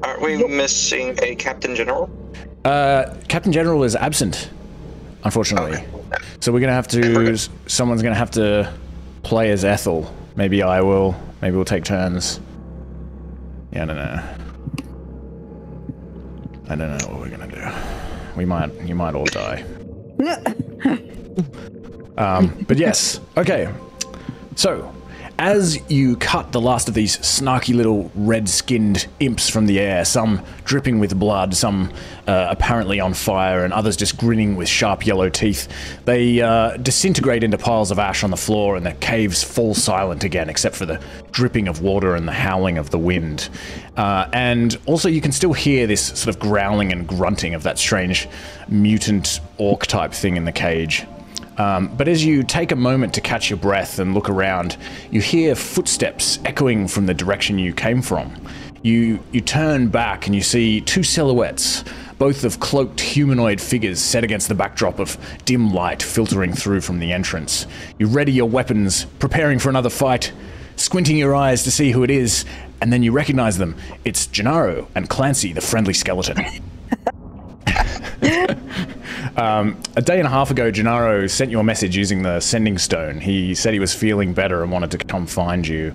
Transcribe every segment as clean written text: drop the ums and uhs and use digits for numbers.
Aren't we missing a Captain General? Captain General is absent, unfortunately. Okay. So we're gonna have to. Someone's gonna have to play as Ethel. Maybe I will. Maybe we'll take turns. Yeah, I don't know. I don't know what we're gonna do. We might. You might all die. But yes. Okay. So, as you cut the last of these snarky little red-skinned imps from the air, some dripping with blood, some apparently on fire, and others just grinning with sharp yellow teeth, they disintegrate into piles of ash on the floor, and the caves fall silent again, except for the dripping of water and the howling of the wind. And also you can still hear this sort of growling and grunting of that strange mutant orc-type thing in the cage. But as you take a moment to catch your breath and look around, you hear footsteps echoing from the direction you came from. You turn back and you see two silhouettes, both of cloaked humanoid figures set against the backdrop of dim light filtering through from the entrance. You ready your weapons, preparing for another fight, squinting your eyes to see who it is, and then you recognize them. It's Gennaro and Clancy, the friendly skeleton. A day and a half ago, Gennaro sent you a message using the sending stone. He said he was feeling better and wanted to come find you.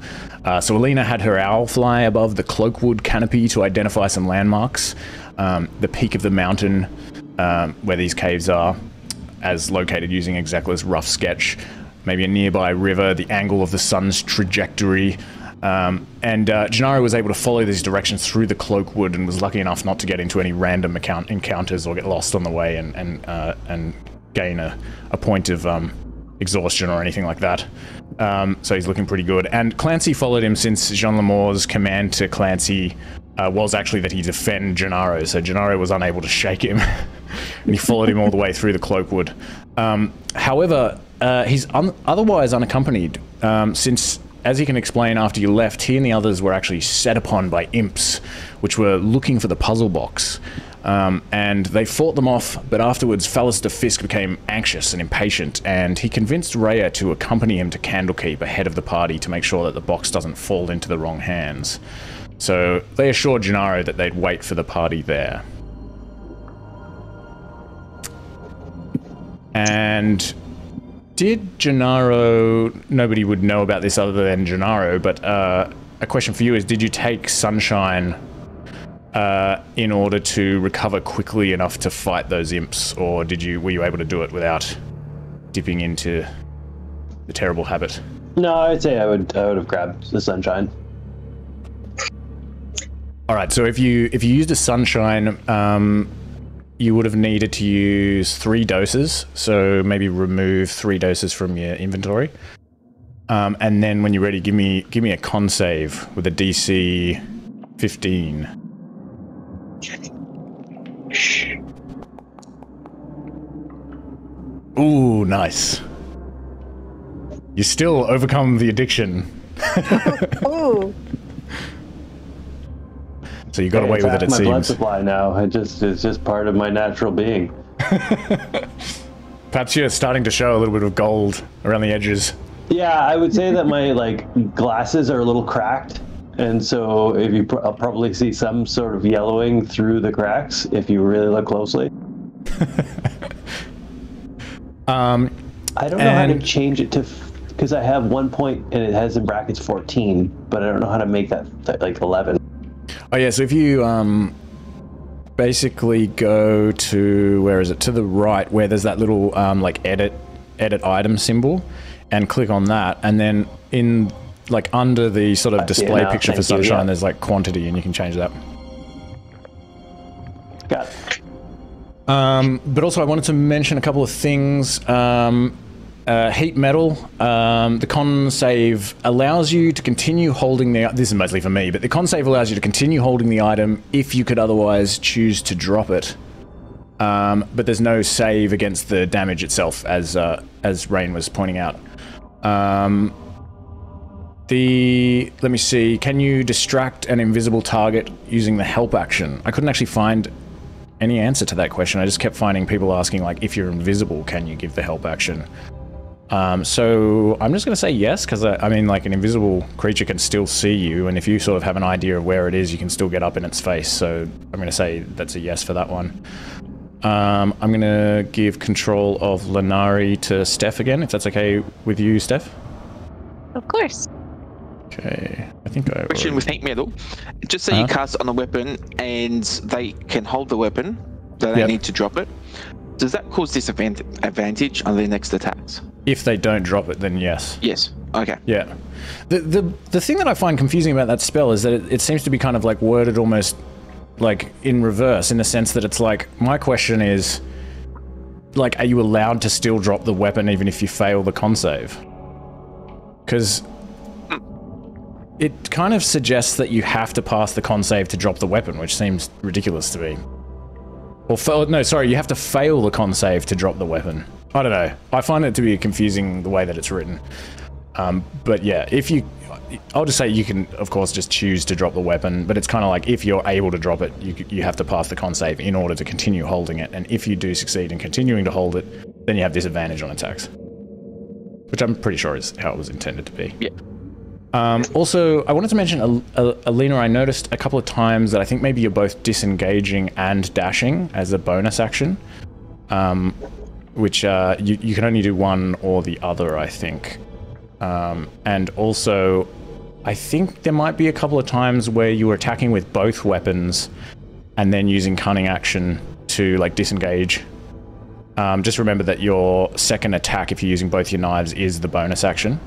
So Alina had her owl fly above the cloakwood canopy to identify some landmarks. The peak of the mountain where these caves are, as located using Execla's rough sketch. Maybe a nearby river, the angle of the sun's trajectory. And Gennaro was able to follow these directions through the cloakwood and was lucky enough not to get into any random encounters or get lost on the way and gain a point of exhaustion or anything like that. So he's looking pretty good. And Clancy followed him since Jean Lamour's command to Clancy was actually that he defend Gennaro. So Gennaro was unable to shake him and he followed him all the way through the cloakwood. However, he's otherwise unaccompanied since, as he can explain, after you left, he and the others were actually set upon by imps, which were looking for the puzzle box. And they fought them off, but afterwards Fallister Fisk became anxious and impatient, and he convinced Rhea to accompany him to Candlekeep ahead of the party to make sure that the box doesn't fall into the wrong hands. So they assured Gennaro that they'd wait for the party there. And did Gennaro... Nobody would know about this other than Gennaro, but a question for you is, did you take Sunshine in order to recover quickly enough to fight those imps, or were you able to do it without dipping into the terrible habit? No, I'd say I would have grabbed the Sunshine. Alright, so if you used a Sunshine, you would have needed to use 3 doses, so maybe remove 3 doses from your inventory. And then when you're ready, give me a con save with a DC 15. Ooh, nice. You still overcome the addiction. Ooh. So you got away with it, it my seems. blood supply now. It's just part of my natural being. Perhaps you're starting to show a little bit of gold around the edges. Yeah, I would say that my glasses are a little cracked, and so if I'll probably see some sort of yellowing through the cracks if you really look closely. I don't know how to change it to, because I have 1 point and it has in brackets 14, but I don't know how to make that like 11. Oh yeah, so if you basically go to, where is it, to the right where there's that little like edit item symbol, and click on that, and then in like under the sort of display picture for Sunshine, there's like quantity, and you can change that. Got it. But also I wanted to mention a couple of things. Heat metal, the con save allows you to continue holding the... This is mostly for me, but the con save allows you to continue holding the item if you could otherwise choose to drop it. But there's no save against the damage itself, as Rain was pointing out. Let me see, can you distract an invisible target using the help action? I couldn't actually find any answer to that question. I just kept finding people asking, like, if you're invisible, can you give the help action? So I'm just going to say yes, because I mean, like, an invisible creature can still see you, and if you sort of have an idea of where it is, you can still get up in its face. So I'm going to say that's a yes for that one. I'm going to give control of Lenari to Steph again, if that's okay with you, Steph. Of course. Okay, I think I. Question with Hank Metal. Just say you cast on a weapon and they can hold the weapon, they don't need to drop it. Does that cause disadvantage on their next attacks? If they don't drop it, then yes. Yes. Okay. Yeah. The thing that I find confusing about that spell is that it seems to be kind of like worded almost like in reverse, in the sense that it's like, my question is, like, are you allowed to still drop the weapon even if you fail the con save? Because it kind of suggests that you have to pass the con save to drop the weapon, which seems ridiculous to me. Or no, sorry, you have to fail the con save to drop the weapon. I don't know. I find it to be confusing the way that it's written. But yeah, I'll just say you can, of course, just choose to drop the weapon, but it's kind of like, if you're able to drop it, you have to pass the con save in order to continue holding it. And if you do succeed in continuing to hold it, then you have disadvantage on attacks. Which I'm pretty sure is how it was intended to be. Yeah. Also, I wanted to mention, Alina, I noticed a couple of times that I think maybe you're both disengaging and dashing as a bonus action. Which you can only do one or the other, I think. And also, I think there might be a couple of times where you were attacking with both weapons and then using cunning action to, like, disengage. Just remember that your second attack, if you're using both your knives, is the bonus action.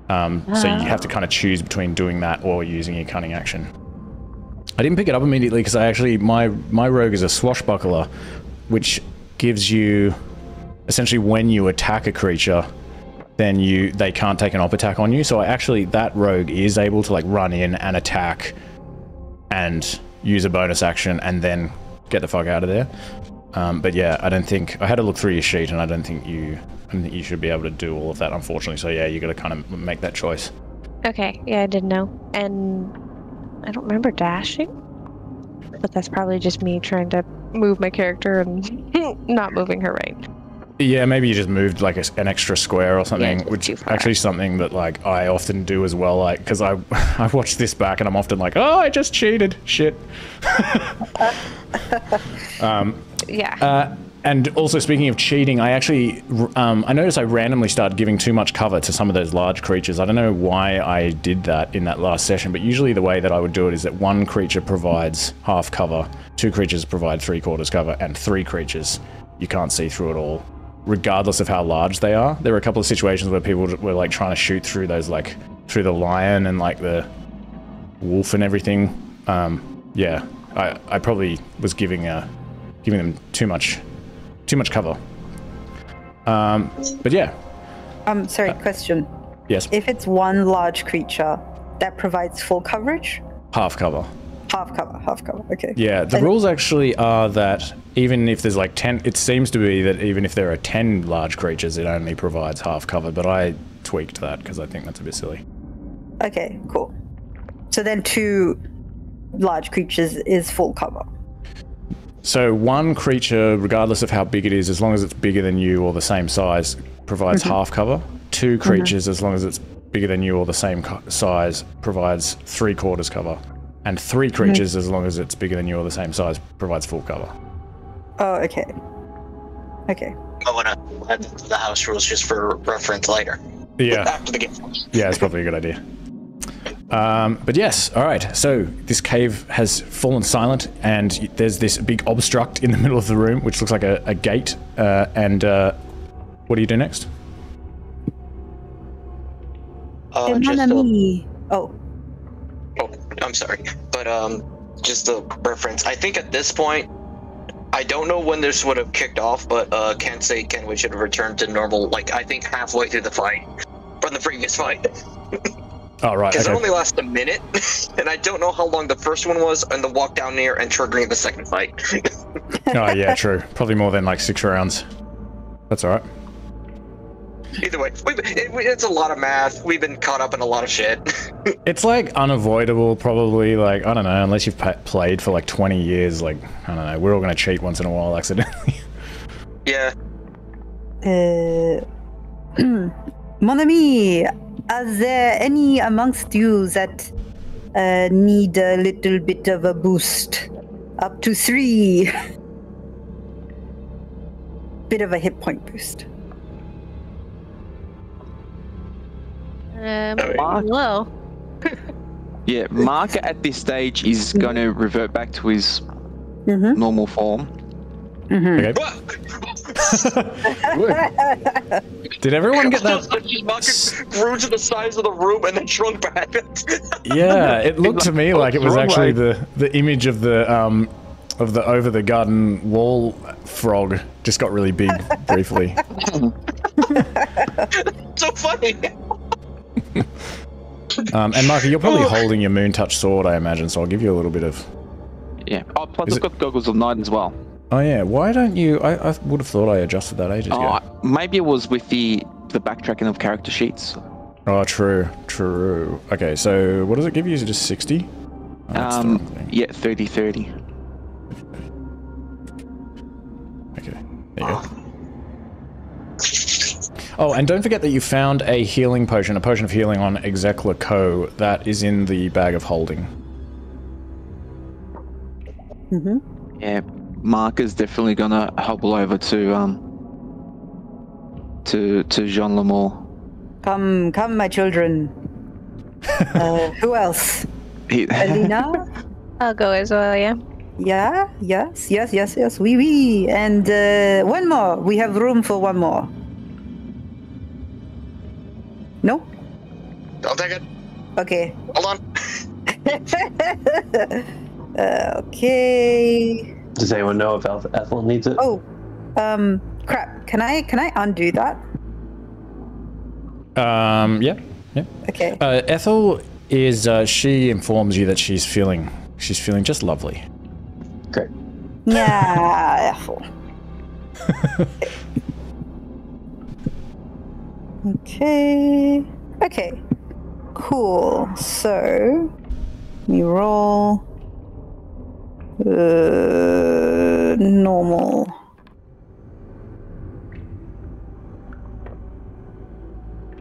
So you have to kind of choose between doing that or using your cunning action. I didn't pick it up immediately because my rogue is a swashbuckler, which gives you, essentially, when you attack a creature, then they can't take an op attack on you. So that rogue is able to, like, run in and attack and use a bonus action and then get the fuck out of there. But yeah, I had to look through your sheet, and I don't think you should be able to do all of that, unfortunately. So yeah, you got to kind of make that choice. Okay, yeah, I didn't know. And I don't remember dashing, but that's probably just me trying to move my character and not moving her right. Yeah, maybe you just moved like an extra square or something, Yeah, which actually something that, like, I often do as well, like, because I watch this back and I'm often like, oh, I just cheated, shit. Yeah. And also, speaking of cheating, I actually, I noticed I randomly started giving too much cover to some of those large creatures. I don't know why I did that in that last session, but usually the way that I would do it is that one creature provides half cover, two creatures provide 3/4 cover, and three creatures you can't see through at all, regardless of how large they are. There were a couple of situations where people were, like, trying to shoot through those, like, through the lion and, like, the wolf and everything. Yeah, I probably was giving them too much cover. But yeah. Sorry, question. Yes. If it's one large creature, that provides full coverage? Half cover. Half cover, okay. Yeah, the rules actually are that even if there's like 10, it seems to be that even if there are 10 large creatures, it only provides half cover, but I tweaked that because I think that's a bit silly. Okay, cool. So then 2 large creatures is full cover. So one creature, regardless of how big it is, as long as it's bigger than you or the same size, provides half cover. 2 creatures, as long as it's bigger than you or the same size, provides 3/4 cover. And 3 creatures, as long as it's bigger than you or the same size, provides full cover. Oh, okay. Okay. I want to add the house rules just for reference later. Yeah. After the game. Yeah, it's probably a good idea. But yes, all right. So this cave has fallen silent, and there's this big obstruct in the middle of the room, which looks like a gate. And what do you do next? Oh, I'm sorry, but just a reference. I think at this point, I don't know when this would have kicked off, but can't say we should have returned to normal. Like, I think halfway through the fight from the previous fight. Oh, right. Because Okay. it only lasts a minute, and I don't know how long the first one was, and the walk down there and triggering the second fight. Oh, yeah, true. Probably more than like 6 rounds. That's all right. Either way, it's a lot of math. We've been caught up in a lot of shit. It's like unavoidable, probably. Like, I don't know, unless you've played for like 20 years. Like, I don't know. We're all gonna cheat once in a while accidentally. Yeah. Mon ami, are there any amongst you that need a little bit of a boost? Up to 3. Bit of a hit point boost. Hello. Yeah, Mark at this stage is going to revert back to his normal form. Okay. Did everyone get that? Mark grew to the size of the room and then shrunk back. Yeah, it looked to me like it was actually the image of the over the garden wall frog just got really big briefly. So funny. And Mark, you're probably holding your moon touch sword, I imagine, so I'll give you a little bit of... Yeah. Oh, plus I've got goggles of night as well. Oh yeah, why don't you... I would have thought I adjusted that ages ago. Maybe it was with the backtracking of character sheets. Oh, true. Okay, so what does it give you? Is it just 60? Oh, yeah, 30-30. Okay, there you go. Oh, and don't forget that you found a healing potion, a potion of healing on Execla Co. That is in the bag of holding. Yeah, Mark is definitely gonna hobble over to Jean Lemore. Come, my children. Who else? Alina? I'll go as well, yeah. Yeah, yes. Oui. And one more. We have room for one more. No? I'll take it. Okay. Hold on. Okay. Does anyone know if Ethel needs it? Oh, crap. Can I undo that? Yeah. Okay. Ethel is, she informs you that she's feeling just lovely. Great. Yeah, Ethel. Okay. Cool. So, let me roll. Normal.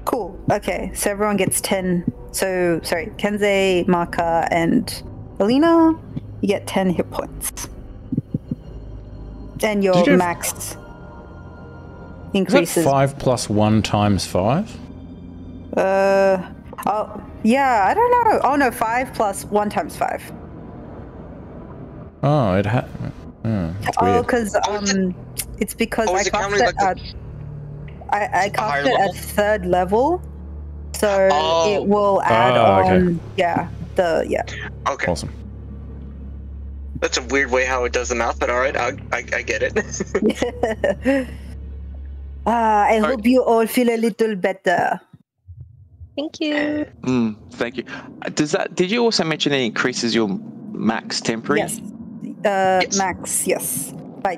Cool. Okay, so everyone gets 10. So, sorry, Kenzie, Marka, and Alina, you get 10 hit points. And your max increases. Is that 5 plus 1 times 5? Oh, yeah, I don't know. Oh, no, 5 plus 1 times 5. Oh, it had... that's weird. Because, it's because I cast it at... I cast it at 3rd level, so it will add on... Yeah, Okay. Awesome. That's a weird way how it does the math, but alright, I get it. I hope you all feel a little better. Thank you. Thank you. Did you also mention it increases your max temporary? Yes. Max, yes. Bye.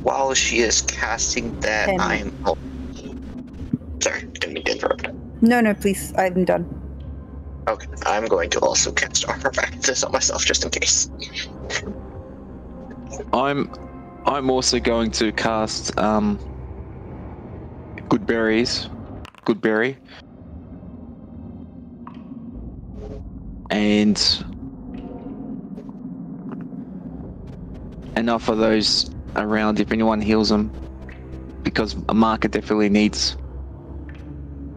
While she is casting that, 10. I'm... Oh. Sorry, didn't mean to interrupt. No, please. I'm done. Okay, I'm going to also cast Armor Practice on myself, just in case. I'm also going to cast Good Berry, and enough of those around if anyone heals them, because a marker definitely needs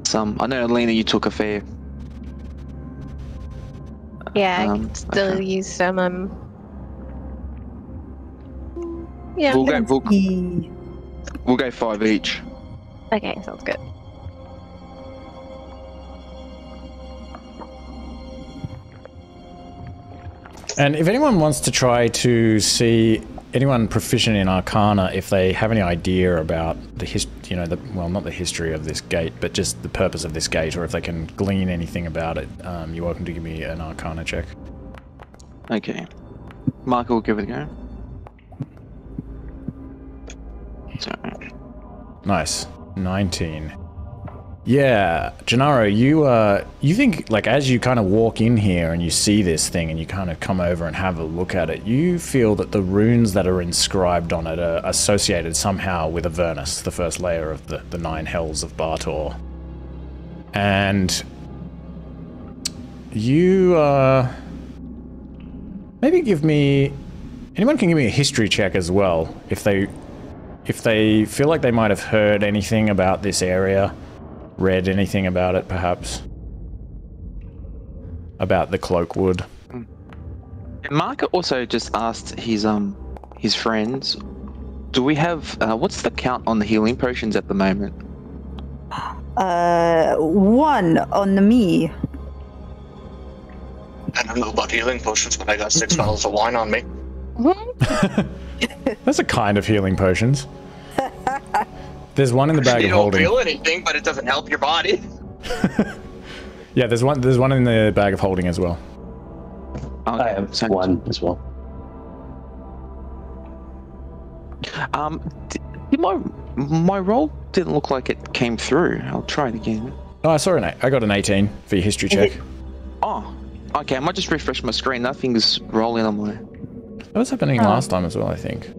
some. I know, Alina, you took a fair. Yeah, I can still use some. Yeah. We'll go 5 each. Okay, sounds good. And if anyone wants to try to see anyone proficient in Arcana, if they have any idea about the well, not the history of this gate, but just the purpose of this gate, or if they can glean anything about it, you're welcome to give me an Arcana check. Okay. Mark will give it a go. Sorry. Nice. 19. Yeah, Gennaro, you think, like, as you kind of walk in here and you see this thing and you kind of come over and have a look at it, you feel that the runes that are inscribed on it are associated somehow with Avernus, the first layer of the 9 hells of Baldur. And you, maybe anyone can give me a history check as well, if they feel like they might have heard anything about this area. Read anything about it, perhaps? About the Cloakwood. Mark also just asked his friends, do we have, what's the count on the healing potions at the moment? 1 on me. I don't know about healing potions, but I got 6 bottles of wine on me. That's a kind of healing potions. There's one in the bag of holding. You don't feel anything, but it doesn't help your body. Yeah, there's one in the bag of holding as well. Okay. I have 1 as well. My roll didn't look like it came through. I'll try it again. Oh, I saw I got an 18 for your history check. Oh, okay. I might just refresh my screen. Nothing's rolling on my... That was happening last time as well, I think.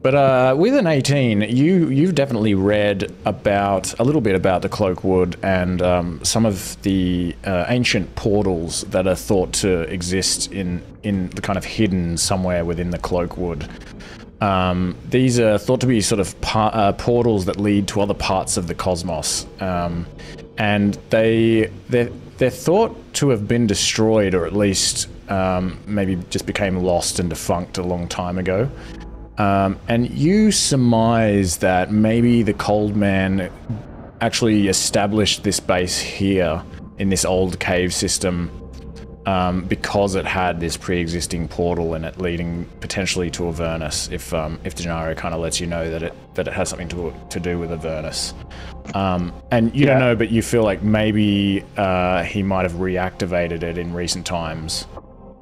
But with an 18, you've definitely read a little bit about the Cloakwood and some of the ancient portals that are thought to exist in the kind of hidden somewhere within the Cloakwood. These are thought to be sort of portals that lead to other parts of the cosmos, and they're thought to have been destroyed, or at least maybe just became lost and defunct a long time ago. And you surmise that maybe the Cold Man actually established this base here in this old cave system because it had this pre-existing portal in it leading potentially to Avernus, if Gennaro kind of lets you know that it has something to do with Avernus. And you don't know, but you feel like maybe he might have reactivated it in recent times.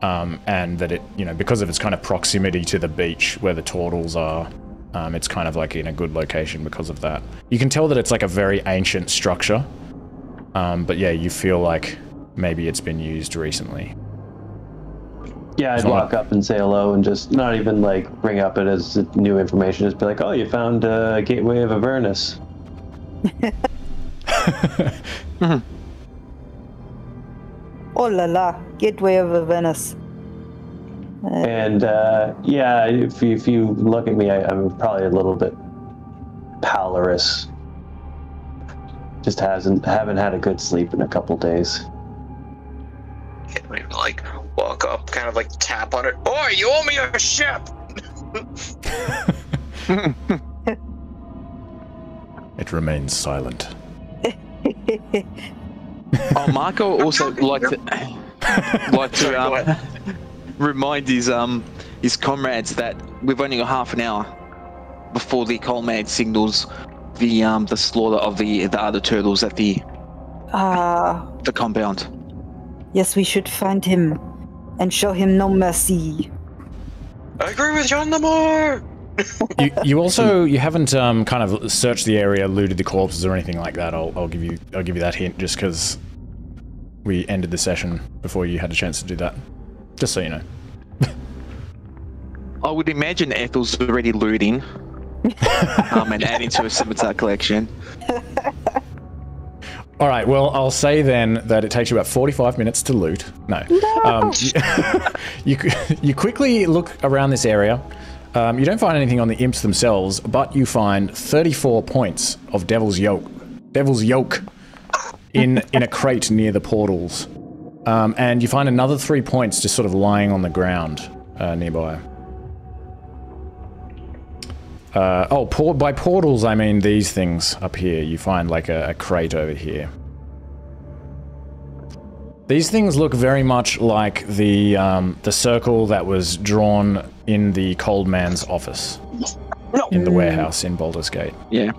And that it, because of its kind of proximity to the beach where the turtles are, it's kind of like in a good location because of that. You can tell that it's like a very ancient structure, but yeah, you feel like maybe it's been used recently. Yeah, I'd walk up and say hello and just not even like bring up it as new information, just be like, oh, you found a gateway of Avernus. Oh la la, gateway of Avernus. And yeah, if you look at me, I'm probably a little bit pallorous. Just haven't had a good sleep in a couple days. Can't we like walk up, kind of like tap on it? Oi, you owe me a ship! It remains silent. Oh, Marco also like to remind his comrades that we've only got half an hour before the Cold Man signals the slaughter of the other turtles at the compound. Yes, we should find him and show him no mercy. I agree with John Lamar. You haven't kind of searched the area, looted the corpses or anything like that. I'll give you that hint just because we ended the session before you had a chance to do that. Just so you know. I would imagine Ethel's already looting and adding to a scimitar collection. All right, well, I'll say then that it takes you about 45 minutes to loot. No. You quickly look around this area. You don't find anything on the imps themselves, but you find 34 points of Devil's Yoke in a crate near the portals. And you find another 3 points just sort of lying on the ground nearby. By portals, I mean these things up here. You find like a crate over here. These things look very much like the circle that was drawn in the Cold Man's office in the warehouse in Baldur's Gate. Yeah.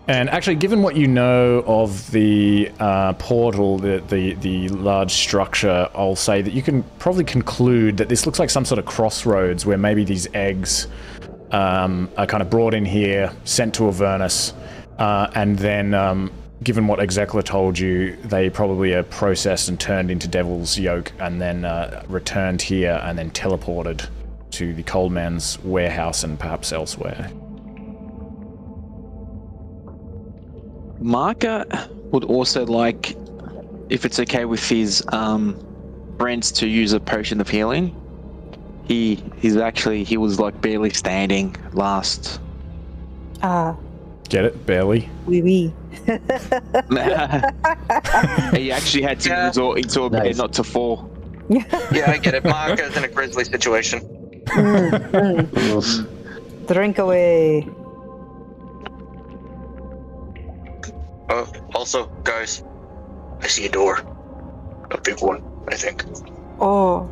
And actually, given what you know of the portal, the large structure, I'll say that you can probably conclude that this looks like some sort of crossroads where maybe these eggs are kind of brought in here, sent to Avernus, And then, given what Exekla told you, they probably are processed and turned into Devil's Yoke, and then returned here, and then teleported to the Cold Man's warehouse and perhaps elsewhere. Marker would also like, if it's okay with his friends, to use a potion of healing. He was like barely standing last. Get it? Barely? Oui, oui. He actually had to resort into a bed not to fall. Yeah, I get it. Marker's in a grisly situation. Drink away. Also, guys, I see a door. A big one, I think. Oh.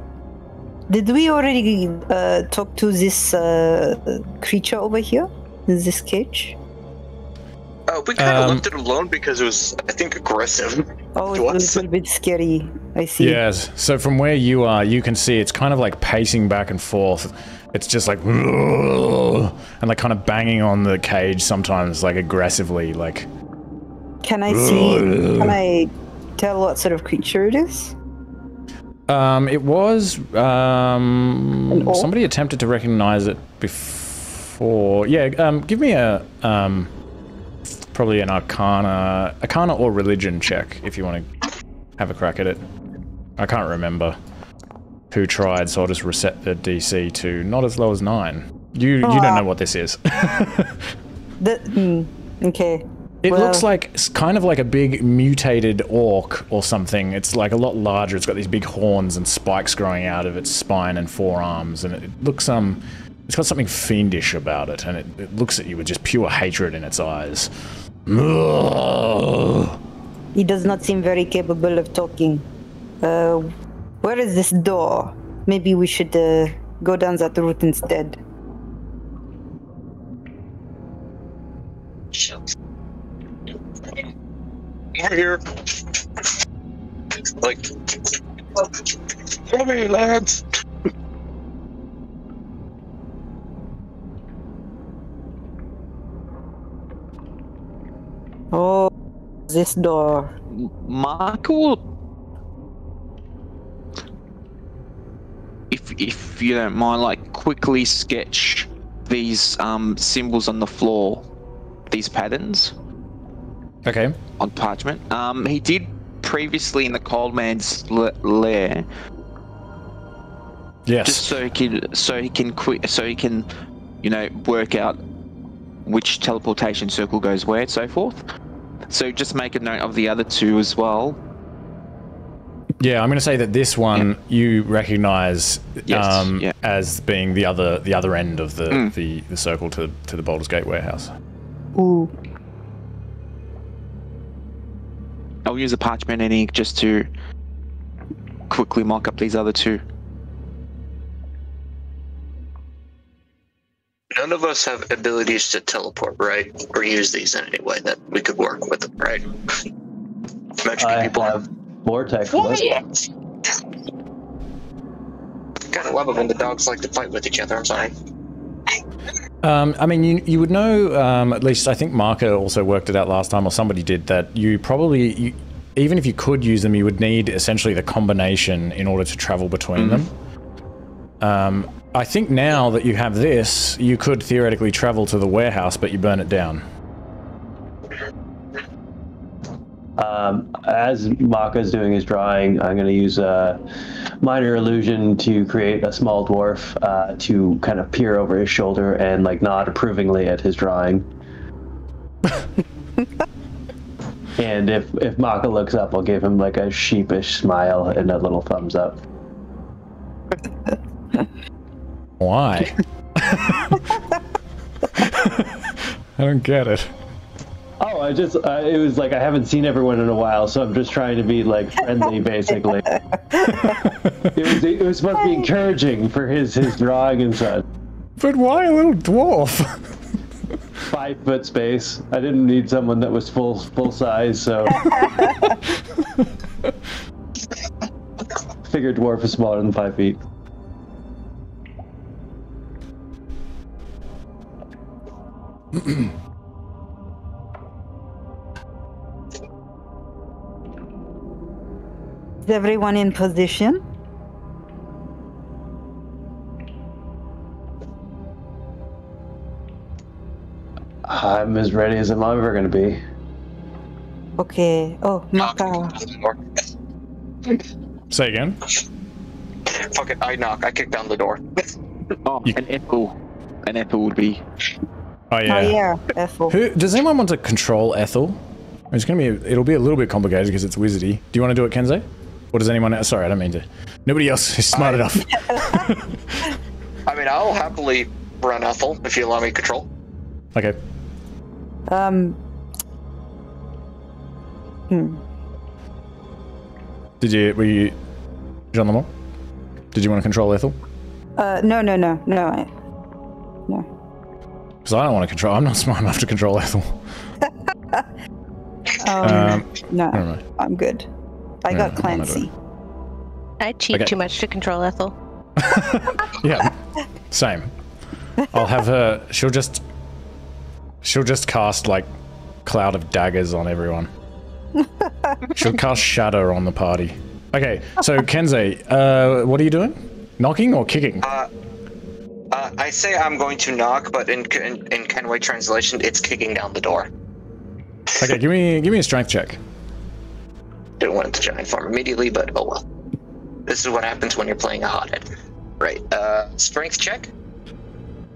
Did we already talk to this creature over here? In this cage? We kind of left it alone because it was, I think, aggressive. Oh, it's a little bit scary. I see. Yes. So from where you are, you can see it's kind of like pacing back and forth. It's just like, and like kind of banging on the cage sometimes, like aggressively, like. Can I see? Can I tell what sort of creature it is? It was somebody attempted to recognize it before. Yeah. Give me a probably an Arcana or Religion check if you want to have a crack at it. I can't remember who tried, so I'll just reset the DC to not as low as 9. You don't know what this is. Okay. It looks like it's kind of like a big mutated orc or something. It's like a lot larger. It's got these big horns and spikes growing out of its spine and forearms, and it looks it's got something fiendish about it, and it looks at you with just pure hatred in its eyes. He does not seem very capable of talking. Where is this door? Maybe we should go down that route instead. We're here. Like, come here, lads. Oh, this door. Marco, if you don't mind, like, quickly sketch these symbols on the floor, these patterns. Okay. On parchment. He did previously in the Cold Man's lair. Yes. Just so he can, you know, work out which teleportation circle goes where and so forth. So just make a note of the other two as well. Yeah, I'm going to say that this one you recognize as being the other end of the circle to the Baldur's Gate warehouse. Ooh. I'll use a parchment and ink just to quickly mock up these other two. None of us have abilities to teleport, right? Or use these in any way that we could work with them, right? Magic people have vortex. What? Gotta love it when the dogs like to fight with each other. I'm sorry. I mean, you would know, at least I think Marker also worked it out last time, or somebody did, that you probably, even if you could use them, you would need essentially the combination in order to travel between them. I think now that you have this, you could theoretically travel to the warehouse, but you burn it down. As Maka's doing his drawing, I'm going to use a minor illusion to create a small dwarf to kind of peer over his shoulder and like nod approvingly at his drawing. And if Maka looks up, I'll give him like a sheepish smile and a little thumbs up. Why? I don't get it. Oh, it was like I haven't seen everyone in a while, so I'm just trying to be like friendly, basically. It was supposed to be encouraging for his drawing and such. But why a little dwarf? 5 foot space. I didn't need someone that was full size, so figured dwarf is smaller than 5 feet. Is everyone in position? I'm as ready as I'm ever going to be. Okay. Oh, Maka. Say again? Fuck it, I knock. I kick down the door. Oh, an Ethel. An Ethel would be. Oh yeah. Oh yeah, Ethel. Does anyone want to control Ethel? It's gonna be. It'll be a little bit complicated because it's wizardy. Do you want to do it, Kenzo? Or does anyone? Sorry, I don't mean to. Nobody else is smart enough. I mean, I'll happily run Ethel if you allow me control. Okay. Were you Jean Lamont? Did you want to control Ethel? No. Because I don't want to control. I'm not smart enough to control Ethel. No, I'm good. I got Clancy. I cheat too much to control Ethel. Yeah, same. I'll have her. She'll just cast like cloud of daggers on everyone. She'll cast shadow on the party. Okay, so Kenzie, what are you doing? Knocking or kicking? I say I'm going to knock, but in Kenway translation, it's kicking down the door. Okay, give me a strength check. Didn't want it to giant form immediately, but oh well. This is what happens when you're playing a hothead. Right. Strength check.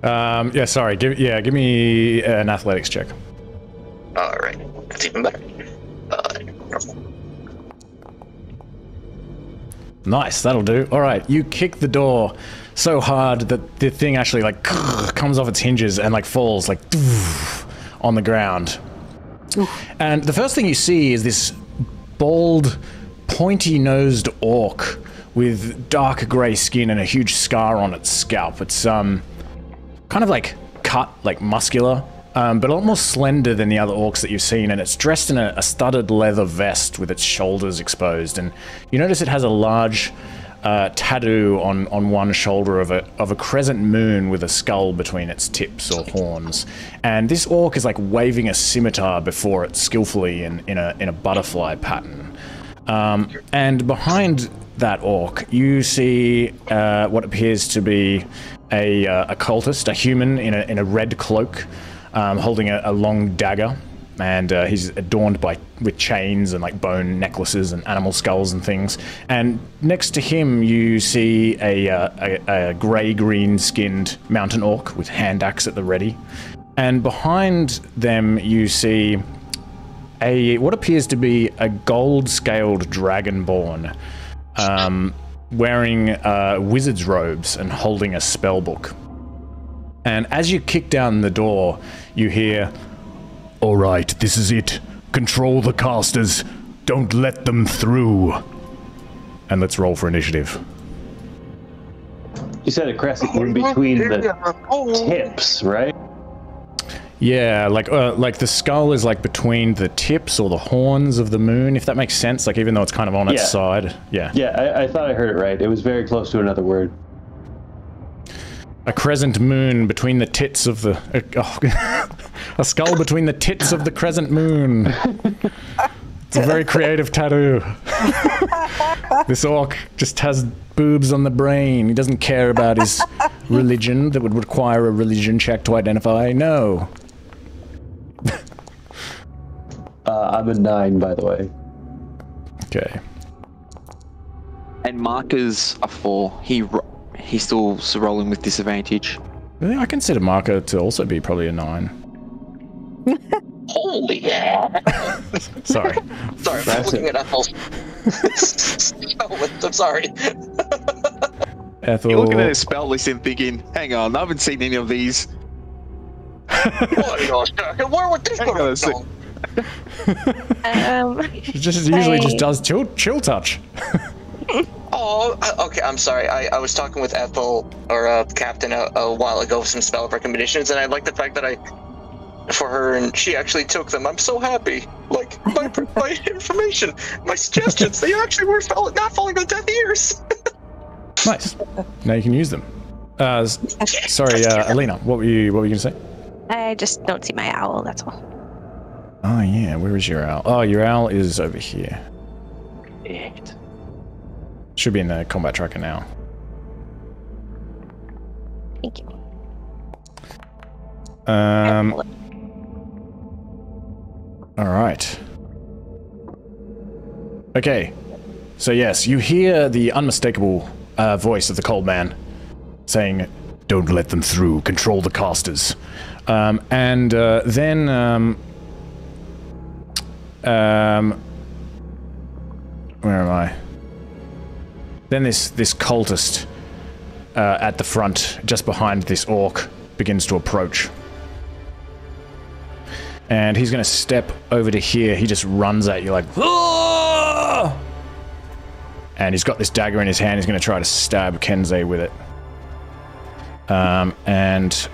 Yeah. Sorry. Give me an athletics check. All right. That's even better. Nice. That'll do. All right. You kick the door so hard that the thing actually like comes off its hinges and like falls like on the ground. And the first thing you see is this bald, pointy-nosed orc with dark grey skin and a huge scar on its scalp. It's kind of like cut, like muscular, but a lot more slender than the other orcs that you've seen, and it's dressed in a studded leather vest with its shoulders exposed. And you notice it has a large tattoo on one shoulder of a crescent moon with a skull between its tips or horns. And this orc is like waving a scimitar before it skillfully in a butterfly pattern. And behind that orc, you see what appears to be a cultist, a human in a red cloak, holding a long dagger. And he's adorned with chains and like bone necklaces and animal skulls and things. And next to him, you see a grey-green skinned mountain orc with hand axe at the ready. And behind them, you see what appears to be a gold-scaled dragonborn, wearing wizard's robes and holding a spell book. And as you kick down the door, you hear, "All right, this is it. Control the casters. Don't let them through." And let's roll for initiative. You said a crescent moon between the tips, right? Yeah, like the skull is like between the tips or the horns of the moon, if that makes sense. Like even though it's kind of on its side. Yeah. Yeah, I thought I heard it right. It was very close to another word. A crescent moon between the tits of the... a skull between the tits of the crescent moon. It's a very creative tattoo. This orc just has boobs on the brain. He doesn't care about his religion that would require a religion check to identify. No. I'm a 9, by the way. Okay. And Marker's a 4. He's still rolling with disadvantage. I consider Marker to also be probably a 9. Holy yeah! Sorry. Sorry, I'm looking at Ethel. I'm sorry. Ethel. You're looking at his spell list and thinking, hang on, I haven't seen any of these. Where would this go? She usually just does chill touch. Oh, okay, I'm sorry. I was talking with Ethel, or Captain, a while ago with some spell recommendations, and I like the fact that for her, and she actually took them. I'm so happy. Like, my information, my suggestions, they actually were not falling on deaf ears. Nice. Now you can use them. Sorry, Alina, what were you going to say? I just don't see my owl, that's all. Oh, yeah, where is your owl? Oh, your owl is over here. Should be in the combat tracker now. Thank you. All right. Okay. So yes, you hear the unmistakable voice of the cold man saying, "Don't let them through. Control the casters." Then where am I? Then this cultist at the front, just behind this orc, begins to approach. And he's going to step over to here. He just runs at you like, "Aah!" And he's got this dagger in his hand. He's going to try to stab Kenzei with it. And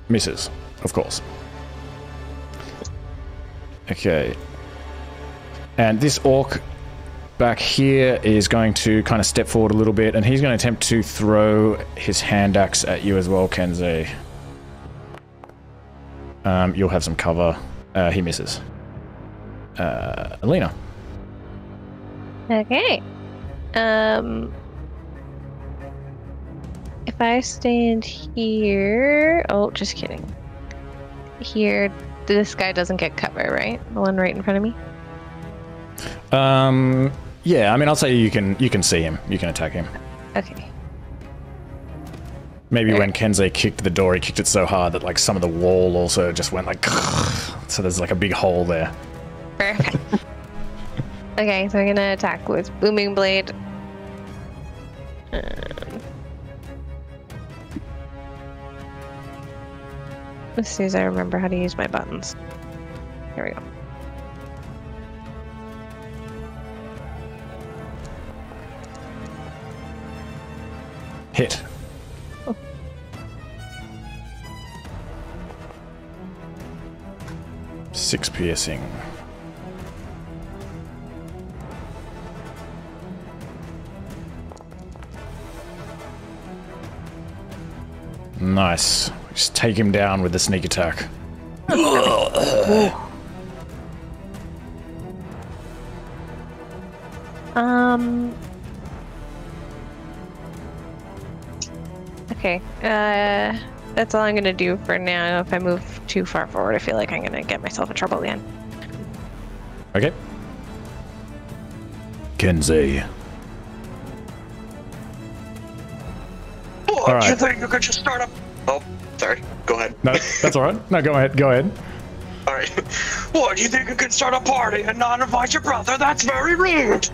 misses, of course. Okay. And this orc back here is going to kind of step forward a little bit, and he's going to attempt to throw his hand axe at you as well, Kenzei. You'll have some cover. He misses. Alina. Okay. If I stand here... Oh, just kidding. Here, this guy doesn't get cover, right? The one right in front of me? Yeah, I mean, I'll say you can see him. You can attack him. Okay. Maybe when Kenzei kicked the door, he kicked it so hard that, like, some of the wall also just went, like... So there's, like, a big hole there. Perfect. Okay, so I'm gonna attack with Booming Blade. As soon as I remember how to use my buttons. Here we go. Hit. Oh. Six piercing. Nice. Just take him down with the sneak attack. Okay. That's all I'm gonna do for now. If I move too far forward, I feel like I'm gonna get myself in trouble again. Okay. Kenzei. What, you think you could just start up? Oh, sorry. Go ahead. No, that's all right. No, go ahead. Go ahead. All right. What, you think you could start a party and not invite your brother? That's very rude.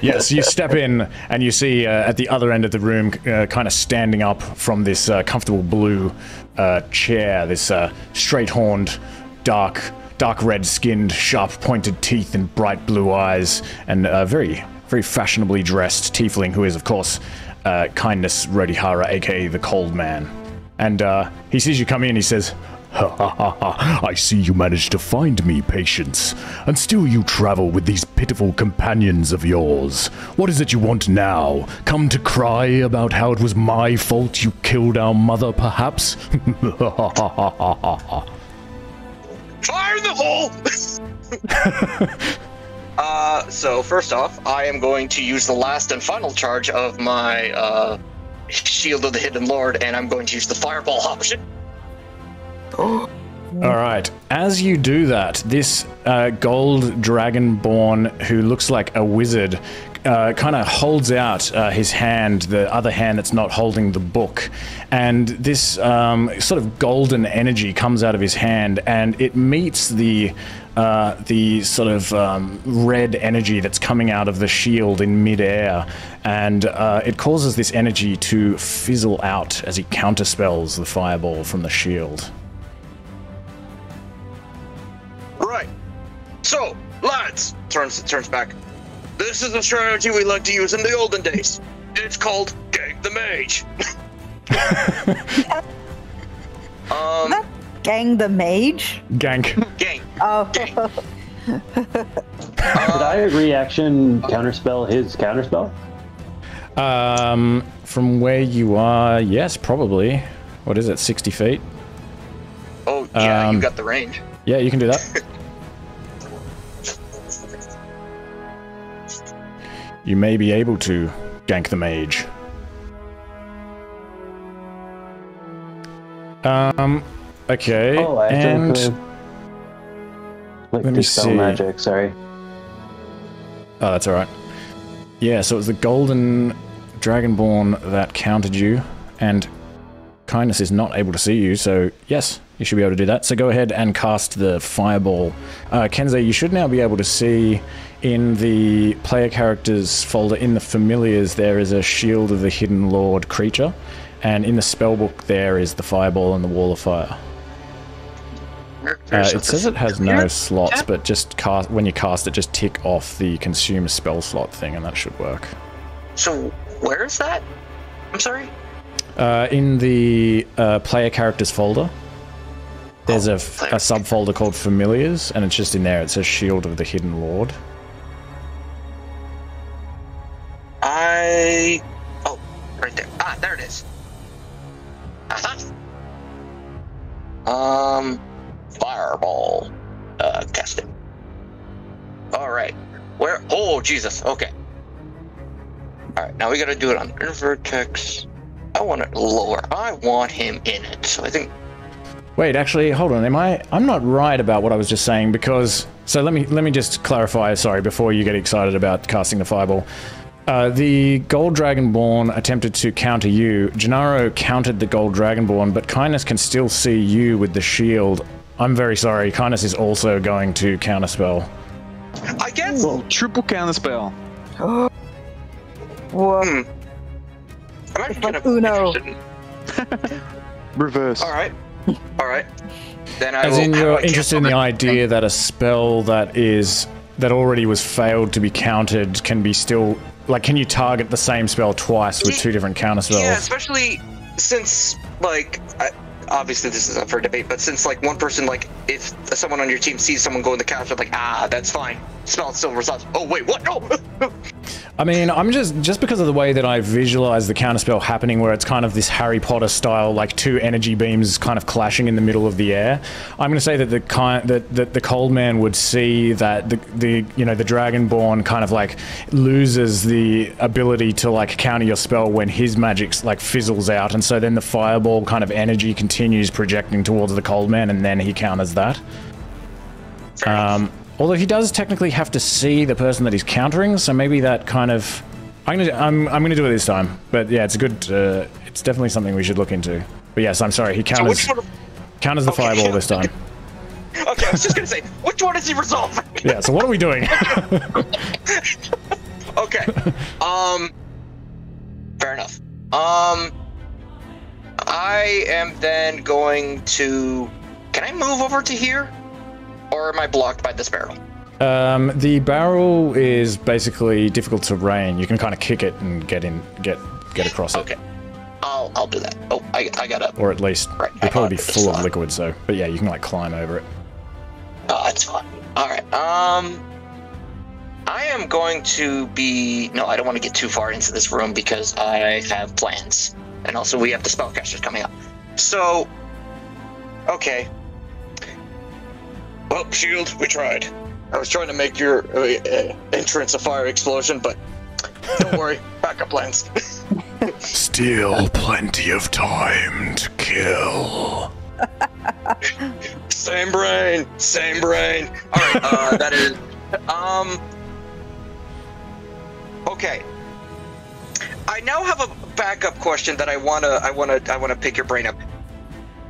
Yes, you step in and you see at the other end of the room, kind of standing up from this comfortable blue chair, this straight-horned, dark red-skinned, sharp-pointed teeth and bright blue eyes, and very fashionably dressed tiefling who is, of course, Kindness Rodihara, aka the Cold Man. And he sees you come in, he says, "Ha ha ha ha, I see you managed to find me, Patience. And still you travel with these pitiful companions of yours. What is it you want now? Come to cry about how it was my fault you killed our mother, perhaps?" Fire in the hole! So first off, I am going to use the last and final charge of my Shield of the Hidden Lord, and I'm going to use the Fireball option. Alright, as you do that, this gold dragonborn who looks like a wizard kind of holds out his hand, the other hand that's not holding the book, and this sort of golden energy comes out of his hand, and it meets the sort of red energy that's coming out of the shield in midair, and it causes this energy to fizzle out as he counterspells the fireball from the shield. Right. So, lads, turns back. This is a strategy we like to use in the olden days. It's called Gang the Mage. Gang the Mage? Gank. Gang. Oh. Gang. Did I reaction counterspell his counterspell? From where you are, yes, probably. What is it, 60 feet? Oh, yeah, you got the range. Yeah, you can do that. you may be able to gank the mage. Okay, Oh, and like let me dispel see. magic, sorry. Oh, that's alright. Yeah, so it was the golden dragonborn that countered you, and Kindness is not able to see you, so yes, you should be able to do that. So go ahead and cast the fireball. Kenzei, you should now be able to see in the player characters folder, in the familiars, there is a Shield of the Hidden Lord creature, and in the spellbook there is the fireball and the wall of fire. It says it has no slots, but just cast, when you cast it, just tick off the consume spell slot thing, and that should work. So where is that? I'm sorry? In the player characters folder, there's a subfolder called Familiars, and it's just in there. It says Shield of the Hidden Lord. Oh, right there. Ah, there it is. Fireball. Cast it. Alright. Where? Oh, Jesus. Okay. Alright, now we gotta do it on the vertex. I want it lower. I want him in it. So I think... Wait, actually, hold on. I'm not right about what I was just saying, because... So let me just clarify, sorry, before you get excited about casting the fireball. The Gold Dragonborn attempted to counter you. Gennaro countered the Gold Dragonborn, but Kindness can still see you with the shield. I'm very sorry. Kindness is also going to counterspell. I guess. Well, triple counterspell. Whoa. I'm actually kind of Uno. Reverse. All right. Then I As in, you're interested in the idea that a spell that already was failed to be countered can be still, like, can you target the same spell twice with two different counterspells? Yeah, especially since, like, obviously this is up for debate, but since, like, one person, like, if someone on your team sees someone go in the counter, like, that's fine. Spell still resolves. Oh, wait, what? No! I mean, I'm just because of the way that I visualize the counterspell happening, where it's kind of this Harry Potter style, like two energy beams kind of clashing in the middle of the air. I'm going to say that the cold man would see that the Dragonborn kind of like loses the ability to like counter your spell when his magic like fizzles out, and so then the fireball kind of energy continues projecting towards the cold man, and then he counters that. Although he does technically have to see the person that he's countering, so maybe that kind of... I'm gonna do it this time. But yeah, it's a good... it's definitely something we should look into. But yes, I'm sorry, he counters, counters the fireball this time. Okay, I was just gonna say, which one is he resolving? Yeah, so what are we doing? Okay. Fair enough. I am then going to... Can I move over to here? Or am I blocked by this barrel? The barrel is basically difficult terrain. You can kind of kick it and get across it. Okay. I'll do that. Oh, I got up. Or at least, right, it'll probably be full of liquid, so... But yeah, you can like climb over it. Oh, that's fine. Alright, I am going to be... No, I don't want to get too far into this room because I have plans. And also we have the spellcasters coming up. So... Okay. Well, Shield, we tried. I was trying to make your entrance a fire explosion, but don't worry, backup plans. Still plenty of time to kill. Same brain. Alright, that is... Okay. I now have a backup question that I wanna pick your brain up.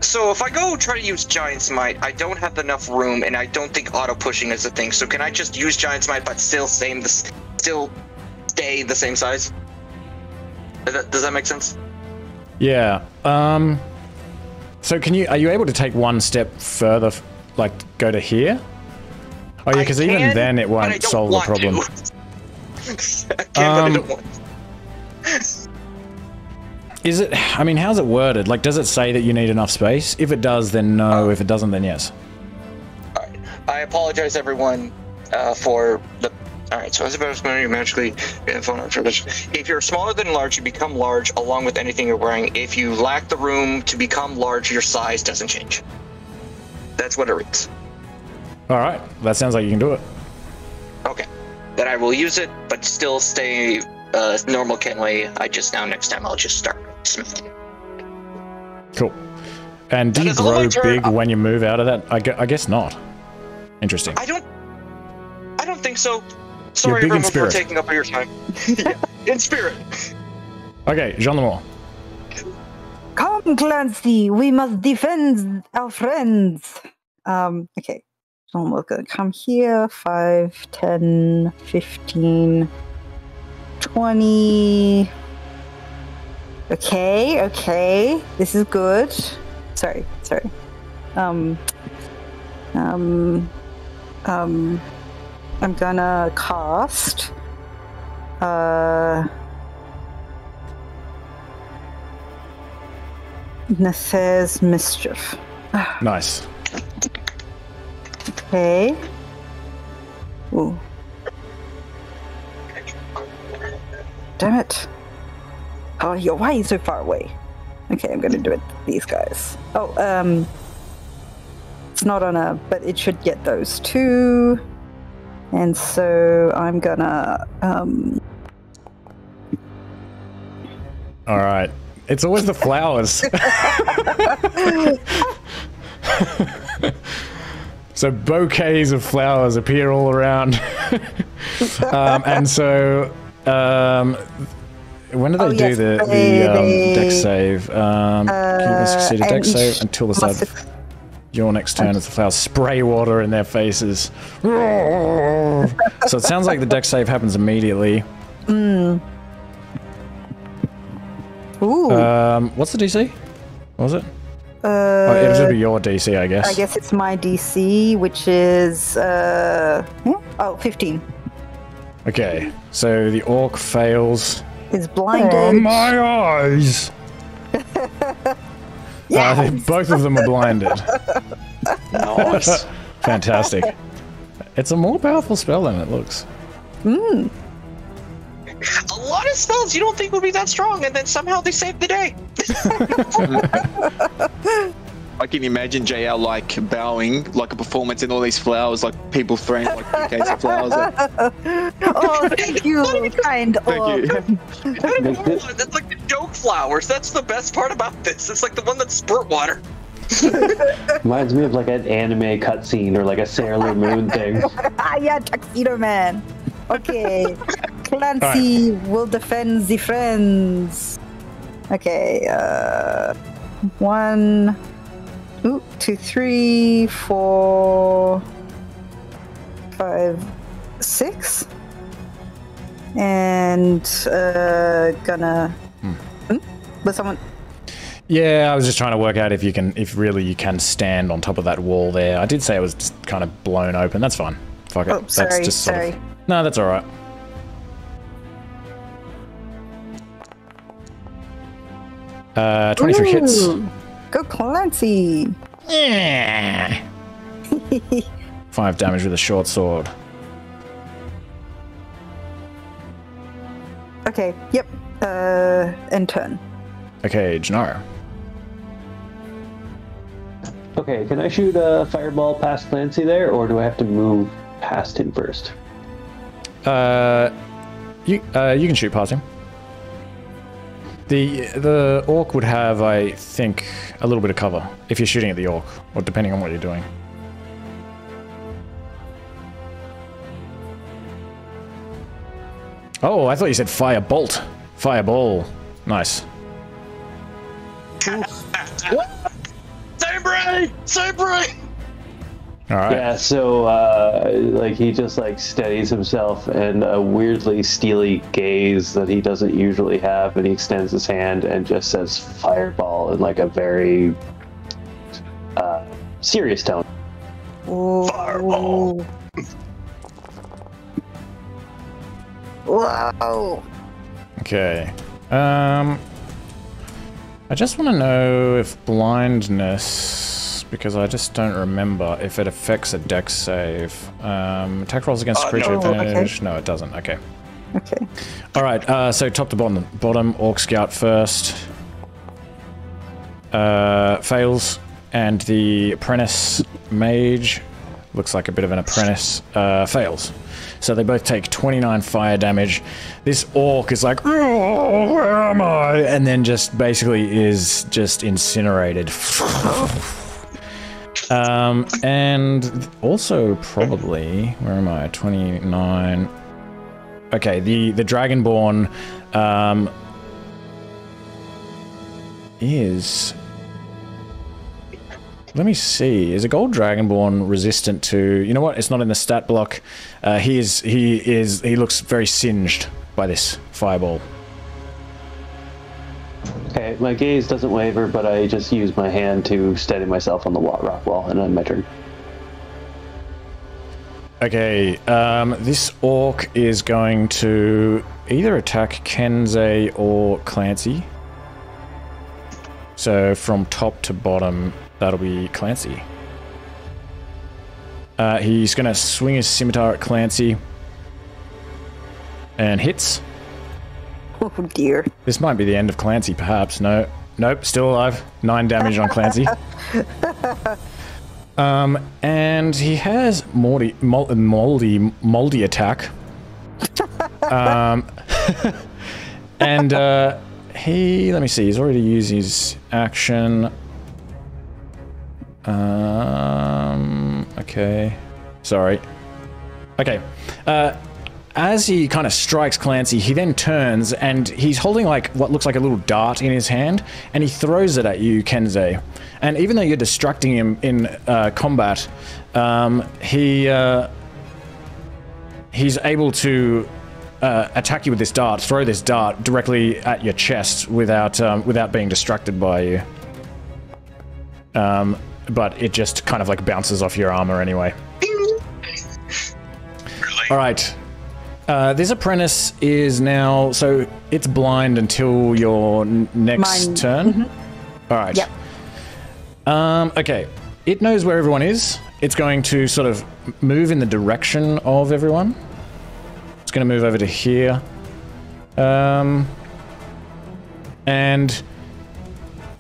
So if I go try to use Giant Smite, I don't have enough room, and I don't think auto pushing is a thing. So can I just use Giant Smite but still stay the same size? Does that make sense? Yeah. So are you able to take one step further, like go to here? Oh yeah, because even then it won't solve the problem. I can, but I don't want. Is it, I mean, how's it worded? Like, does it say that you need enough space? If it does, then no. If it doesn't, then yes. Alright. I apologize, everyone, for the... Alright, so as a bonus, you magically... If you're smaller than large, you become large along with anything you're wearing. If you lack the room to become large, your size doesn't change. That's what it reads. Alright, that sounds like you can do it. Okay. then I will use it, but still stay normal Kenway. Next time I'll just start smithing. Cool. And do you grow big when you move out of that? I guess not. Interesting. I don't think so. Sorry, everyone, for taking up all your time. Yeah, in spirit. Okay, Jean Lemore. Come, Clancy, we must defend our friends. Okay. So we're going to come here. 5, 10, 15, 20. Okay. This is good. Sorry. I'm gonna cast Nefer's Mischief. Nice. Okay. Ooh. Damn it. Oh, why are you so far away? Okay, I'm gonna do it to these guys. Oh, it's not on but it should get those two. And so I'm gonna, Alright. It's always the flowers. So bouquets of flowers appear all around. And so, when do they do the dex save? Can you succeed a dex save until the start of your next turn as the flowers spray water in their faces. So it sounds like the dex save happens immediately. Ooh. What's the DC? What was it? It should be your DC, I guess. I guess it's my DC, which is 15. Okay, so the orc fails. Is blinded. Oh, my eyes! Yes! Both of them are blinded. Nice. Fantastic. It's a more powerful spell than it looks. A lot of spells you don't think would be that strong, and then somehow they save the day. I can imagine JL like bowing like a performance in all these flowers, like people throwing like bouquets of flowers. Oh, thank you, kind Thank you. That's like the joke flowers. That's the best part about this. It's like the one that spurt water. Reminds me of like an anime cutscene or like a Sailor Moon thing. Yeah, Tuxedo Man. Okay, Clancy will defend the friends. Okay, 1, 2, 3, 4, 5, 6, and gonna. Was someone? Yeah, I was just trying to work out if really you can stand on top of that wall there. I did say it was just kind of blown open. That's fine. Fuck it. Oh, sorry, that's just sorry. No, that's all right. Uh, 23 hits. Go Clancy! Yeah. 5 damage with a short sword. Okay, yep. End turn. Okay, Gennaro. Okay, can I shoot a fireball past Clancy there, or do I have to move past him first? You can shoot past him. The orc would have, I think, a little bit of cover if you're shooting at the orc, or depending on what you're doing. Oh, I thought you said fire bolt. Fireball. Nice. Same brain! All right. Yeah, so like he just like steadies himself and a weirdly steely gaze that he doesn't usually have, and he extends his hand and just says fireball in like a very serious tone. Fireball. Wow. Okay. I just want to know if blindness, because I just don't remember if it affects a dex save. Attack rolls against creature advantage. Okay. No, it doesn't. Okay. Okay. All right. So top to bottom. Bottom orc scout first. Fails, and the apprentice mage looks like a bit of an apprentice, fails. So they both take 29 fire damage. This orc is like, oh, where am I? And then just basically is just incinerated. And also probably, where am I? 29. Okay, the Dragonborn is... Let me see. Is a gold Dragonborn resistant to... You know what? It's not in the stat block. He looks very singed by this fireball. Okay, my gaze doesn't waver, but I just use my hand to steady myself on the rock wall, and then my turn. Okay, this orc is going to either attack Kenzei or Clancy. So from top to bottom, that'll be Clancy. He's going to swing his scimitar at Clancy. And hits. Oh dear. This might be the end of Clancy, perhaps. No. Nope, still alive. 9 damage on Clancy. And he has moldy attack. And let me see, he's already used his action. Okay. Sorry. Okay. As he kind of strikes Clancy, he then turns and he's holding like what looks like a little dart in his hand, and he throws it at you, Kenzei. And even though you're distracting him in combat, he's able to attack you with this dart, throw this dart directly at your chest without being distracted by you. But it just kind of like bounces off your armor anyway. Really? All right. This apprentice is now, so it's blind until your next turn. Mm-hmm. All right. Yep. Okay. It knows where everyone is. It's going to sort of move in the direction of everyone. It's going to move over to here. And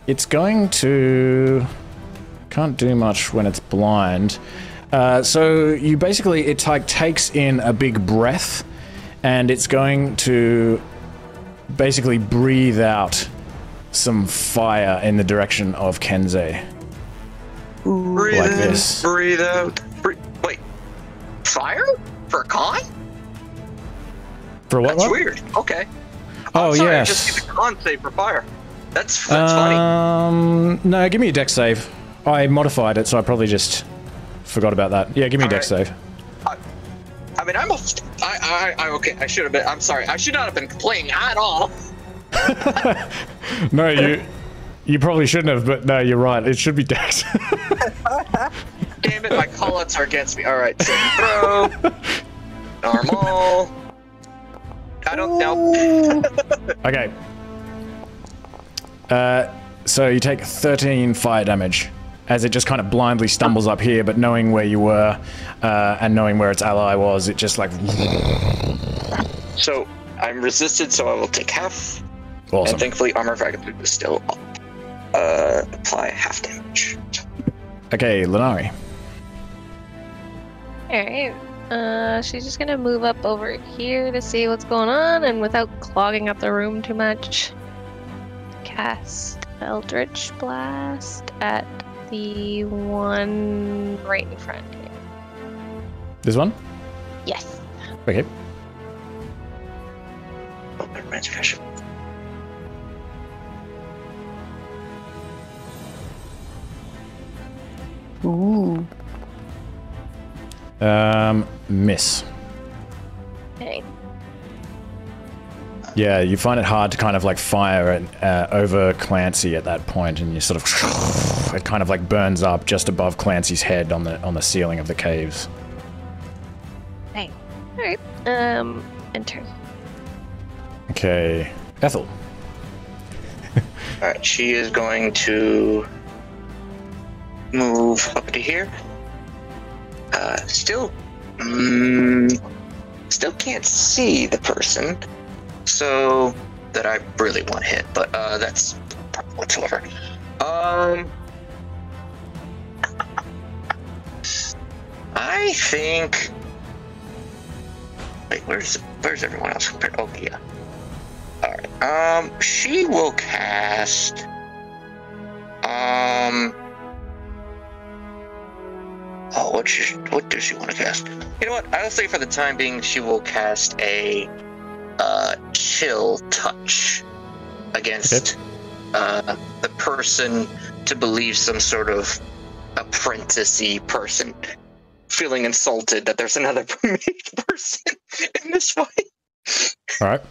it's going to... Can't do much when it's blind. So you basically, it takes in a big breath, and it's going to basically breathe out some fire in the direction of Kenzei. Breathe Like in, this. breathe out. Wait, fire for a con? For what? That's weird. Okay. Oh, sorry, yes. Just give a con save for fire. That's funny. No, give me a dex save. I modified it, so I probably just forgot about that. Yeah, give me a dex save. I mean, okay. I should have been. I'm sorry. I should not have been playing at all. No, you probably shouldn't have, but no, you're right. It should be dex. Damn it, my callouts are against me. All right, so throw. Normal. I don't know. Okay. So you take 13 fire damage as it just kind of blindly stumbles up here, but knowing where you were and knowing where its ally was, it just like... So I'm resisted, so I will take half. Awesome. And thankfully, Armor Vagabond is still up. Apply half damage. Okay, Lenari. Alright. She's just gonna move up over here to see what's going on, and without clogging up the room too much, cast Eldritch Blast at the one right in front here. This one? Yes. Okay. Ooh. Miss. Okay. Yeah, you find it hard to kind of like fire over Clancy at that point, and you sort of it kind of like burns up just above Clancy's head on the ceiling of the caves. Hey. Alright. Enter. Okay, Ethel. Alright, she is going to move up to here. Still can't see the person, so that I really want to hit, but that's whatsoever. I think. Wait, where's everyone else compared? Oh yeah. All right. She will cast. Oh, what does she want to cast? You know what? I'll say for the time being, she will cast a chill touch against the person to believe some sort of apprentice-y person feeling insulted that there's another person in this fight. All right.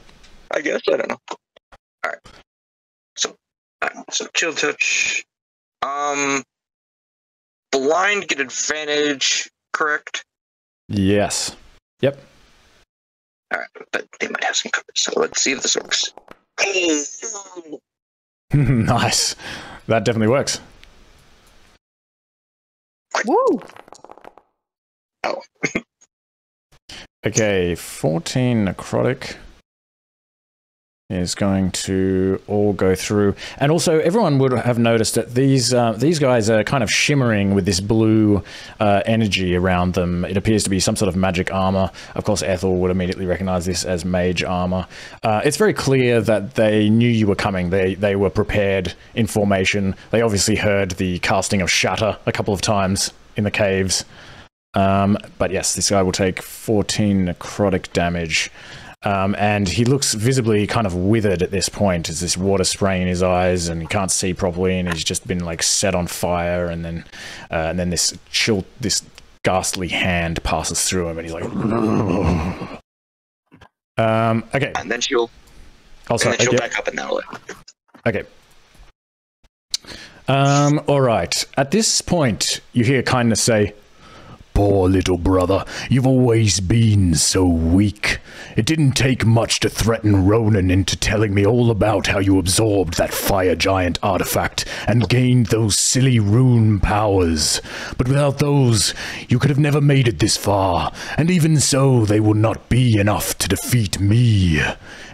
I guess, I don't know. All right. So chill touch. Blind get advantage, correct? Yes. Yep. All right, but they might have some cover. So let's see if this works. Nice. That definitely works. Woo! Oh. Okay, 14 necrotic is going to all go through. And also, everyone would have noticed that these guys are kind of shimmering with this blue energy around them. It appears to be some sort of magic armor. Of course, Ethel would immediately recognize this as mage armor. It's very clear that they knew you were coming. They were prepared in formation. They obviously heard the casting of Shatter a couple of times in the caves. But yes, this guy will take 14 necrotic damage. And he looks visibly kind of withered at this point. There's this water spraying in his eyes, and he can't see properly, and he's just been like set on fire. And then this ghastly hand passes through him, and he's like, okay. And then she'll. Also, and then she'll back up and that'll. Okay. All right. At this point, you hear kindness say, "Poor little brother, you've always been so weak. It didn't take much to threaten Ronan into telling me all about how you absorbed that fire giant artifact and gained those silly rune powers. But without those, you could have never made it this far, and even so, they will not be enough to defeat me."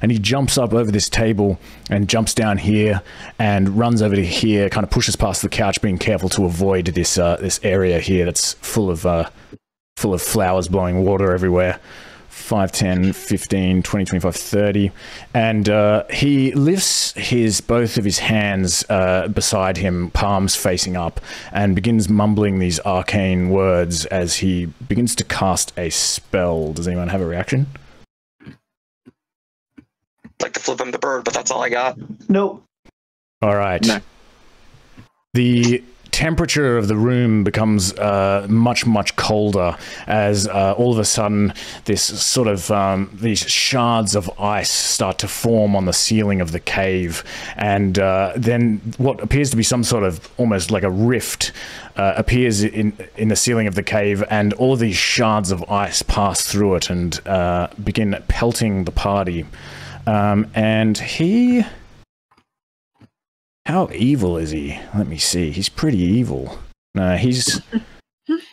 And he jumps up over this table and jumps down here and runs over to here, kind of pushes past the couch, being careful to avoid this area here that's full of flowers blowing water everywhere. 5, 10, 15, 20, 25, 30. And he lifts both of his hands beside him, palms facing up, and begins mumbling these arcane words as he begins to cast a spell. Does anyone have a reaction? Like to flip him the bird, but that's all I got. Nope. All right. No. The temperature of the room becomes much, much colder as all of a sudden this sort of these shards of ice start to form on the ceiling of the cave, and then what appears to be some sort of almost like a rift appears in the ceiling of the cave, and all of these shards of ice pass through it and begin pelting the party. And he... How evil is he? Let me see. He's pretty evil. No, he's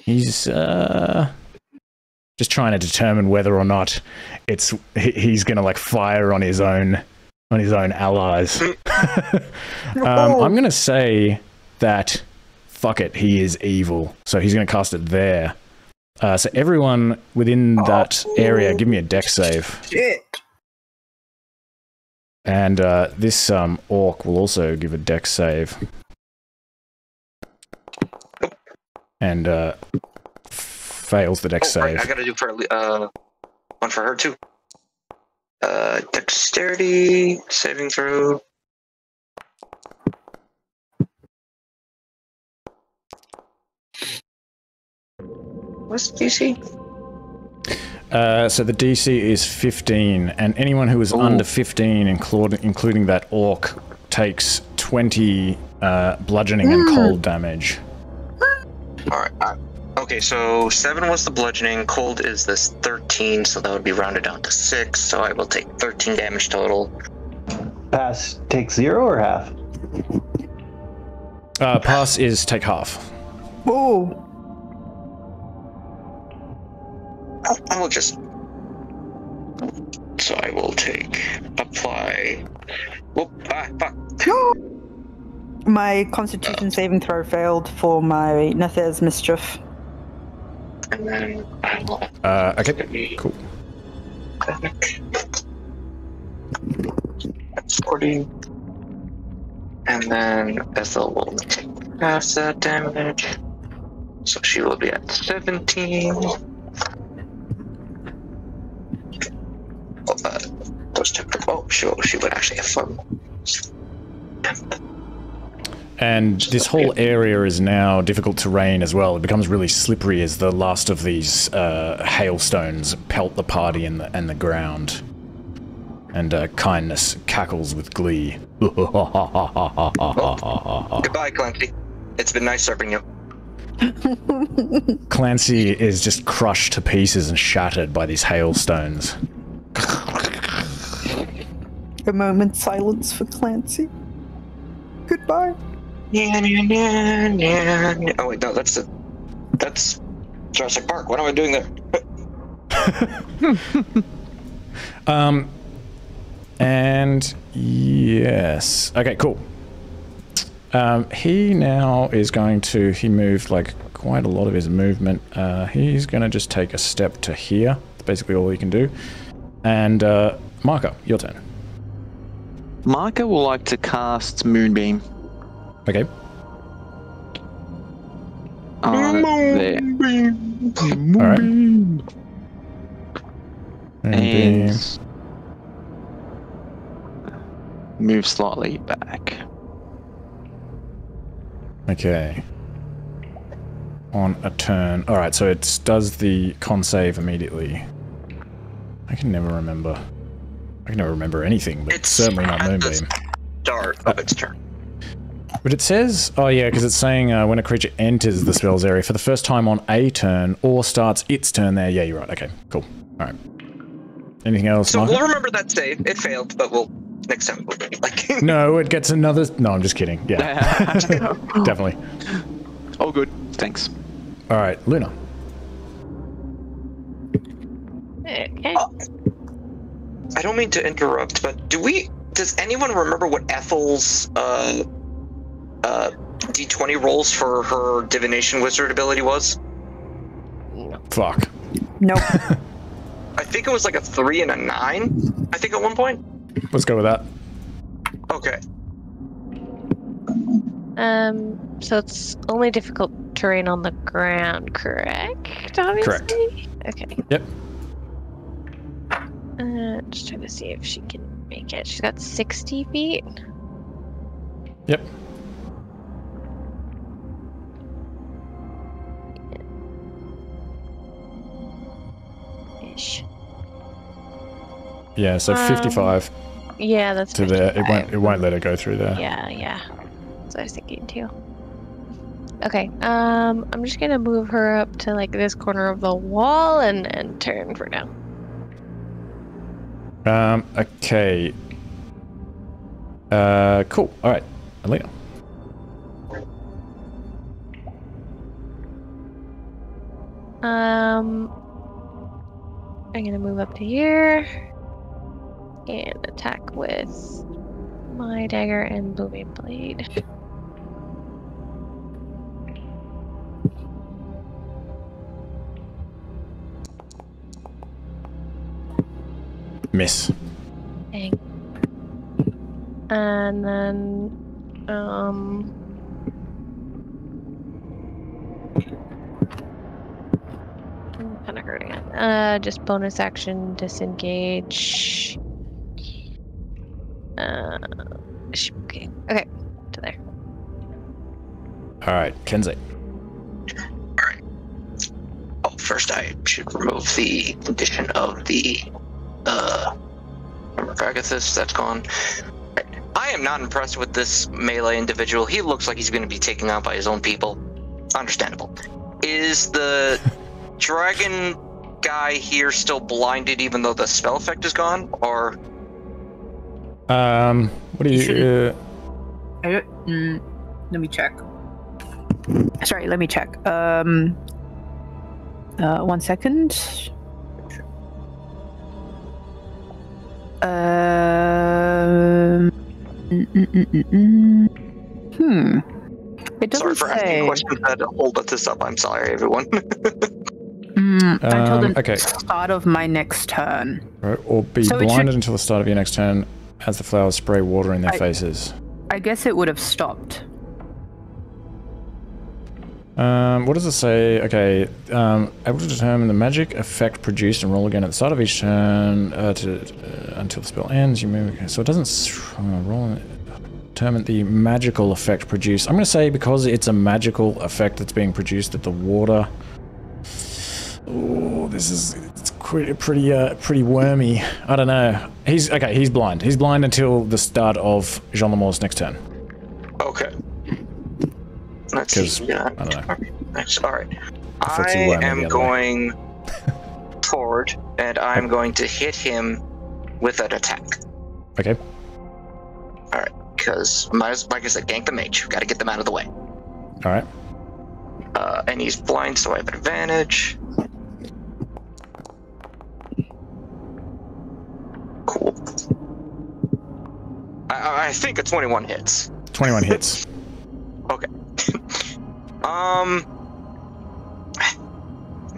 just trying to determine whether or not he's gonna like fire on his own allies. I'm gonna say that fuck it, he is evil. So he's gonna cast it there. So everyone within that area, give me a dex save. Shit. And this orc will also give a dex save. And fails the dex save. Right, I gotta do one for her too. Dexterity saving throw. What's the DC? So the DC is 15, and anyone who is under 15, including that orc, takes 20 bludgeoning and cold damage. Alright. Okay, so 7 was the bludgeoning, cold is this 13, so that would be rounded down to 6, so I will take 13 damage total. Pass take 0 or half? Pass is take half. Oh. I will just... So I will apply... Whoop, fuck. My Constitution saving throw failed for my Nether's Mischief. And then I will. Okay, cool. That's 40. And then Ethel will take half that damage. So she will be at 17. Those two. Oh, she would actually have fun. And this whole area is now difficult terrain as well. It becomes really slippery as the last of these hailstones pelt the party and the ground. And Kindness cackles with glee. Goodbye, Clancy. It's been nice serving you. Clancy is just crushed to pieces and shattered by these hailstones. A moment's silence for Clancy. Goodbye. Oh wait, no, that's Jurassic Park. What am I doing there? And yes. Okay, cool. He now is going to, he moved like quite a lot of his movement. He's going to just take a step to here. That's basically all he can do. And Marco, your turn. Marco will like to cast Moonbeam. Okay. There. Alright. And move slightly back. Okay. On a turn. Alright, so it does the con save immediately. I can never remember. I can never remember anything, but It's certainly not at the Moonbeam. Start of its turn. But it says, oh yeah, because it's saying when a creature enters the spell's area for the first time on a turn or starts its turn there. Yeah, you're right. Okay, cool. Alright. Anything else, So Marco? we'll remember that save. It failed, but we'll next time we'll like. No, it gets another... No, I'm just kidding. Yeah. Definitely. Oh, good. Thanks. Alright, Luna. Okay. I don't mean to interrupt, but does anyone remember what Ethel's D20 rolls for her divination wizard ability was? Fuck. Nope. I think it was like a 3 and a 9. I think at one point. Let's go with that. Okay. So it's only difficult terrain on the ground, correct? Obviously? Correct. Okay. Yep. Just trying to see if she can make it. She's got 60 feet. Yep. Ish. Yeah, so 55 Yeah, that's to there. 55. It won't let her go through there. Yeah. That's what I was thinking too. Okay, I'm just gonna move her up to like this corner of the wall and turn for now. Okay. Cool. Alright. Alina. I'm gonna move up to here and attack with my dagger and booming blade. Miss. Dang. And then, I'm kind of hurting it. Just bonus action, disengage. Okay, to there. Alright, Kenzie. Alright. Oh, first I should remove the condition of the Dragathus. That's gone. I am not impressed with this melee individual. He looks like he's going to be taken out by his own people. Understandable. Is the dragon guy here still blinded even though the spell effect is gone? Or... what do you... let me check. Sorry, let me check. 1 second. It doesn't sorry for asking say. questions that hold this up. I'm sorry, everyone. Until the okay. start of my next turn. Right, or be So it blinded should- until the start of your next turn as the flowers spray water in their faces. I guess it would have stopped. What does it say? Okay, able to determine the magic effect produced and roll again at the start of each turn until the spell ends. You move. Okay, so it doesn't roll. Determine the magical effect produced. I'm going to say because it's a magical effect that's being produced that the water. Oh, it's pretty wormy. I don't know. He's blind. He's blind until the start of Jean Lamour's next turn. Okay. Let's see. Yeah. I don't know. All right. I am going forward, and I'm going to hit him with an attack. Okay. All right. Because, like I said, gank the mage. Got to get them out of the way. All right. And he's blind, so I have an advantage. Cool. I think a 21 hits. 21 hits. Okay.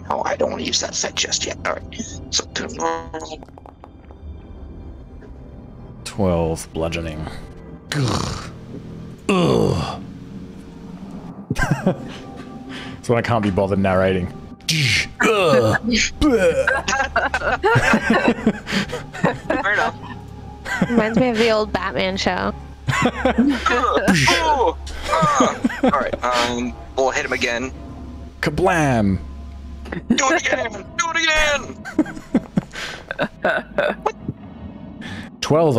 No, I don't want to use that set just yet. All right. So 12 bludgeoning. Ugh. So I can't be bothered narrating. Fair enough. Reminds me of the old Batman show. All right. We'll hit him again. Kablam! Do it again. Do it again. 12,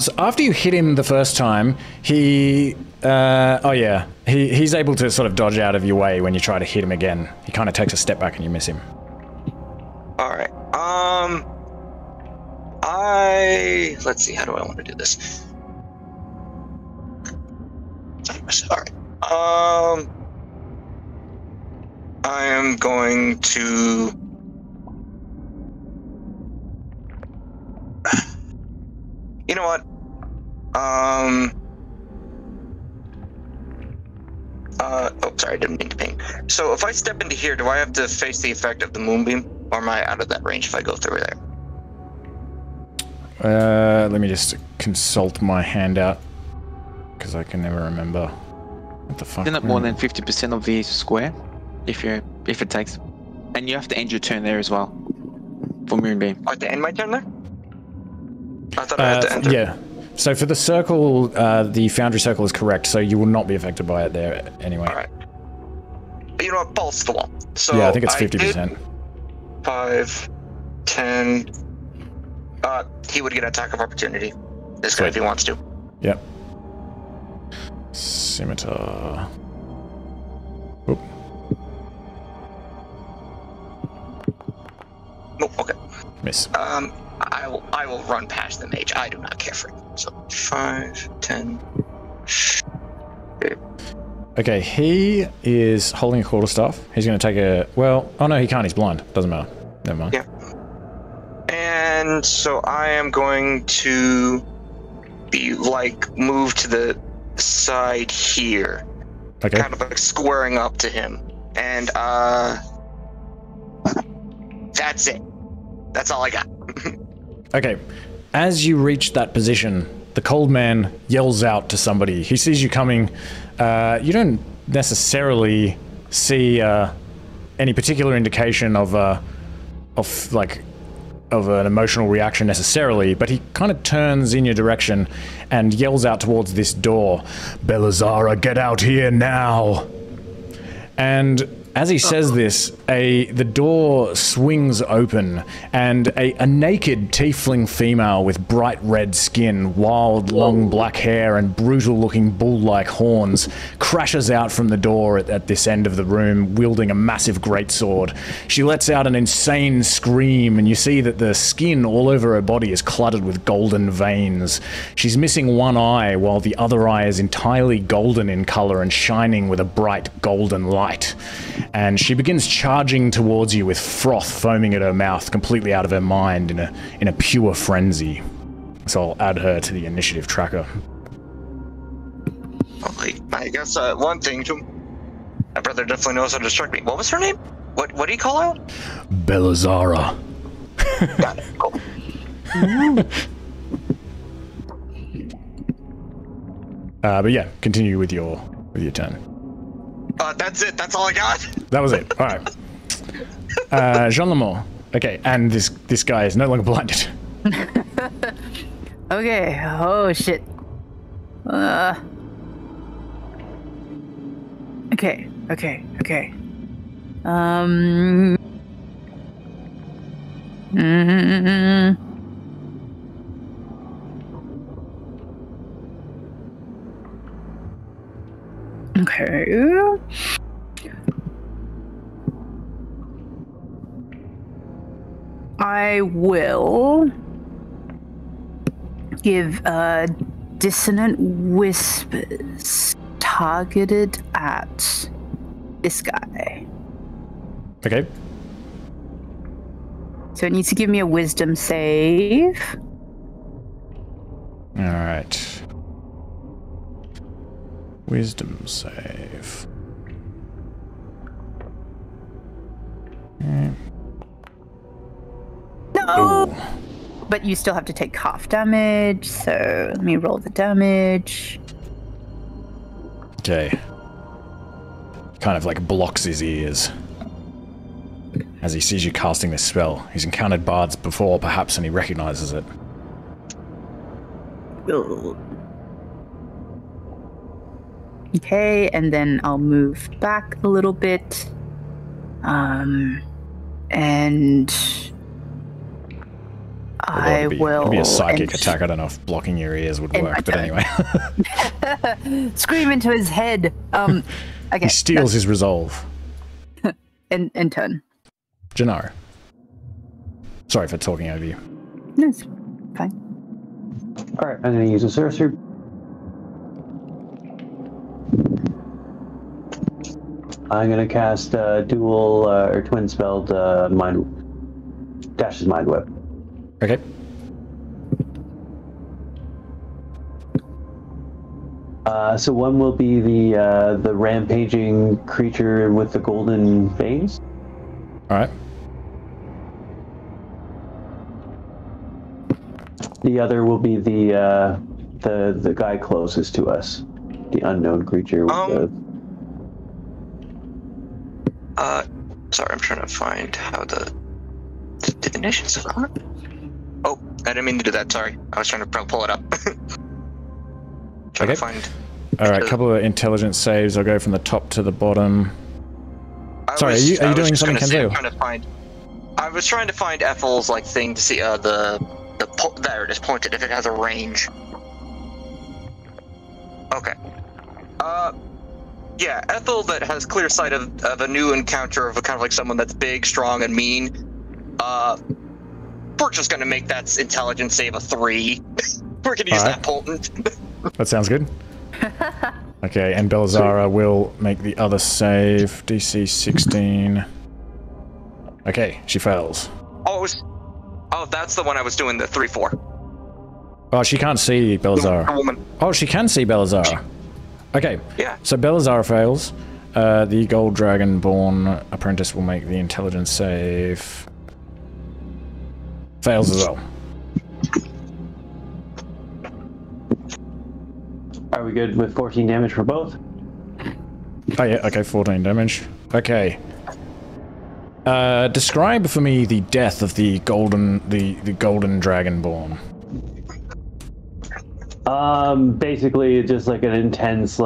so after you hit him the first time, he's able to sort of dodge out of your way when you try to hit him again. He kind of takes a step back and you miss him. All right. Let's see. How do I want to do this? All right. I am going to. You know what? Oh, sorry, I didn't mean to ping. So if I step into here, do I have to face the effect of the moonbeam, or am I out of that range if I go through there? Let me just consult my handout, because I can never remember. What the fuck? Isn't it more than 50% of the square? If it takes, and you have to end your turn there as well. For moonbeam. I have to end my turn there? I thought I had to enter. Yeah. So for the circle, the Foundry Circle is correct, so you will not be affected by it there anyway. Alright. You know what? Balls to the wall. So yeah, I think it's 50%. 5, 10. He would get an attack of opportunity. This guy, if he wants to. Yep. Scimitar. Oop. Oh, okay. Miss. I will run past the mage. I do not care for him. So 5, 10. Okay, he is holding a quarterstaff. He's going to take a... Well, oh no, he can't. He's blind. Doesn't matter. Never mind. Yeah. And so I am going to be move to the side here. Okay. Kind of like squaring up to him. And that's it. That's all I got. Okay. As you reach that position, the cold man yells out to somebody. He sees you coming. You don't necessarily see any particular indication of an emotional reaction necessarily, but he kind of turns in your direction and yells out towards this door, "Belazara, get out here now!" And as he says this, the door swings open, and a naked tiefling female with bright red skin, wild long black hair, and brutal-looking bull-like horns crashes out from the door at this end of the room, wielding a massive greatsword. She lets out an insane scream, and you see that the skin all over her body is cluttered with golden veins. She's missing one eye, while the other eye is entirely golden in color and shining with a bright golden light. And she begins charging towards you with froth foaming at her mouth, completely out of her mind in a pure frenzy. So I'll add her to the initiative tracker. Well, I guess one thing, too. My brother definitely knows how to distract me. What was her name? What do you call out? Belazara. Got it. Cool. But yeah, continue with your turn. That's it. That's all I got. That was it. All right. Jean Lemore. Okay, and this guy is no longer blinded. Okay. Oh shit. Okay. Okay. I will give dissonant whispers targeted at this guy. Okay. So it needs to give me a wisdom save. All right. Wisdom save. No! But you still have to take half damage, so let me roll the damage. Okay. Kind of like blocks his ears as he sees you casting this spell. He's encountered bards before, perhaps, and he recognizes it. Okay, and then I'll move back a little bit. And I will... It'd be a psychic attack. I don't know if blocking your ears would work, but anyway. Scream into his head. Okay. He steals his resolve. And turn. Gennaro. Sorry for talking over you. No, it's fine. Alright, I'm going to use a sorcery. I'm going to cast dual or twin spelled Dash's Mind Whip. Okay. So one will be the rampaging creature with the golden veins. All right. The other will be the guy closest to us, the unknown creature with Sorry, I'm trying to find how the definitions are. Oh, I didn't mean to do that. Sorry, I was trying to pull it up. Trying to find. All right, a couple of intelligence saves. I'll go from the top to the bottom. Sorry, are you doing something, Kenzo? I was trying to find Ethel's thing to see there it is pointed if it has a range. Okay. Yeah, Ethel that has clear sight of a new encounter of a kind of someone that's big, strong, and mean. We're just gonna make that intelligence save a 3. We're gonna use that potent. That sounds good. Okay, and Belazara will make the other save. DC 16. Okay, she fails. Oh, that's the one I was doing the 3-4. Oh, she can't see Belazara. The woman. Oh, she can see Belazara. Okay. Yeah. So Belazara fails. The Gold Dragonborn apprentice will make the intelligence save. Fails as well. Are we good with 14 damage for both? Oh yeah, okay, 14 damage. Okay. Describe for me the death of the golden Dragonborn. Basically just like an intense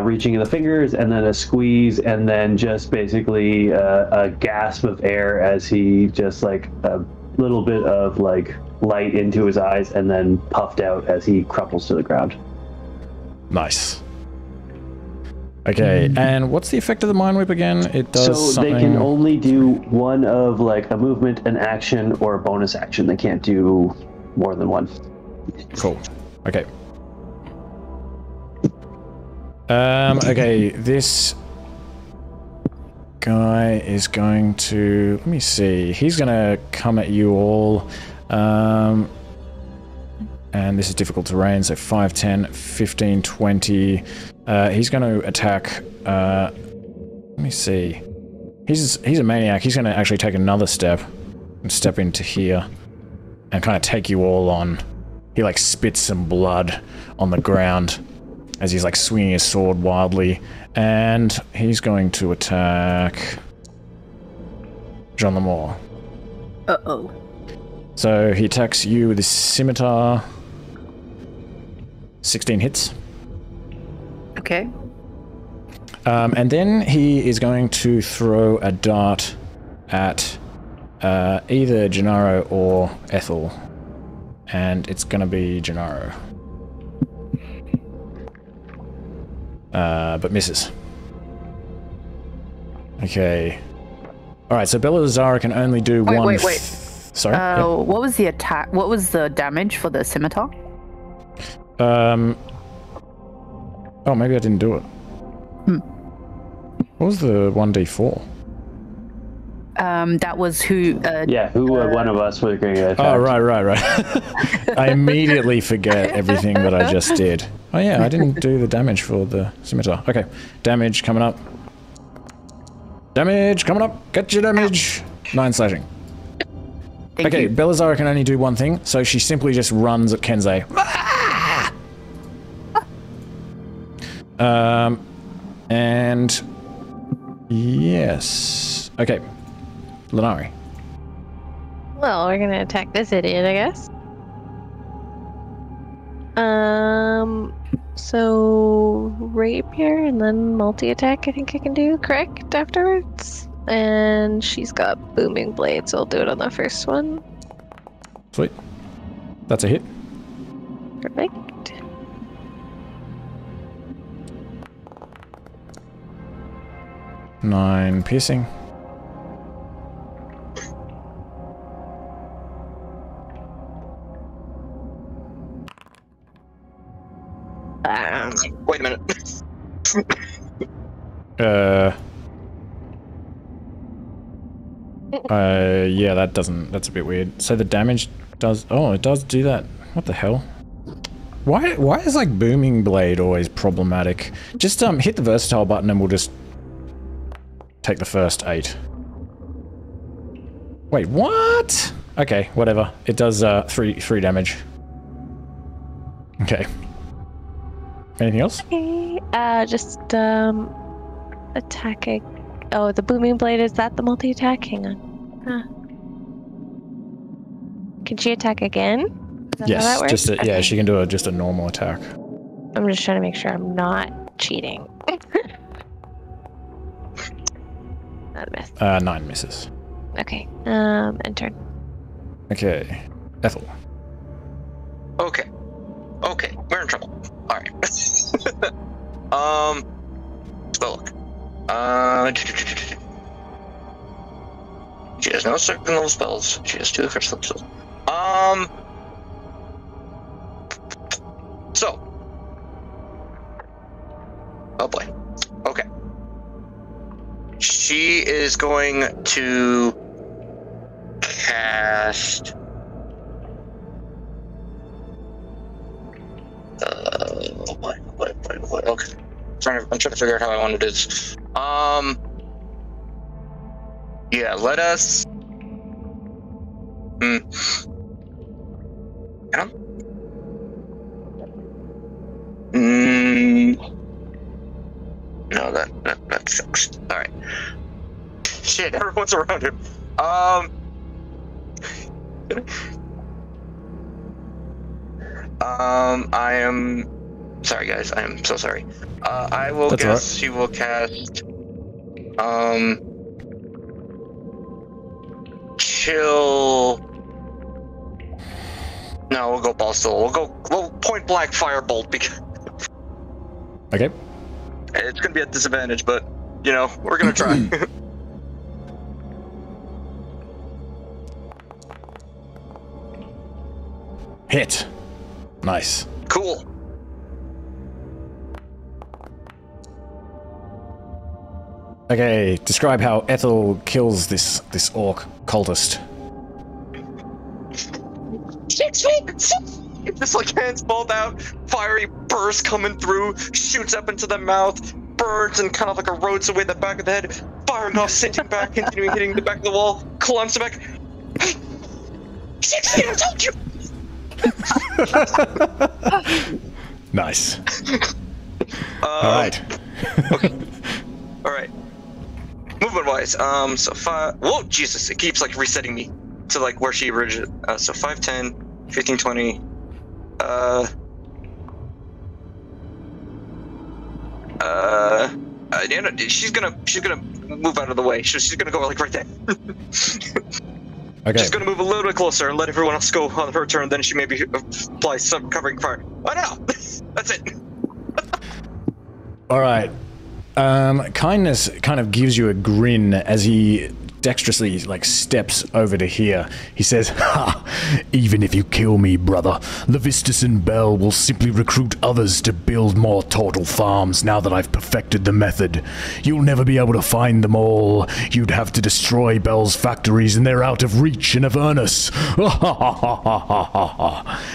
reaching of the fingers and then a squeeze and then just basically a gasp of air as he just a little bit of light into his eyes and then puffed out as he crumples to the ground. Nice. Okay, and what's the effect of the Mind Whip again? It does something... they can only do one of a movement, an action, or a bonus action. They can't do more than one. Cool. Okay. Okay, this guy is going to... Let me see. He's going to come at you all. And this is difficult terrain, so 5, 10, 15, 20. He's going to attack... let me see. He's a maniac. He's going to actually take another step and step into here and kind of take you all on. He like spits some blood on the ground as he's like swinging his sword wildly, and he's going to attack Jean Lemore. Uh-oh. So he attacks you with his scimitar. 16 hits. Okay. And then he is going to throw a dart at either Gennaro or Ethel. And it's going to be Gennaro. But misses. Okay. Alright, so Belazara can only do one... Wait. Sorry? Yep. What was the attack? What was the damage for the scimitar? Oh, maybe I didn't do it. What was the 1d4? That was who... one of us was going to attack. Oh, right. I immediately forget everything that I just did. Oh yeah, I didn't do the damage for the scimitar. Okay, damage coming up. Damage coming up. Get your damage. 9 slashing. Thank Okay, you. Belazara can only do one thing, so she simply just runs at Kenzei. And yes. Okay, Lenari. Well, we're gonna attack this idiot, I guess. So rapier and then multi-attack I think I can do, correct, afterwards? And she's got booming blade, so I'll do it on the first one. Sweet. That's a hit. Perfect. Nine piercing. Wait a minute. Yeah, that's a bit weird. So the damage does, it does do that. What the hell? Why is like booming blade always problematic? Just hit the versatile button and we'll just take the first 8. Wait, what? Okay, whatever. It does 3 damage. Okay. Anything else? Okay, just attacking. Oh, the booming blade, is that the multi-attack? Hang on. Huh. Can she attack again? Is that how that works? Just Okay. yeah, she can do just a normal attack. I'm just trying to make sure I'm not cheating. That missed. 9 misses. Okay, end turn. Okay, Ethel. Okay, we're in trouble. All right. Spell look. She has no second level spells. She has 2 first level spells. So. Oh boy. Okay. She is going to cast. What? Okay. I'm trying to figure out how I want to do this. Yeah, let us. No, that sucks. All right. Shit, everyone's around him. I am sorry, guys. I am so sorry. I will That's guess right. she will cast. Chill. No, we'll go ball still. We'll point blank firebolt because Okay. it's gonna be at disadvantage, but you know we're gonna try. Hit. Nice. Cool. Okay, describe how Ethel kills this orc cultist. 6 feet. Just like hands pulled out, fiery burst coming through, shoots up into the mouth, burns and kind of like erodes away the back of the head. firing off, sitting back, continuing hitting the back of the wall, climbs back. 16, I told you! Nice. Alright. Okay. Alright. Movement wise, so 5. Whoa, Jesus, it keeps like resetting me to like where she originally. So 5, 10, 15, 20. You know, she's gonna move out of the way. She's gonna go like right there. Okay. She's gonna move a little bit closer and let everyone else go on her turn. Then she maybe apply some covering fire. I don't know. That's it. All right. Kindness kind of gives you a grin as he dexterously like steps over to here. He says, "Ha! Even if you kill me, brother, Levistus and Bell will simply recruit others to build more turtle farms now that I've perfected the method. You'll never be able to find them all. You'd have to destroy Bell's factories and they're out of reach in Avernus."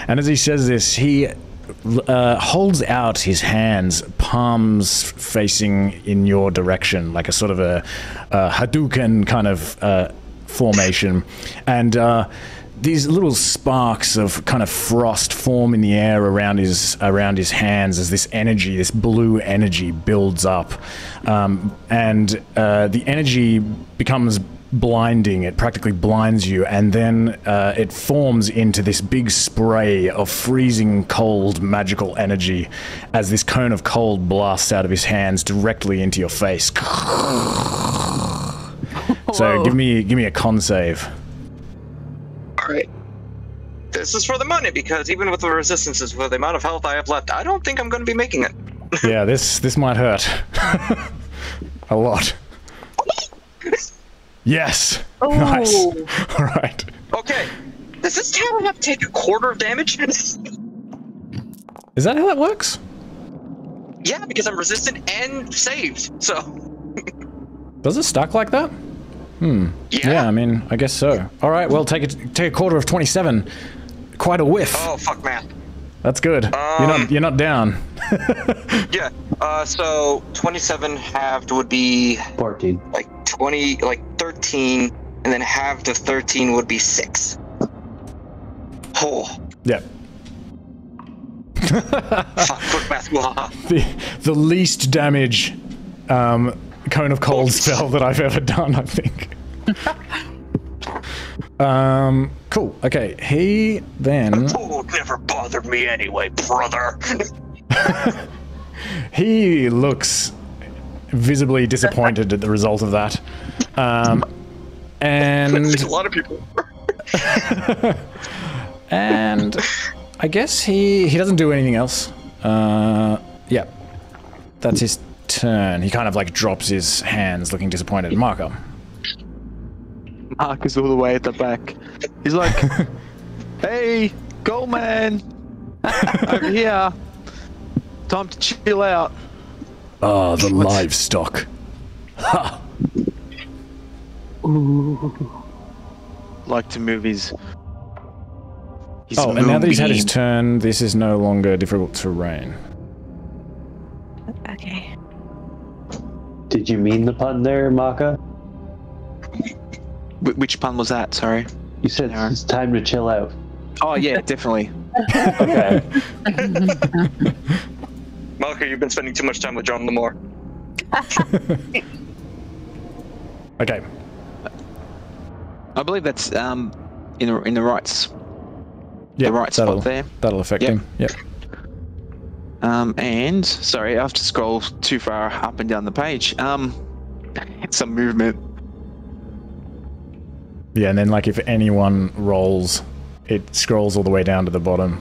And as he says this, he holds out his hands, palms facing in your direction, like a sort of a Hadouken kind of formation. And these little sparks of kind of frost form in the air around his hands as this energy, this blue energy builds up. And the energy becomes blinding. It practically blinds you, and then it forms into this big spray of freezing cold magical energy as this cone of cold blasts out of his hands directly into your face. So give me a con save. Alright. This is for the money, because even with the resistances, with the amount of health I have left, I don't think I'm going to be making it. Yeah, this might hurt. A lot. Yes! Oh. Nice. Alright. Okay. Does this tower have to take a quarter of damage? Is that how that works? Yeah, because I'm resistant and saved, so... Does it stack like that? Yeah, I mean, I guess so. Alright, well, take a quarter of 27. Quite a whiff. Oh, fuck, man. That's good. You're not down. Yeah, so 27 halved would be... 14. Like 20, like 13, and then halved of 13 would be 6. Oh. Yep. Fuck, quick math. The least damage cone of cold spell that I've ever done, I think. Cool. Okay, he then... Oh, never bothered me anyway, brother. He looks visibly disappointed at the result of that. And... a lot of people. And I guess he doesn't do anything else. Yeah. That's his turn. He kind of like drops his hands looking disappointed. Marco. Mark is all the way at the back. He's like, "Hey, gold man, over here. Time to chill out." Ah, the livestock. Ha! Like to move his Oh, and now that he's had his moonbeam. turn, this is no longer difficult terrain. Okay. Did you mean the pun there, Maka? Which pun was that? Sorry. You said it's time to chill out. Oh yeah, definitely. Okay. Malka, you've been spending too much time with John Lemore. Okay. I believe that's in the right Yeah, the right spot there. That'll affect Yep. him. Yep. And sorry, I have to scroll too far up and down the page. Some movement. Yeah, and then like if anyone rolls, it scrolls all the way down to the bottom.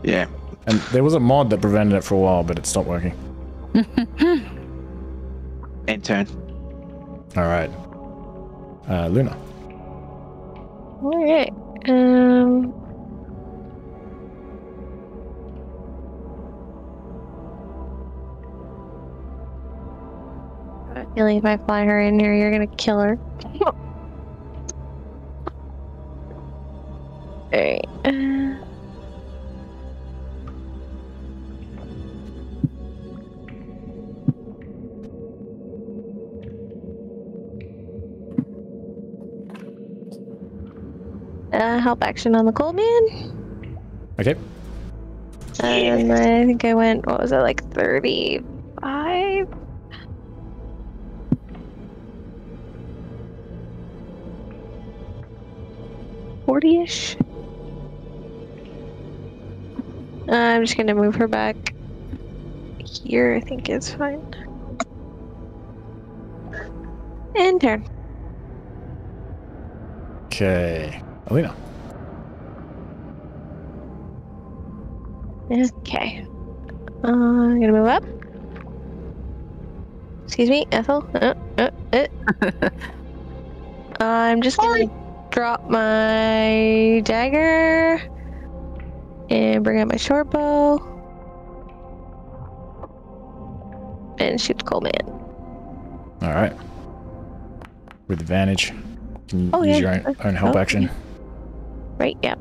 Yeah. And there was a mod that prevented it for a while, but it stopped working. End turn. All right. Luna. Alright. I have a feeling if I fly her in here, you're gonna kill her. Alright. help action on the cold man. Okay. And I think I went, what was it, like 35? $40-ish. I'm just gonna move her back here, I think is fine. And turn. Okay. Alina. Okay. I'm gonna move up. Excuse me, Ethel. I'm just gonna drop my dagger and bring out my short bow and shoot the cold man. All right. With advantage. Can you use yeah. your own help action? Right, yep.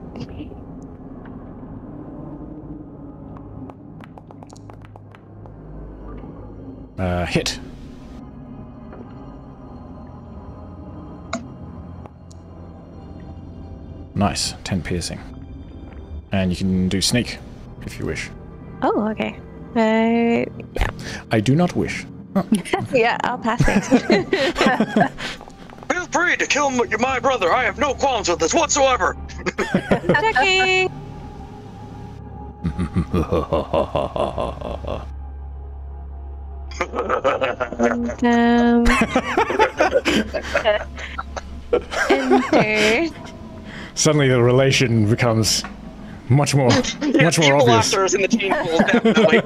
Hit. Nice. 10 piercing. And you can do sneak if you wish. Oh, okay. Yeah. I do not wish. Yeah, I'll pass next. Feel free to kill my brother. I have no qualms with this whatsoever. Checking. Enter. Suddenly the relation becomes much more obvious. Laughter is in the team pool, definitely.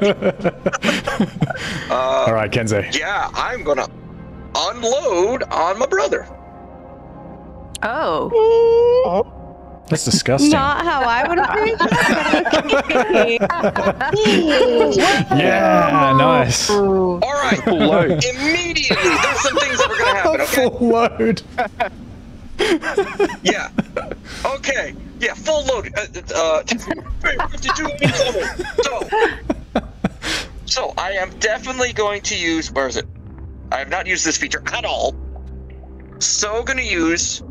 All right, Kenzie. Yeah, I'm gonna unload on my brother. Oh. That's disgusting. Not how I would have played. Yeah, nice. All right, Full load. immediately. There's some things that are gonna happen. Okay. Full load. Yeah. Okay. Yeah. Full load. 52 incoming. So I am definitely going to use. Where is it? I have not used this feature at all. So gonna use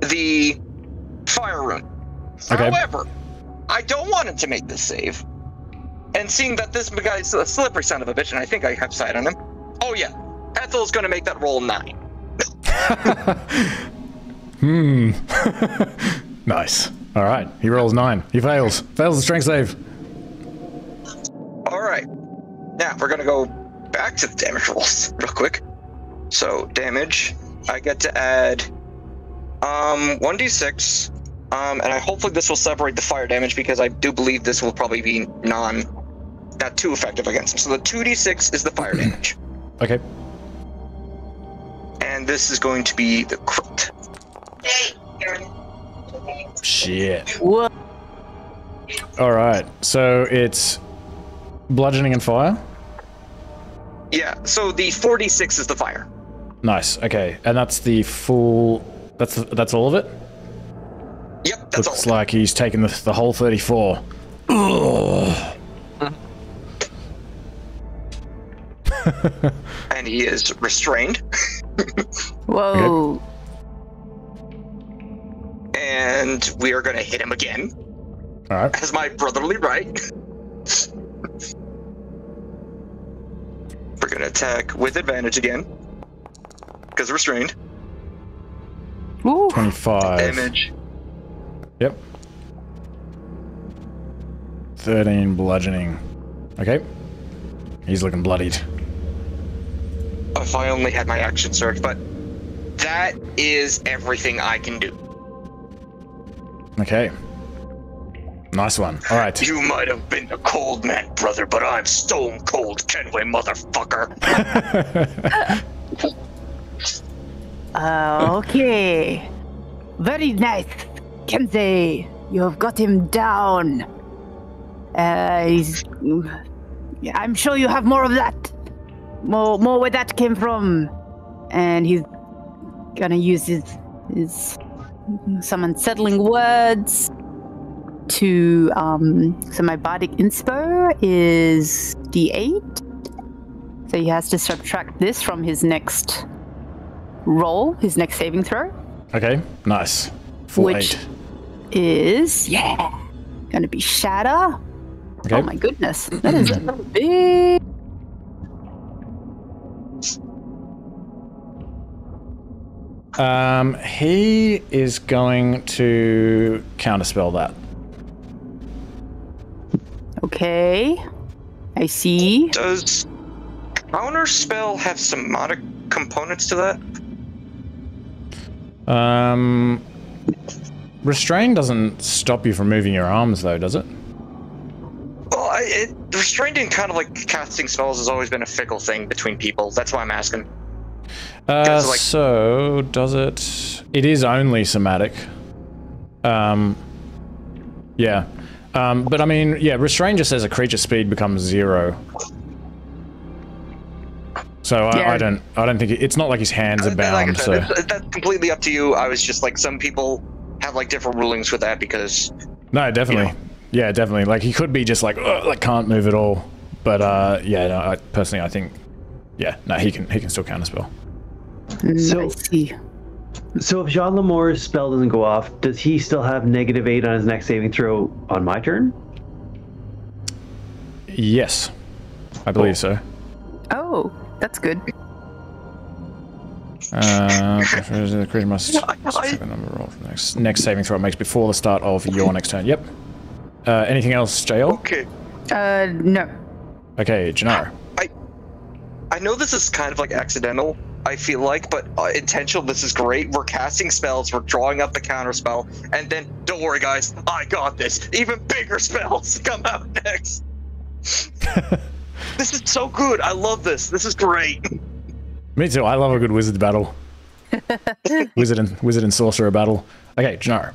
the fire rune. Okay. However, I don't want him to make this save. And seeing that this guy's a slippery son of a bitch, and I think I have sight on him. Oh yeah, Ethel's gonna make that roll 9. Nice. All right. He rolls 9. He fails. Fails the strength save. All right. Now we're gonna go back to the damage rolls real quick. So damage, I get to add 1d6, and hopefully this will separate the fire damage because I do believe this will probably be not too effective against him. So the 2d6 is the fire damage. Okay. And this is going to be the crit. Shit. What? All right. So it's bludgeoning and fire. Yeah. So the 4d6 is the fire. Nice. Okay. And that's the full. That's all of it. Yep. That's Looks all. like he's taken the whole 34. Ugh. And he is restrained. Whoa. And we are going to hit him again. All right. As my brotherly right. We're going to attack with advantage again. Because restrained. Ooh. 25. Damage. Yep. 13 bludgeoning. Okay. He's looking bloodied. If I only had my action surge, but that is everything I can do. Okay. Nice one. All right. You might have been the cold man, brother, but I'm stone cold Kenway, motherfucker. Okay. Very nice. Kenzie, you have got him down. I'm sure you have more of that. More where that came from. And he's gonna use his some unsettling words to so my bardic inspo is D8. So he has to subtract this from his next roll, his next saving throw. Okay. Nice. Full Which 8. is gonna be shatter. Okay. Oh my goodness, that is a big. He is going to counterspell that. Okay, I see. Does counterspell have somatic components to that? Restrain doesn't stop you from moving your arms, though, does it? Well, restrained in kind of like casting spells has always been a fickle thing between people. That's why I'm asking. So, does it... It is only somatic. Yeah. But I mean, yeah, restrain just says a creature's speed becomes 0. So I don't think it's not like his hands are bound. Like I said, So that's completely up to you. I was just like, some people have like different rulings with that because. No, definitely. Yeah, definitely. Like he could be just like can't move at all. But yeah, no, personally I think, yeah, no, he can still counterspell. So, I see. So if Jean Lamour's spell doesn't go off, does he still have -8 on his next saving throw on my turn? Yes, I believe so. Oh, that's good. The creature must take the number roll for the next saving throw it makes before the start of your next turn. Yep. Anything else, JL? Okay. No. Okay, Gennaro. I know this is kind of like accidental, I feel like, but intentional, this is great. We're casting spells, we're drawing up the counter spell, and then, don't worry guys, I got this. Even bigger spells come out next. This is so good. I love this. This is great. Me too. I love a good wizard battle. wizard and sorcerer battle. Okay, Gennaro.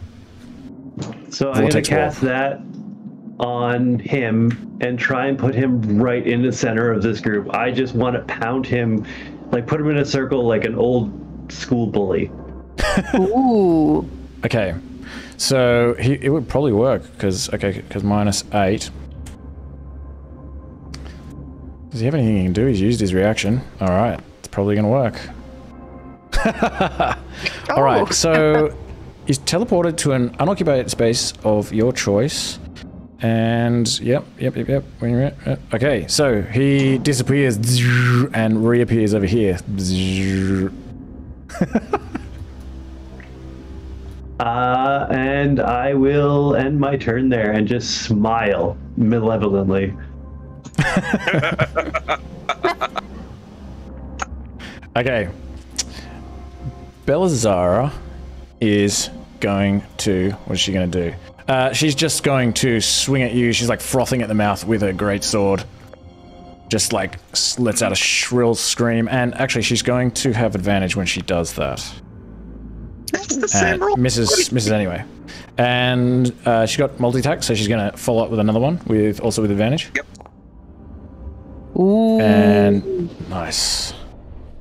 So I'm going to cast that on him and try and put him right in the center of this group. I just want to pound him, like put him in a circle like an old school bully. Ooh. Okay, so it would probably work because -8. Does he have anything he can do? He's used his reaction. All right, it's probably gonna work. All right, so he's teleported to an unoccupied space of your choice. And yep. Okay, so he disappears and reappears over here. And I will end my turn there and just smile malevolently. Okay. Belazara is going to... What is she going to do? She's just going to swing at you. She's like frothing at the mouth with her greatsword. Just like lets out a shrill scream. And actually, she's going to have advantage when she does that. That's the same roll. Misses anyway. And she got multi-attack, so she's going to follow up with another one, also with advantage. Yep. Ooh. And nice.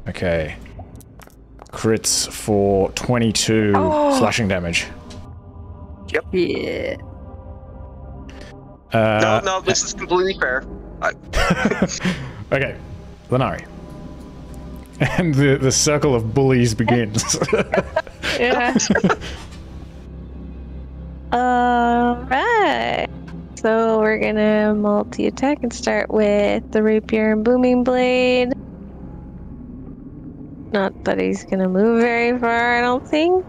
Okay. Crits for 22 slashing damage. Yep. Yeah. No, this is completely fair. Okay, Lanari. And the circle of bullies begins. Yeah. Alright. So we're gonna multi-attack and start with the rapier and booming blade. Not that he's gonna move very far, I don't think.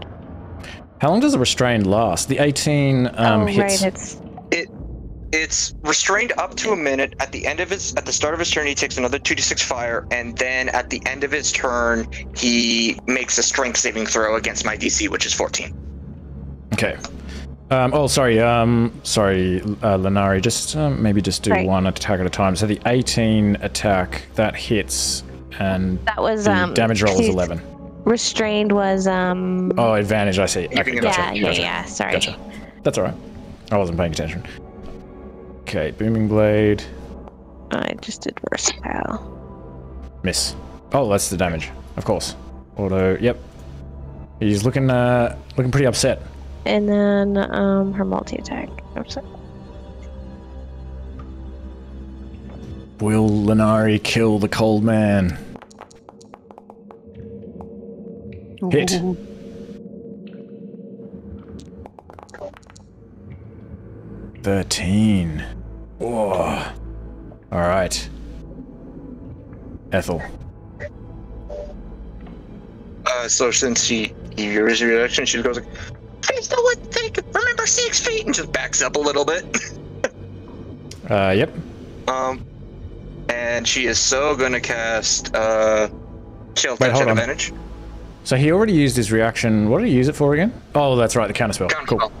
How long does the restrained last? The 18 hits. Right, It's restrained up to a minute. At the start of his turn, he takes another 2d6 fire, and then at the end of his turn, he makes a strength saving throw against my DC, which is 14. Okay. Sorry, Lanari. Just maybe just do one attack at a time. So the 18 attack that hits, and that was the damage roll is 11. Restrained was Oh, advantage. I see. Okay, gotcha. Yeah. Sorry. Gotcha. That's all right. I wasn't paying attention. Okay, booming blade. I just did versatile. Miss. Oh, that's the damage. Of course. Auto. Yep. He's looking pretty upset. And then her multi-attack. Will Lanari kill the cold man? Hit. 13. Whoa. Alright. Ethel. So since she hears your reaction, she goes like, please don't think, remember 6 feet, and just backs up a little bit. Yep. And she is so gonna cast, Chill Wait, Touch hold at on. advantage. So he already used his reaction. What did he use it for again? Oh, that's right, the counterspell. Cool. Counterspell.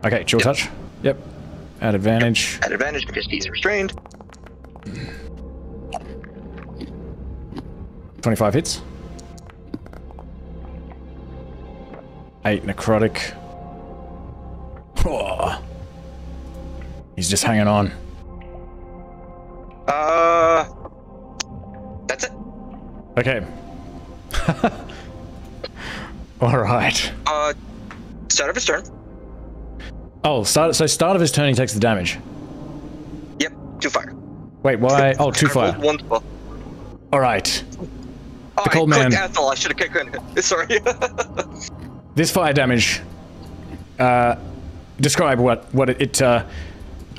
Okay, chill Yep. touch. Yep. At advantage. At advantage because he's restrained. 25 hits. 8 necrotic. Whoa. He's just hanging on. That's it. Okay. Alright. Start of his turn. Oh, start of his turn he takes the damage. Yep, 2 fire. Wait, why? Oh, 2 fire. 1 spell. Alright. Oh, cold I clicked man. Ethel. I should have clicked. Sorry. This fire damage. Describe what it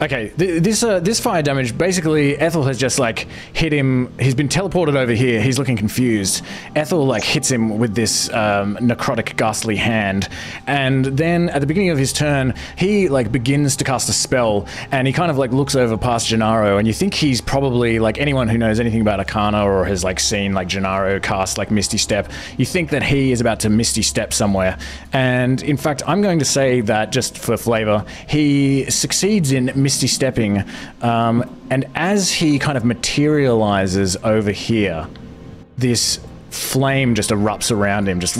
okay, this fire damage, basically Ethel has just like hit him. He's been teleported over here. He's looking confused. Ethel like hits him with this necrotic ghastly hand, and then at the beginning of his turn he like begins to cast a spell, and he kind of like looks over past Gennaro, and you think he's probably like anyone who knows anything about Arcana or has like seen like Gennaro cast like Misty Step, you think that he is about to Misty Step somewhere. And in fact I'm going to say that just for flavor he succeeds in Misty Stepping, and as he kind of materializes over here, this flame just erupts around him, just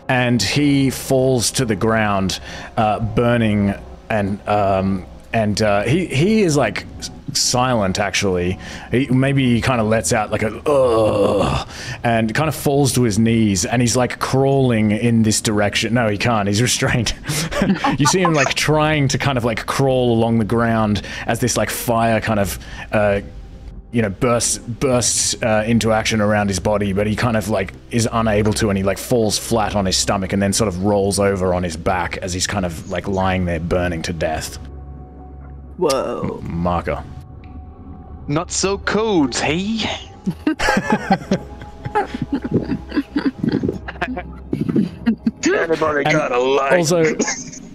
and he falls to the ground, burning, and he is like silent actually. Maybe he kind of lets out like a ugh, and kind of falls to his knees, and he's like crawling in this direction. No, he can't, he's restrained. You see him like trying to kind of like crawl along the ground as this like fire kind of you know, bursts into action around his body, but he kind of like is unable to, and he like falls flat on his stomach and then sort of rolls over on his back as he's kind of like lying there burning to death. Whoa. Marker. Not so cold, hey? Anybody got a light? Also,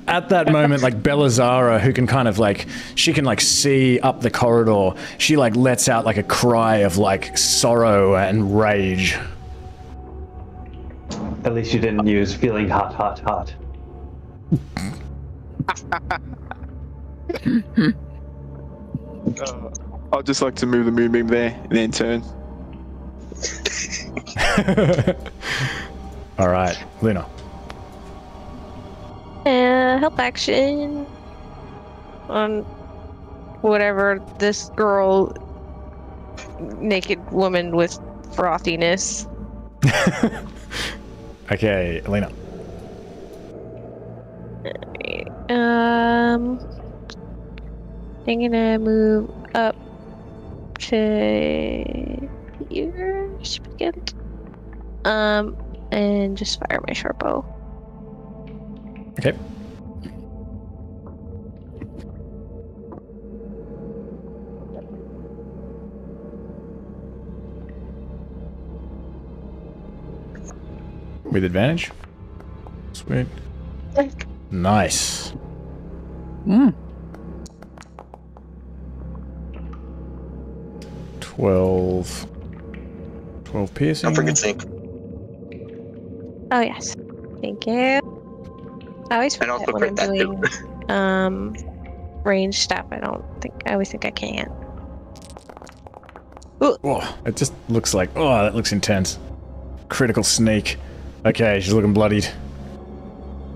at that moment, like Belazara, who can kind of like, she can like see up the corridor, she like lets out like a cry of like sorrow and rage. At least you didn't use feeling hot, hot, hot. I'd just like to move the moonbeam there and then turn. Alright, Luna. Help action on whatever this girl, naked woman with frothiness. Okay, Elena. I'm gonna move up to here. Significant. And just fire my short bow. Okay. With advantage. Sweet. Nice. 12 piercing. Don't forget sync. Oh yes, thank you. I always And forget also when I'm crit that doing range stuff. I always think I can't. Oh, it just looks like, oh, that looks intense. Critical sneak. Okay, she's looking bloodied.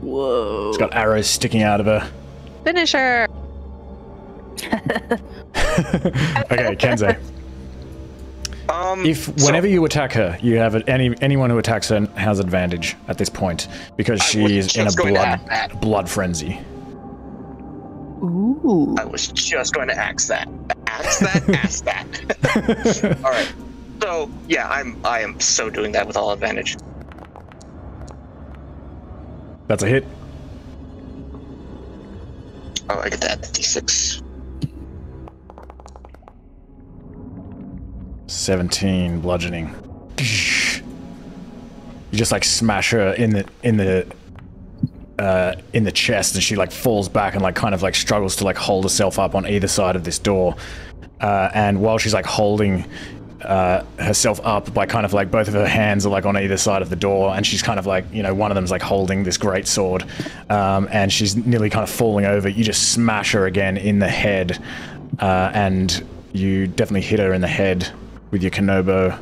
Whoa. She's got arrows sticking out of her. Finish her. Okay, Kenze. If whenever you attack her, you have anyone who attacks her has advantage at this point because she is in a blood frenzy. Ooh. I was just going to ask that. Ask that. All right. So yeah, I am so doing that with all advantage. That's a hit. Oh, I get that. D6. 17 bludgeoning. You just like smash her in the chest, and she like falls back and like kind of like struggles to like hold herself up on either side of this door. And while she's like holding herself up by kind of like both of her hands are like on either side of the door, and she's kind of like, you know, one of them's like holding this great sword, and she's nearly kind of falling over. You just smash her again in the head, and you definitely hit her in the head with your Kenobo.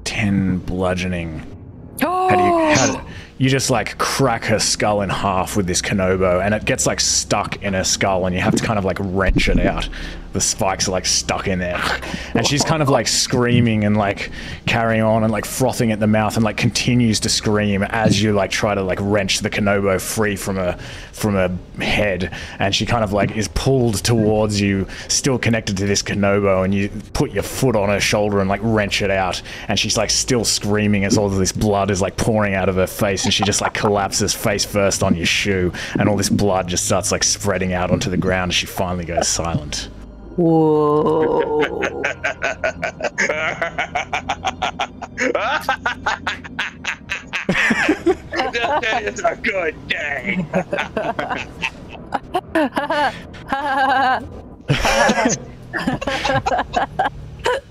10 bludgeoning. Oh! You just like crack her skull in half with this Kenobo, and it gets like stuck in her skull, and you have to kind of like wrench it out. The spikes are like stuck in there, and she's kind of like screaming and like carrying on and like frothing at the mouth, and like continues to scream as you like try to like wrench the Kenobo free from her head, and she kind of like is pulled towards you, still connected to this Kenobo, and you put your foot on her shoulder and like wrench it out, and she's like still screaming as all of this blood is like pouring out of her face, and she just like collapses face first on your shoe, and all this blood just starts like spreading out onto the ground as she finally goes silent. Whoa. That is a good day.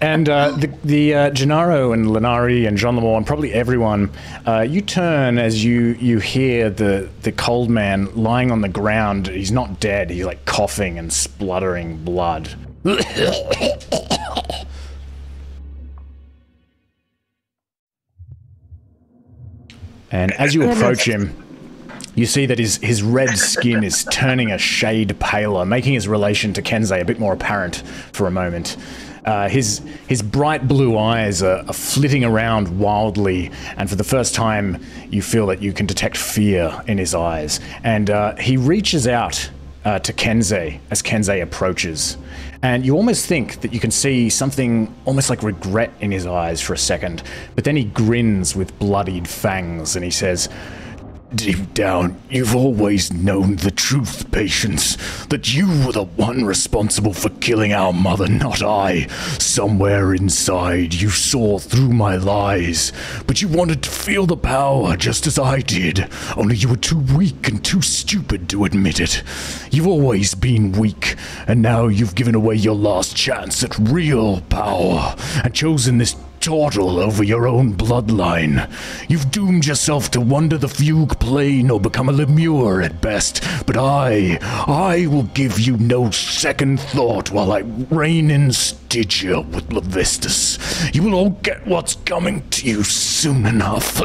And the Gennaro and Lenari and Jean Lamore and probably everyone, you turn as you hear the cold man lying on the ground. He's not dead. He's like coughing and spluttering blood. And as you approach him, you see that his red skin is turning a shade paler, making his relation to Kensei a bit more apparent for a moment. His bright blue eyes are flitting around wildly, and for the first time you feel that you can detect fear in his eyes. And he reaches out to Kensei as Kensei approaches. And you almost think that you can see something almost like regret in his eyes for a second, but then he grins with bloodied fangs and he says, "Deep down, you've always known the truth, Patience, that you were the one responsible for killing our mother, not I. Somewhere inside, you saw through my lies, but you wanted to feel the power just as I did, only you were too weak and too stupid to admit it. You've always been weak, and now you've given away your last chance at real power, and chosen this turtle over your own bloodline. You've doomed yourself to wander the fugue plane or become a lemure at best, but I will give you no second thought while I reign in Stygia with Levistus. You will all get what's coming to you soon enough."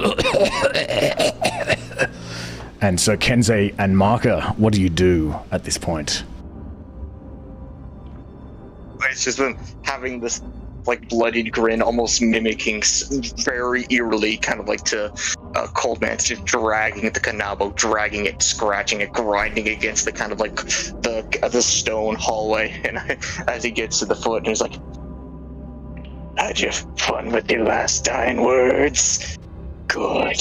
And so Kensei and Marka, what do you do at this point? It's just been having this like bloodied grin, almost mimicking very eerily, kind of like to Cold Man's, just dragging the Kanabo, dragging it, scratching it, grinding against the kind of like the stone hallway. And as he gets to the foot, and he's like, "Had you fun with your last dying words? Good."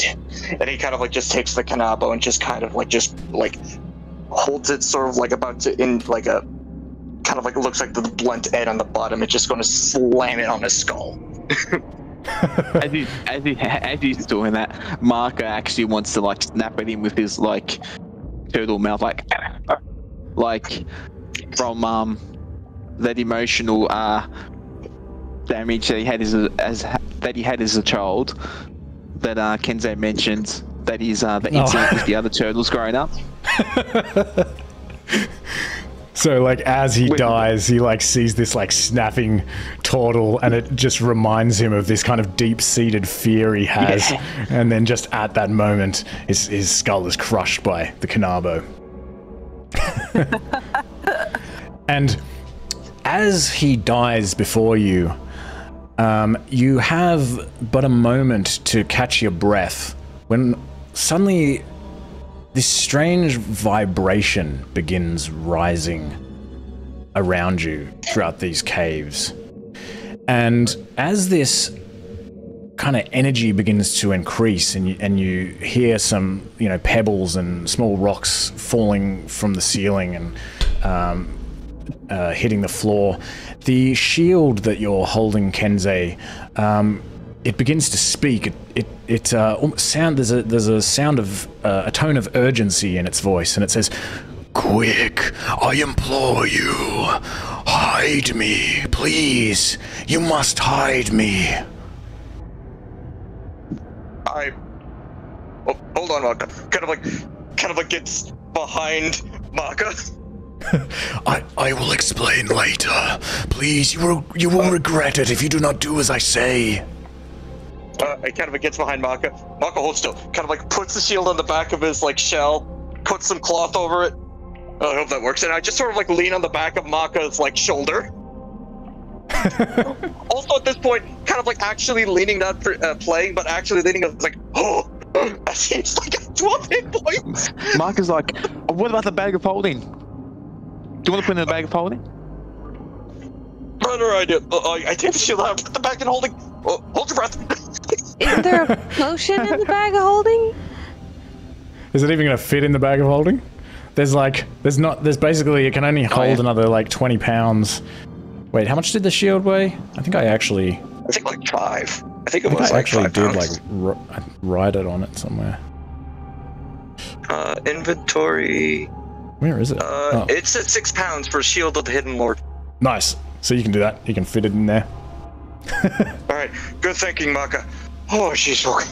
And he kind of like just takes the Kanabo and just kind of like holds it sort of like about to in like a kind of like, it looks like the blunt end on the bottom. It's just going to slam it on his skull. as he's doing that, Marka actually wants to like snap at him with his like turtle mouth, like from that emotional damage that he had as a child, that Kensei mentioned, that is the incident with the other turtles growing up. So, like, as he dies, he, like, sees this, like, snapping turtle, and it just reminds him of this kind of deep-seated fear he has. Yeah. And then just at that moment, his skull is crushed by the Kanabo. And as he dies before you, you have but a moment to catch your breath when suddenly this strange vibration begins rising around you throughout these caves. And as this kind of energy begins to increase, and you hear some, you know, pebbles and small rocks falling from the ceiling and hitting the floor. The shield that you're holding, Kensei, it begins to speak. There's a sound of a tone of urgency in its voice, and it says, "Quick, I implore you, hide me, please. You must hide me." Hold on, Maka. Kind of like gets behind Maka. I will explain later. Please, you will regret it if you do not do as I say. I kind of gets behind Maka. Maka holds still. Kind of like puts the shield on the back of his like shell, puts some cloth over it. I hope that works. And I just sort of like lean on the back of Maka's like shoulder. Also at this point, kind of like actually leaning, not playing, but actually leaning. I was like, oh, that seems like a 12 hit points. Mark is like, what about the bag of holding? Do you want to put in the bag of holding? Better idea. I take the shield out, put the bag in holding. Hold your breath. Isn't there a potion in the bag of holding? Is it even going to fit in the bag of holding? There's basically, it can only hold another like 20 pounds. Wait, how much did the shield weigh? I think I think like 5. I think it was I like actually 5 did pounds. like write it on it somewhere. Inventory. Where is it? It's at 6 pounds for Shield of the Hidden Lord. Nice. So you can do that. You can fit it in there. Alright, good thinking, Maka. Oh, she's okay.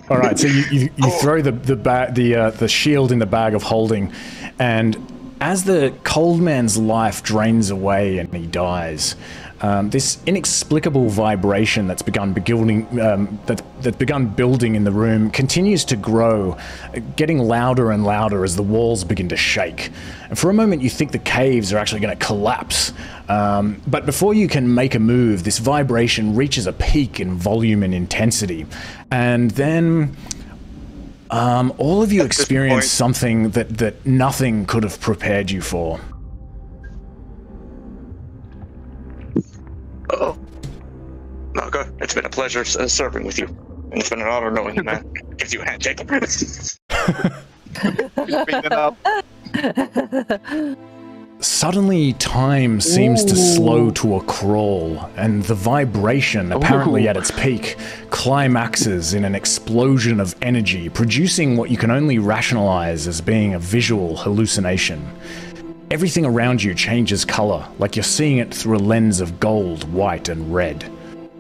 Alright, so you throw the shield in the bag of holding, and as the cold man's life drains away and he dies, this inexplicable vibration that's begun building in the room continues to grow, getting louder and louder as the walls begin to shake. And for a moment you think the caves are actually going to collapse, but before you can make a move, this vibration reaches a peak in volume and intensity, and then all of you experience something that nothing could have prepared you for. Oh, Maka, it's been a pleasure serving with you. And it's been an honor knowing you, man. Gives you a handshake. Suddenly, time seems to slow to a crawl, and the vibration, apparently at its peak, climaxes in an explosion of energy, producing what you can only rationalize as being a visual hallucination. Everything around you changes color, like you're seeing it through a lens of gold, white, and red.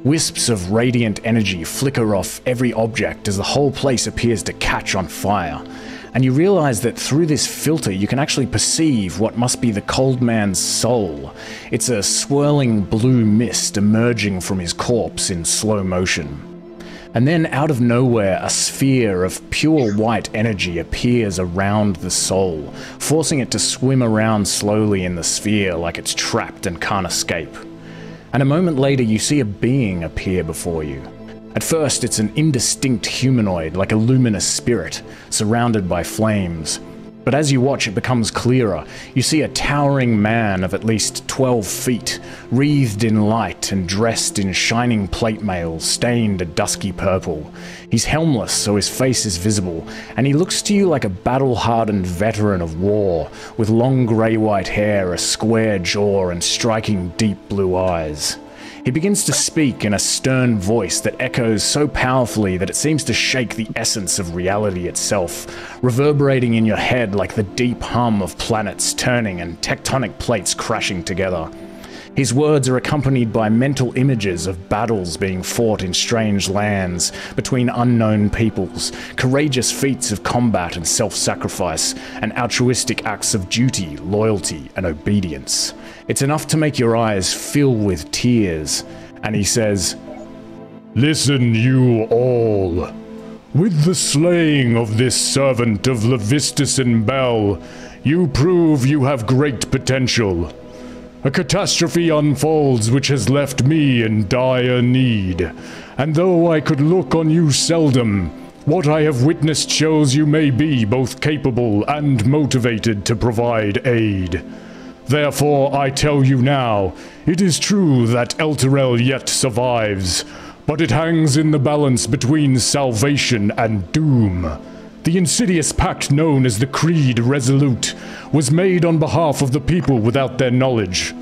Wisps of radiant energy flicker off every object as the whole place appears to catch on fire. And you realize that through this filter you can actually perceive what must be the cold man's soul. It's a swirling blue mist emerging from his corpse in slow motion. And then out of nowhere, a sphere of pure white energy appears around the soul, forcing it to swim around slowly in the sphere like it's trapped and can't escape. And a moment later you see a being appear before you. At first it's an indistinct humanoid, like a luminous spirit, surrounded by flames. But as you watch, it becomes clearer. You see a towering man of at least 12 feet, wreathed in light and dressed in shining plate mail stained a dusky purple. He's helmless, so his face is visible, and he looks to you like a battle-hardened veteran of war, with long grey-white hair, a square jaw, and striking deep blue eyes. He begins to speak in a stern voice that echoes so powerfully that it seems to shake the essence of reality itself, reverberating in your head like the deep hum of planets turning and tectonic plates crashing together. His words are accompanied by mental images of battles being fought in strange lands, between unknown peoples, courageous feats of combat and self-sacrifice, and altruistic acts of duty, loyalty, and obedience. It's enough to make your eyes fill with tears, and he says, "Listen, you all. With the slaying of this servant of Levistus and Bel, you prove you have great potential. A catastrophe unfolds which has left me in dire need, and though I could look on you seldom, what I have witnessed shows you may be both capable and motivated to provide aid. Therefore, I tell you now, it is true that Elturel yet survives, but it hangs in the balance between salvation and doom. The insidious pact known as the Creed Resolute was made on behalf of the people without their knowledge.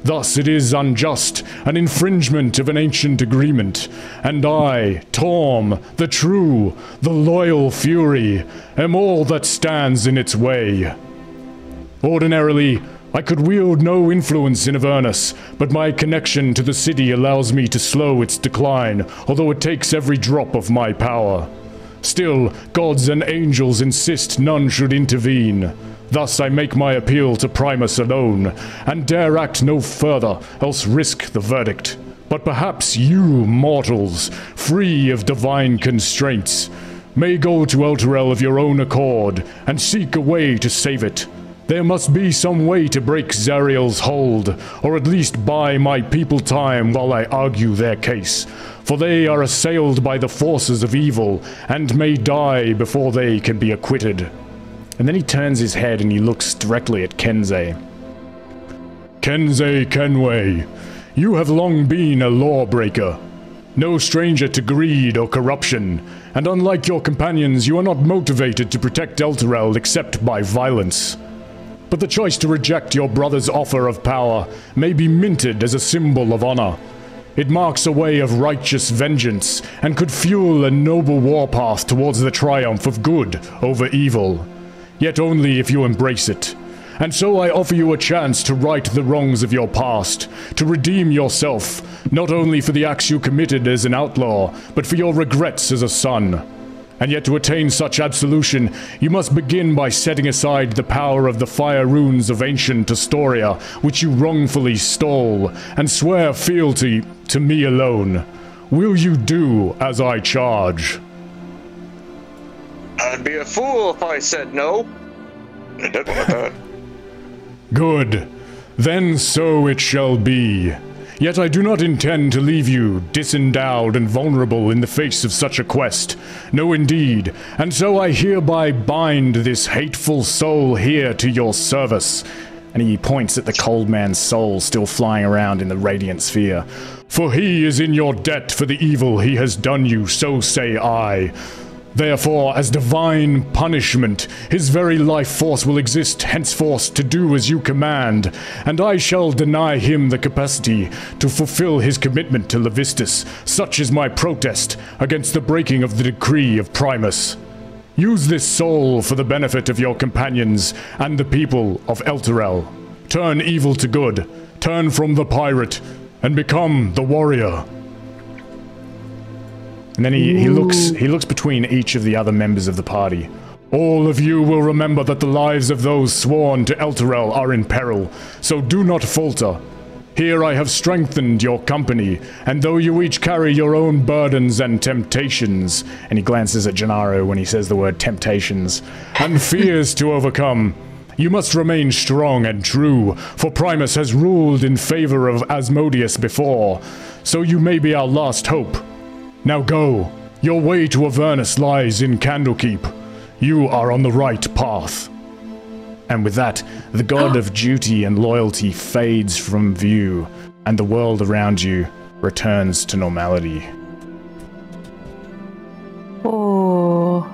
Thus it is unjust, an infringement of an ancient agreement, and I, Torm, the true, the loyal Fury, am all that stands in its way. Ordinarily, I could wield no influence in Avernus, but my connection to the city allows me to slow its decline, although it takes every drop of my power. Still, gods and angels insist none should intervene. Thus I make my appeal to Primus alone, and dare act no further, else risk the verdict. But perhaps you, mortals, free of divine constraints, may go to Elturel of your own accord, and seek a way to save it. There must be some way to break Zariel's hold, or at least buy my people time while I argue their case, for they are assailed by the forces of evil, and may die before they can be acquitted. And then he turns his head and he looks directly at Kensei. Kensei Kenway, you have long been a lawbreaker. No stranger to greed or corruption, and unlike your companions, you are not motivated to protect Elturel except by violence. But the choice to reject your brother's offer of power may be minted as a symbol of honor. It marks a way of righteous vengeance, and could fuel a noble warpath towards the triumph of good over evil. Yet only if you embrace it. And so I offer you a chance to right the wrongs of your past, to redeem yourself, not only for the acts you committed as an outlaw, but for your regrets as a son. And yet to attain such absolution, you must begin by setting aside the power of the fire runes of ancient Astoria, which you wrongfully stole, and swear fealty to me alone. Will you do as I charge? I'd be a fool if I said no. I did want that. Good. Then so it shall be. Yet I do not intend to leave you disendowed and vulnerable in the face of such a quest. No, indeed. And so I hereby bind this hateful soul here to your service. And he points at the cold man's soul still flying around in the radiant sphere. For he is in your debt for the evil he has done you, so say I. Therefore, as divine punishment, his very life force will exist henceforth to do as you command, and I shall deny him the capacity to fulfill his commitment to Levistus. Such is my protest against the breaking of the decree of Primus. Use this soul for the benefit of your companions and the people of Elturel. Turn evil to good, turn from the pirate, and become the warrior. And then he looks between each of the other members of the party. All of you will remember that the lives of those sworn to Elturel are in peril, so do not falter. Here I have strengthened your company, and though you each carry your own burdens and temptations, and he glances at Gennaro when he says the word temptations, and fears to overcome, you must remain strong and true, for Primus has ruled in favor of Asmodeus before, so you may be our last hope. Now go. Your way to Avernus lies in Candlekeep. You are on the right path. And with that, the god of duty and loyalty fades from view, and the world around you returns to normality. Oh,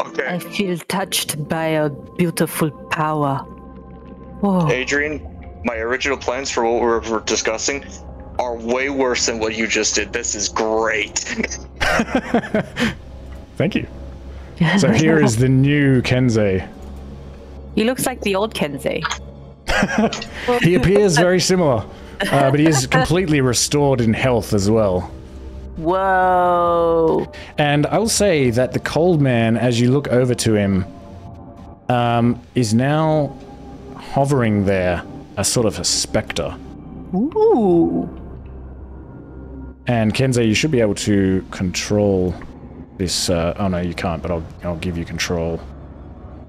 Okay. I feel touched by a beautiful power. Oh, Adrian, my original plans for what we're discussing are way worse than what you just did. This is great. Thank you. So here is the new Kensei. he looks like the old Kensei. He appears very similar, but he is completely restored in health as well. Whoa. And I will say that the cold man, as you look over to him, is now hovering there, a sort of a spectre. Ooh. And Kensei, you should be able to control this. Oh no, you can't. But I'll give you control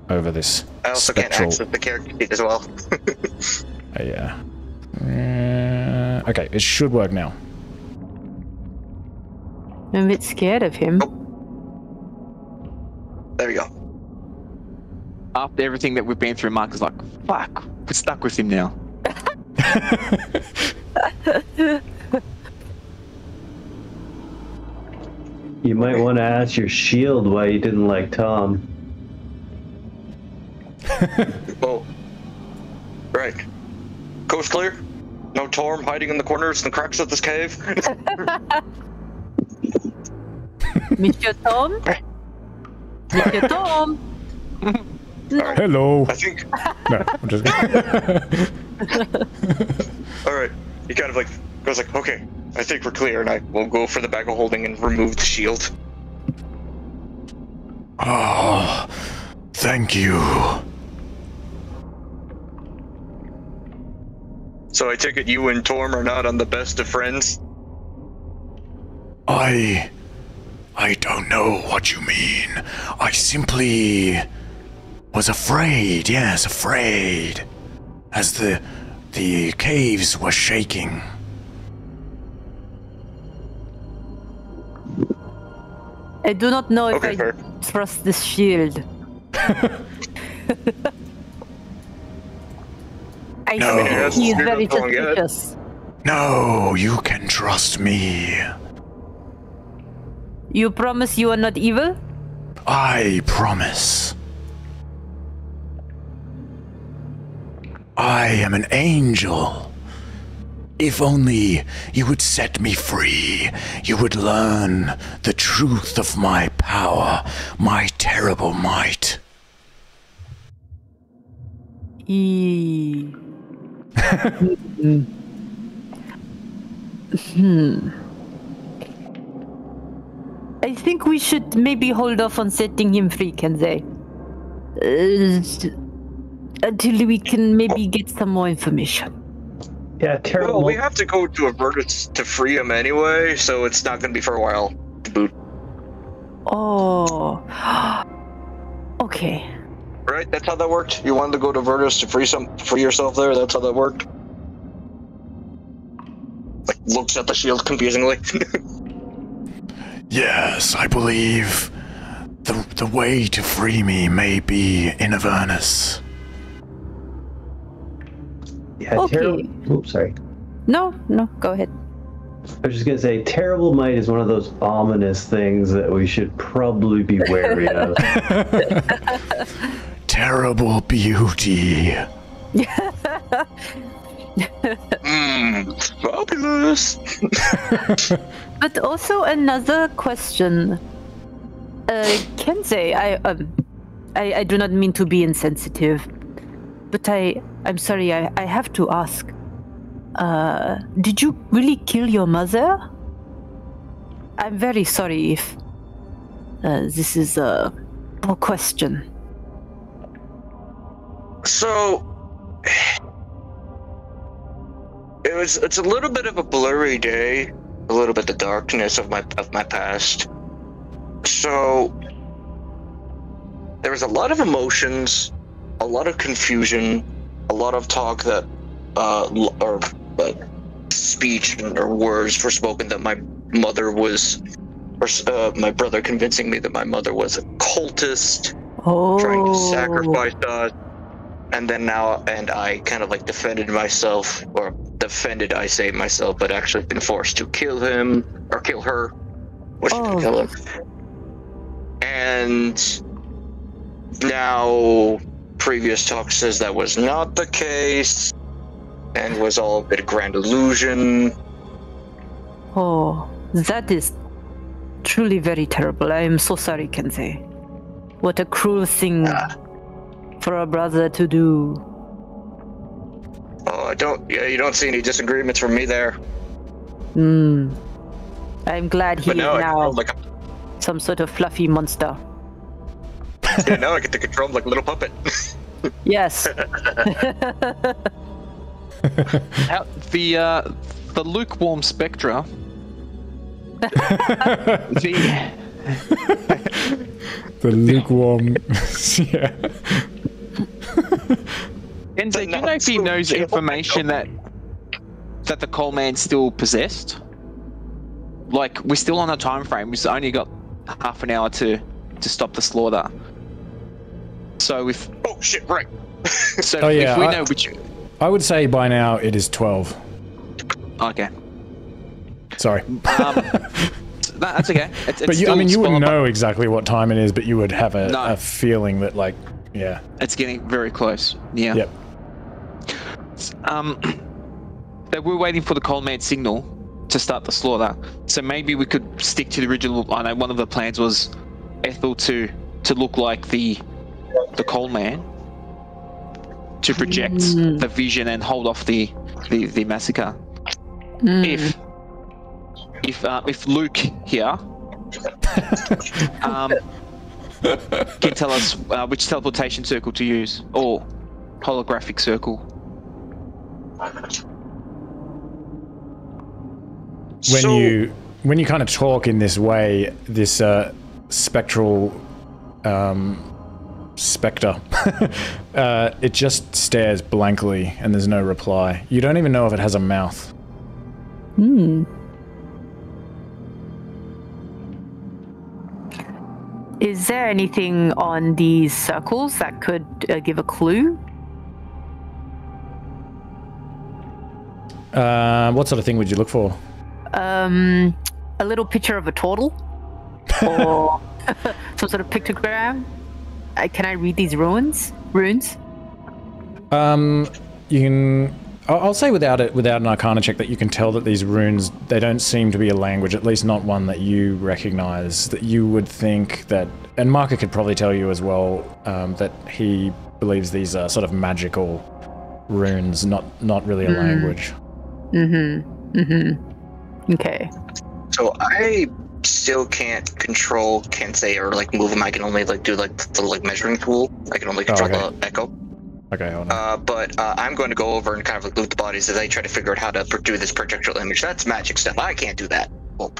over this. I also spectral... can't access the character sheet as well. Yeah. Okay, it should work now. I'm a bit scared of him. There we go. After everything that we've been through, Mark is like, fuck, we're stuck with him now. You might want to ask your shield why you didn't like Tom. Oh. Right. Coast clear? No Torm hiding in the corners and cracks of this cave? Monsieur Tom? Monsieur Tom? Alright. Hello. I think... No, I'm just Alright. He kind of like goes like, okay, I think we're clear, and I will go for the bag of holding and remove the shield. Oh, thank you. So I take it you and Torm are not on the best of friends? I don't know what you mean. I simply was afraid, yes, afraid. As the caves were shaking. I do not know if Okay, I fair. trust this shield. I No. think he is You're very not wrong yet. suspicious. No, you can trust me. You promise you are not evil? I promise. I am an angel. If only you would set me free, you would learn the truth of my power, my terrible might. I think we should maybe hold off on setting him free, Kenzie. Until we can maybe get some more information. Yeah, terrible. Well, we have to go to Avernus to free him anyway, so it's not going to be for a while to boot. Oh. Okay. Right? That's how that worked? You wanted to go to Avernus to free yourself there? That's how that worked? Like, looks at the shield confusingly. Yes, I believe the way to free me may be in Avernus. Yeah, Okay. Oops, sorry. No, go ahead. I was just gonna say, terrible might is one of those ominous things that we should probably be wary of. Terrible beauty. Fabulous! But also another question. Kenzie, I do not mean to be insensitive, but I'm sorry, I have to ask. Did you really kill your mother? I'm very sorry if this is a poor question. So... It's a little bit of a blurry day, a little bit the darkness of my past. So there was a lot of emotions, a lot of confusion, a lot of talk that speech or words were spoken that my mother was, or my brother convincing me that my mother was a cultist, trying to sacrifice us. And then I kind of like defended myself, or defended, I say myself, but actually been forced to kill him, or kill her. Well, she didn't kill him. And now, previous talk says that was not the case, and was all a bit of grand illusion. Oh, that is truly very terrible. I am so sorry, Kenzie. What a cruel thing for a brother to do. Oh, you don't see any disagreements from me there. I'm glad he is now some sort of fluffy monster. Yeah, now I get to control him like a little puppet. Yes. The lukewarm spectra. The lukewarm. Yeah. Enzo, do you know if he knows information that the coal man's still possessed? Like, we're still on a time frame. We've only got half an hour to stop the slaughter. So if oh shit, right. So yeah, if we know which, I would say by now it is 12. okay. Sorry. That's okay. It's But still I mean, you wouldn't spot- know exactly what time it is, but you would have No. a feeling that, like, yeah. It's getting very close. Yeah. Yep. That we're waiting for the cold man signal to start the slaughter. So maybe we could stick to the original. I know one of the plans was Ethel to look like the cold man, to project the vision and hold off the massacre. If Luke here can tell us which teleportation circle to use, or holographic circle. When you kind of talk in this way, this spectral spectre, it just stares blankly and there's no reply. You don't even know if it has a mouth. Is there anything on these circles that could give a clue? What sort of thing would you look for? A little picture of a turtle, or some sort of pictogram. Can I read these runes? You can. I'll say without an Arcana check that you can tell that these runes, they don't seem to be a language, at least not one that you recognize. That you would think that, and Marker could probably tell you as well, that he believes these are sort of magical runes, not really a language. Okay. So I still can't say or like move them. I can only like do like the like measuring tool. I can only control the echo. Okay, hold on. But I'm going to go over and kind of like loot the bodies as I try to figure out how to do this projectile image. That's magic stuff. I can't do that. Well,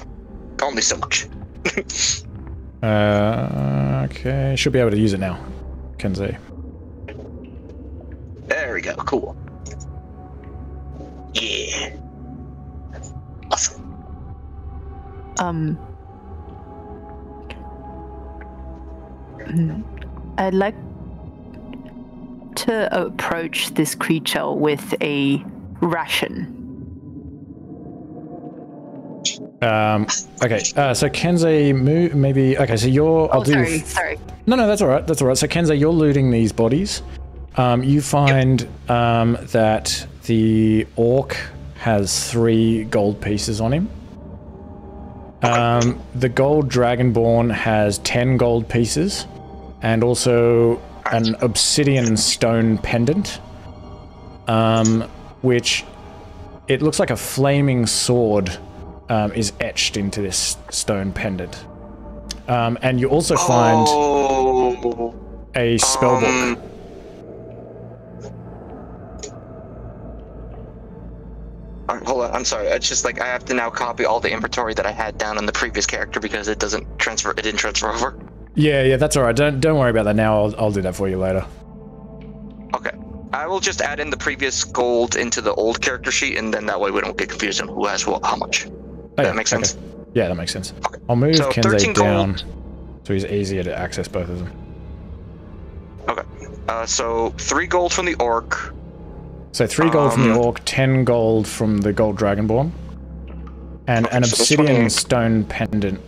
only so much. Okay, should be able to use it now. Kenzie. There we go. Cool. Yeah. Awesome. I'd like to approach this creature with a ration. Okay, so Kenzie, maybe... Okay, so you're... Sorry. No, that's alright, that's alright. So Kenzie, you're looting these bodies. You find that the orc has 3 gold pieces on him. The gold dragonborn has 10 gold pieces, and also an obsidian stone pendant, which it looks like a flaming sword is etched into this stone pendant. And you also find a spellbook. Hold on, I'm sorry. It's just like I have to now copy all the inventory that I had down on the previous character because it didn't transfer over. Yeah, that's alright. Don't worry about that now. I'll do that for you later. Okay. I will just add in the previous gold into the old character sheet, and then that way we don't get confused on who has how much. That makes sense? Yeah, that makes sense. Okay. I'll move So Kenzie 13 down gold. so he's easier to access both of them. Okay. So 3 gold from the orc. So 3 gold from the orc, 10 gold from the gold dragonborn, and an obsidian stone pendant,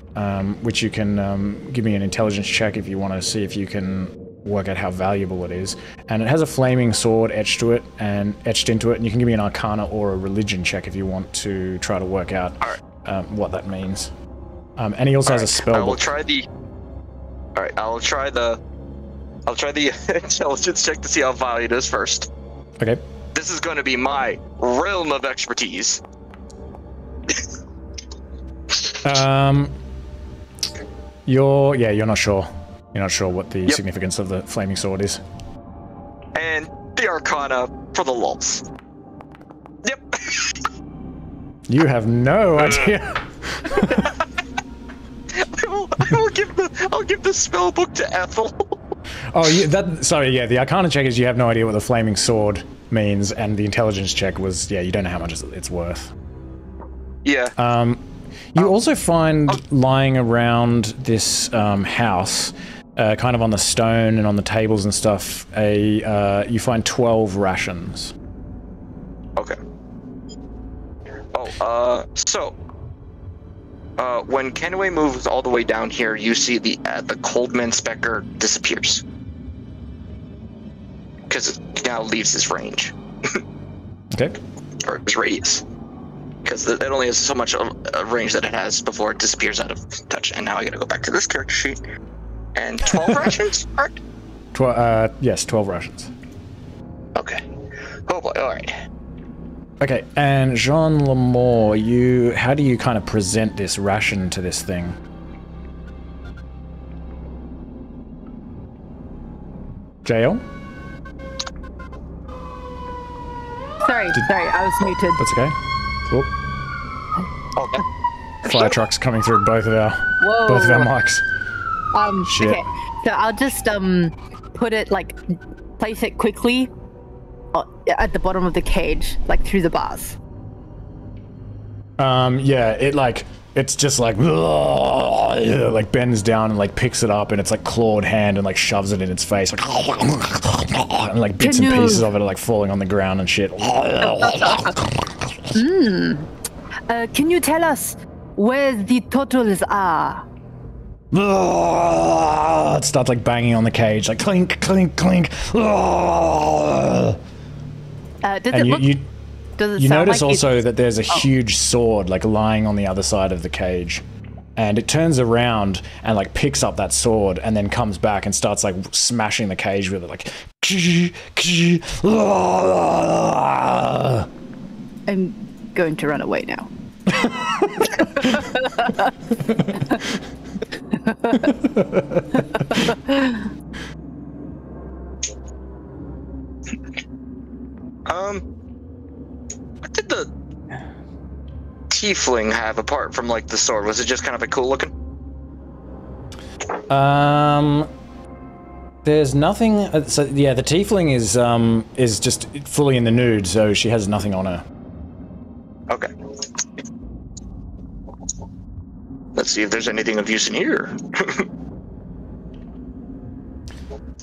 which you can give me an intelligence check if you want to see if you can work out how valuable it is. And it has a flaming sword etched into it, and you can give me an arcana or a religion check if you want to try to work out what that means. And he also has a spell book. I'll try the intelligence check to see how valued it is first. Okay. This is going to be my realm of expertise. You're not sure. You're not sure what the significance of the flaming sword is. And the arcana for the lulz. Yep. You have no idea. I'll give the spell book to Ethel. Oh, the arcana check is you have no idea what the flaming sword means, and the intelligence check was, you don't know how much it's worth. Yeah. You also find lying around this house, kind of on the stone and on the tables and stuff, you find 12 rations. Okay. So when Kenway moves all the way down here, you see the Coldman Specker disappears. Because it now leaves his range. Okay. Or his radius. Because it only has so much of a range that it has before it disappears out of touch. And now I gotta go back to this character sheet. And 12 rations, correct? Yes, 12 rations. Okay. Oh boy, alright. Okay, and Jean Lemore, how do you kind of present this ration to this thing? JL? Sorry, I was muted. That's okay. Oh. Okay. Fire trucks coming through both of our mics. Shit. Okay, so I'll just put it place it quickly at the bottom of the cage, through the bars. Yeah, it's just bends down and picks it up, and it's clawed hand and shoves it in its face, and bits and pieces of it are falling on the ground and shit. Can you tell us where the totals are? It starts banging on the cage, clink, clink, clink. Does it look? You notice also that there's a huge sword lying on the other side of the cage, and it turns around and picks up that sword and then comes back and starts smashing the cage with it I'm going to run away now. What did the tiefling have apart from the sword? Was it just kind of cool looking? There's nothing. So yeah, the tiefling is just fully in the nude, so she has nothing on her. Okay. Let's see if there's anything of use in here.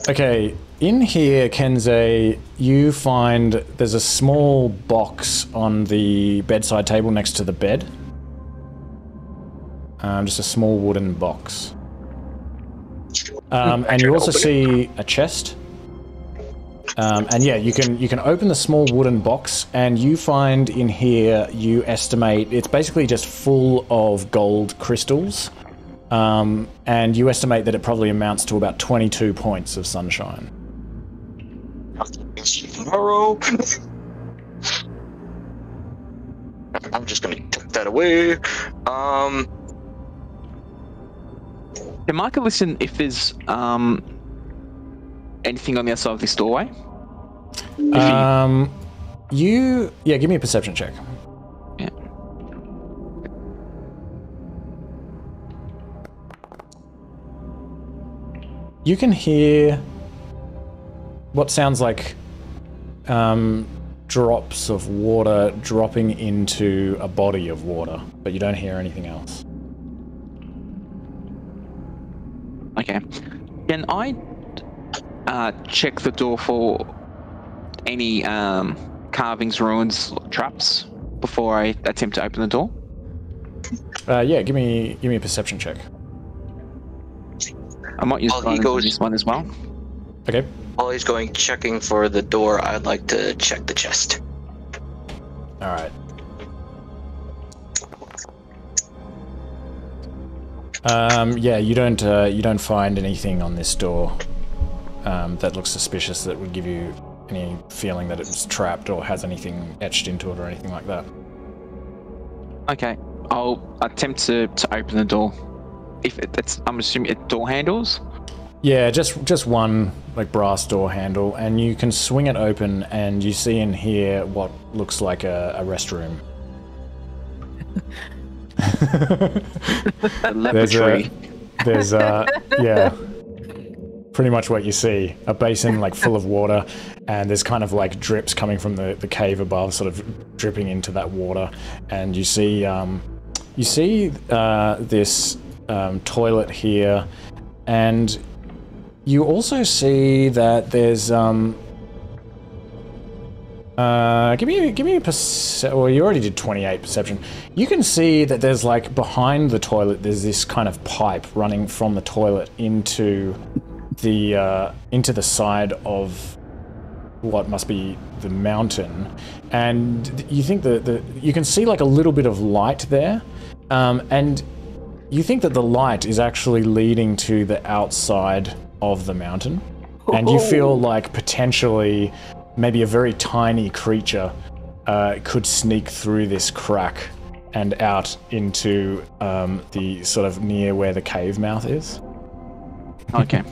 Okay, in here, Kenze, you find there's a small box on the bedside table next to the bed. Just a small wooden box. And you also see a chest. And yeah, you can open the small wooden box, and you find in here, you estimate, it's basically just full of gold crystals. And you estimate that it probably amounts to about 22 points of sunshine. Tomorrow. I'm just gonna tuck that away. Can Micah listen if there's anything on the other side of this doorway? Yeah, give me a perception check. Yeah. You can hear what sounds like drops of water dropping into a body of water, but you don't hear anything else. Okay. Can I check the door for any carvings, ruins, traps before I attempt to open the door? Yeah, give me a perception check. I might use this one as well. Okay. While he's checking for the door, I'd like to check the chest. All right. Yeah, you don't find anything on this door that looks suspicious that would give you any feeling that it's trapped or has anything etched into it or anything like that. Okay, I'll attempt to open the door. If I'm assuming it door handles. Yeah, just one brass door handle, and you can swing it open, and you see in here what looks like a restroom. There's yeah, pretty much what you see. A basin like full of water, and there's kind of like drips coming from the cave above, sort of dripping into that water. And you see this toilet here, and you also see that there's Give me a well, you already did 28 perception. You can see that there's like behind the toilet, there's this kind of pipe running from the toilet into the side of what must be the mountain, and you think that you can see like a little bit of light there, and you think that the light is actually leading to the outside of the mountain, and you feel like potentially maybe a very tiny creature could sneak through this crack and out into the sort of near where the cave mouth is. Okay.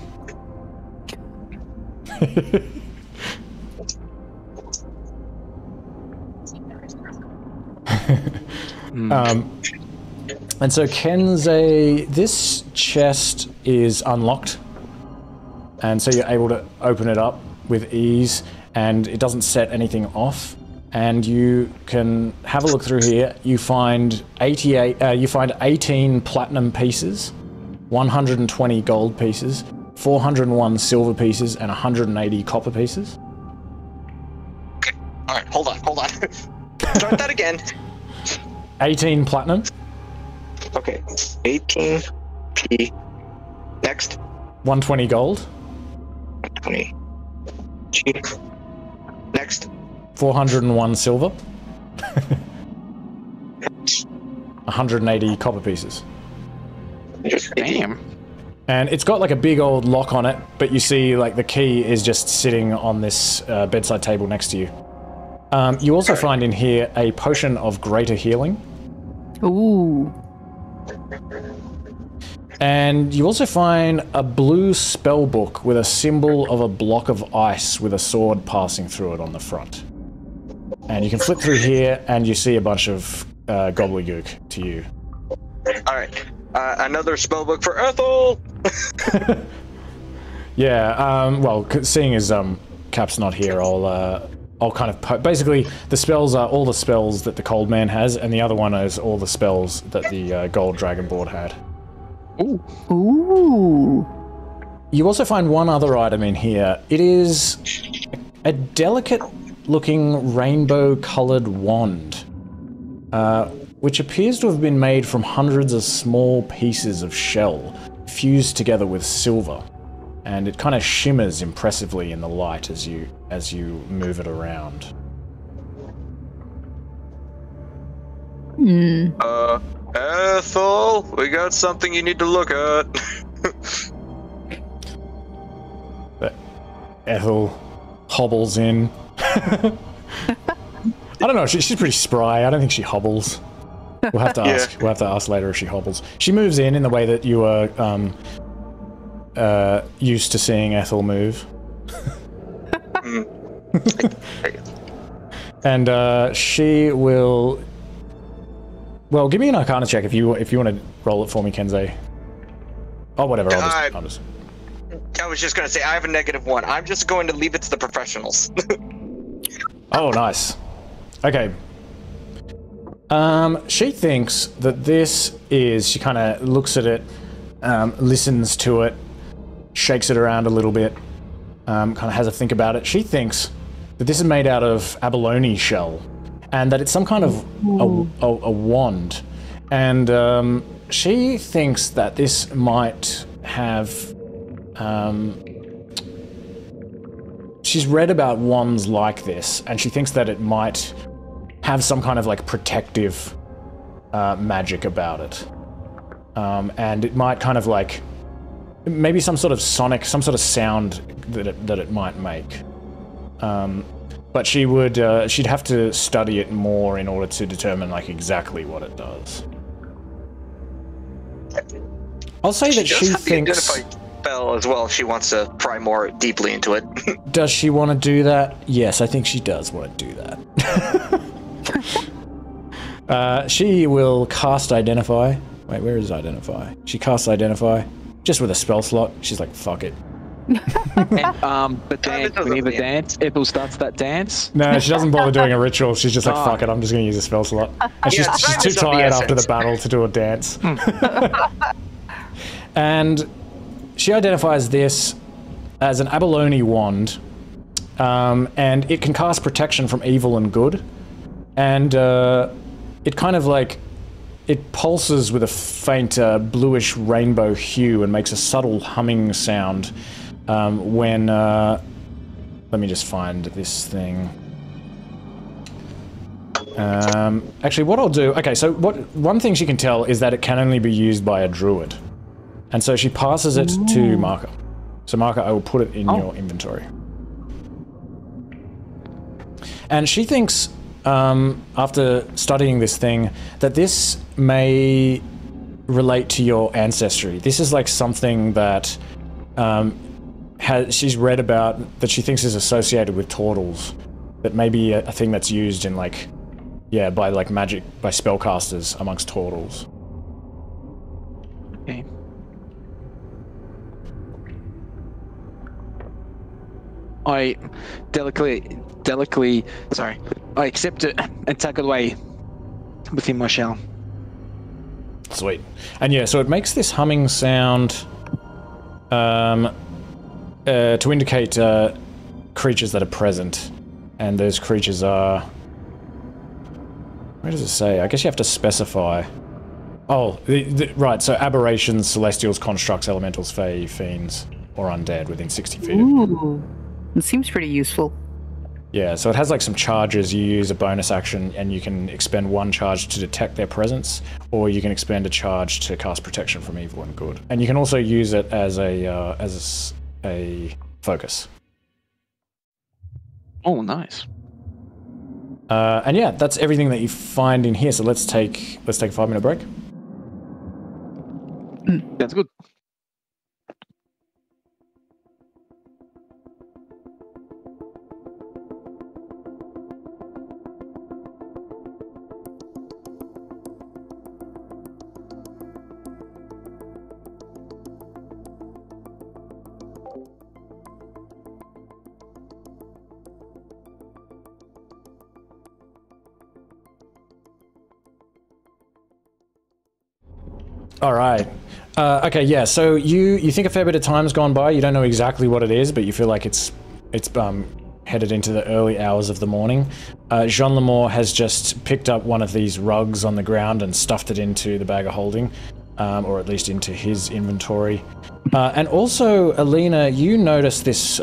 And so Kenze, this chest is unlocked, and so you're able to open it up with ease, and it doesn't set anything off. And you can have a look through here. You find 18 platinum pieces, 120 gold pieces, 401 silver pieces, and 180 copper pieces. Okay. All right. Hold on. Start that again. 18 platinum. Okay. 18 P. Next. 120 gold. 120 G. Next. 401 silver. 180 copper pieces. Damn. And it's got like a big old lock on it, but you see like the key is just sitting on this bedside table next to you. You also find in here a potion of greater healing. Ooh. And you also find a blue spell book with a symbol of a block of ice with a sword passing through it on the front. And you can flip through here and you see a bunch of gobbledygook to you. Alright. Another spellbook for Ethel! Yeah, well, seeing as Cap's not here, I'll kind of basically the spells are all the spells that the Cold Man has, and the other one is all the spells that the Gold Dragonboard had. Ooh. Ooh. You also find one other item in here. It is a delicate-looking rainbow-coloured wand, which appears to have been made from hundreds of small pieces of shell fused together with silver, and it kind of shimmers impressively in the light as you move it around. Ethel, we got something you need to look at. But Ethel hobbles in. I don't know. She's pretty spry. I don't think she hobbles. We'll have to ask. Yeah. We'll have to ask later if she hobbles. She moves in the way that you are used to seeing Ethel move. And she will. Well, give me an Arcana check if you want to roll it for me, Kenze. Oh, whatever. I'll just. I was just gonna say I have a -1. I'm just going to leave it to the professionals. Oh, nice. Okay. She thinks that this is. She kind of looks at it, listens to it, shakes it around a little bit, kind of has a think about it. She thinks that this is made out of abalone shell, and that it's some kind of a wand. And she thinks that this might have. She's read about wands like this, and she thinks that it might have some kind of like protective magic about it. And it might kind of like maybe some sort of sonic, some sort of sound that it might make. But she would she'd have to study it more in order to determine like exactly what it does. I'll say that she thinks spell as well. She wants to pry more deeply into it. Does she want to do that? Yes, I think she does want to do that. She will cast Identify. Wait, where is Identify? She casts Identify just with a spell slot. She's like, fuck it. But then we need the dance. Ethel starts that dance. No, she doesn't bother doing a ritual. She's just like, fuck it, I'm just going to use a spell slot. And she's too tired after the battle to do a dance. And she identifies this as an abalone wand and it can cast protection from evil and good, and it kind of like, it pulses with a faint bluish rainbow hue and makes a subtle humming sound when, let me just find this thing. Actually, what I'll do, okay, so one thing she can tell is that it can only be used by a druid. And so she passes it to Marka. So Marka, I will put it in your inventory. And she thinks, after studying this thing, that this may relate to your ancestry. This is like something that she's read about, that she thinks is associated with turtles. That may be a thing that's used in like, yeah, by like magic, by spellcasters amongst turtles. Okay. I delicately, sorry, I accept it and tuck it away within my shell. Sweet. And yeah, so it makes this humming sound to indicate creatures that are present. And those creatures are... Where does it say? I guess you have to specify. Oh, right, so aberrations, celestials, constructs, elementals, fae, fiends, or undead within 60 feet of you. Ooh, it seems pretty useful. Yeah, so it has like some charges. You use a bonus action and you can expend one charge to detect their presence, or you can expend a charge to cast protection from evil and good. And you can also use it as a focus. Oh, nice. And yeah, that's everything that you find in here. So let's take a 5-minute break. That's good. All right. Okay, yeah, so you think a fair bit of time's gone by. You don't know exactly what it is, but you feel like it's headed into the early hours of the morning. Jean Lemore has just picked up one of these rugs on the ground and stuffed it into the bag of holding, or at least into his inventory. And also, Alina, you notice this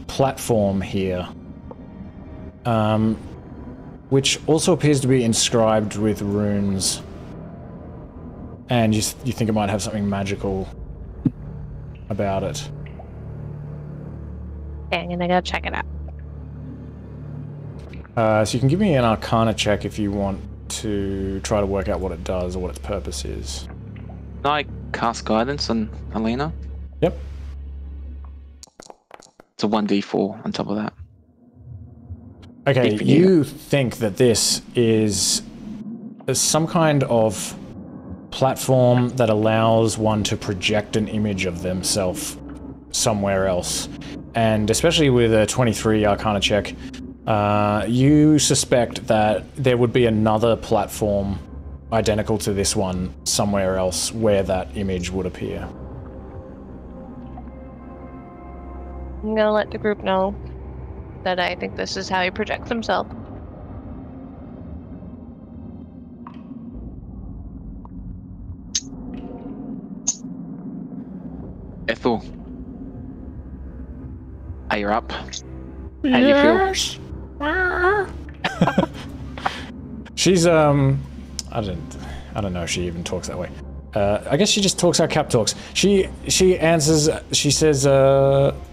platform here, which also appears to be inscribed with runes. And you think it might have something magical about it. Dang, and I gotta check it out. So you can give me an Arcana check if you want to try to work out what it does or what its purpose is. Can I cast guidance on Alina? Yep. It's a 1d4 on top of that. Okay, you think that this is some kind of platform that allows one to project an image of themselves somewhere else. And especially with a 23 Arcana check, you suspect that there would be another platform identical to this one somewhere else where that image would appear. I'm gonna let the group know that I think this is how he projects himself. Ethel, are you up? How do you feel? She's I don't know if she even talks that way. I guess she just talks how Cap talks. She answers. She says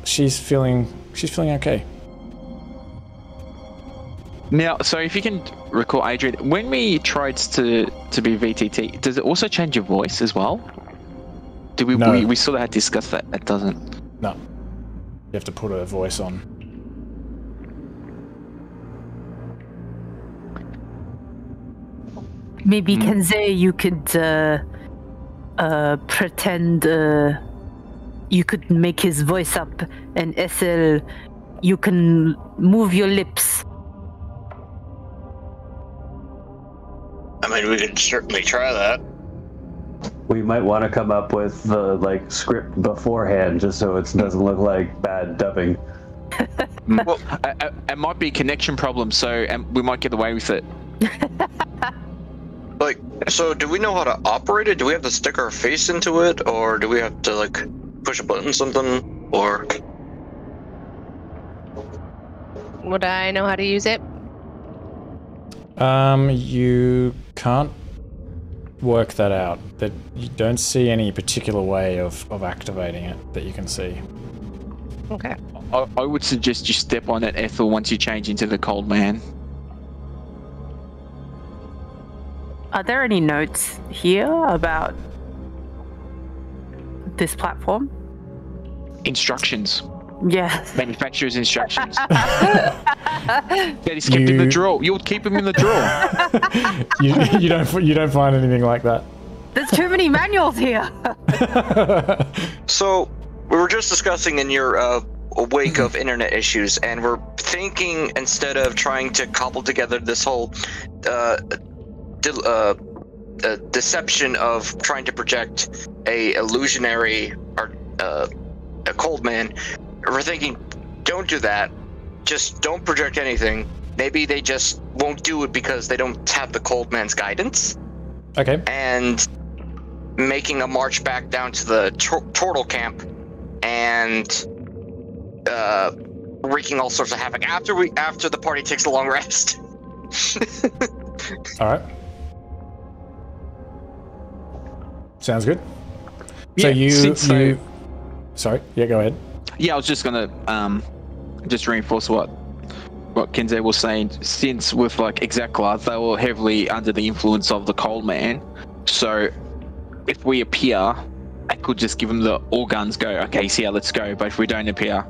she's feeling okay. Now, so if you can recall, Adrian, when we tried to be VTT, does it also change your voice as well? Did we? No. We sort of had discussed that. It doesn't. No. You have to put a voice on. Maybe Kenze, you could pretend you could make his voice up, and SL, you can move your lips. I mean, we could certainly try that. We might want to come up with the script beforehand, just so it doesn't look like bad dubbing. Well, it might be a connection problem, so we might get away with it. like, so do we know how to operate it? Do we have to stick our face into it, or do we have to like push a button, something, or? Would I know how to use it? You can't work that out. That you don't see any particular way of activating it that you can see. Okay. I would suggest you step on it, Ethel, once you change into the cold man. Are there any notes here about this platform? Instructions. Yeah. Manufacturer's instructions. That is kept in the drawer. You would keep them in the drawer. you don't find anything like that. There's too many manuals here. So we were just discussing in your wake of internet issues, and we're thinking instead of trying to cobble together this whole deception of trying to project a illusionary or a cold man, we're thinking, don't do that. Just don't project anything. Maybe they just won't do it because they don't have the cold man's guidance. Okay. And making a march back down to the turtle camp and wreaking all sorts of havoc after the party takes a long rest. All right. Sounds good. So yeah, sorry. Yeah, go ahead. Yeah, I was just gonna just reinforce what Kenzie was saying. Since with like Exactla, they were heavily under the influence of the cold man. So if we appear, I could just give them the all guns go. Okay, see, let's go. But if we don't appear,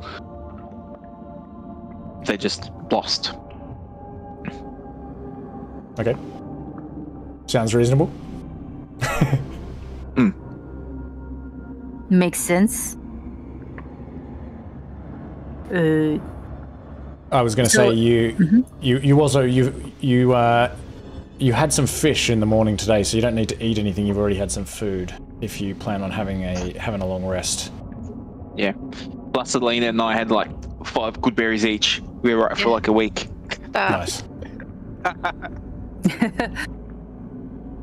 they're just lost. Okay. Sounds reasonable. Makes sense. I was going to say you had some fish in the morning today, so you don't need to eat anything. You've already had some food if you plan on having a long rest. Yeah. Plus, Alina and I had like 5 good berries each. We were right for like a week. Nice.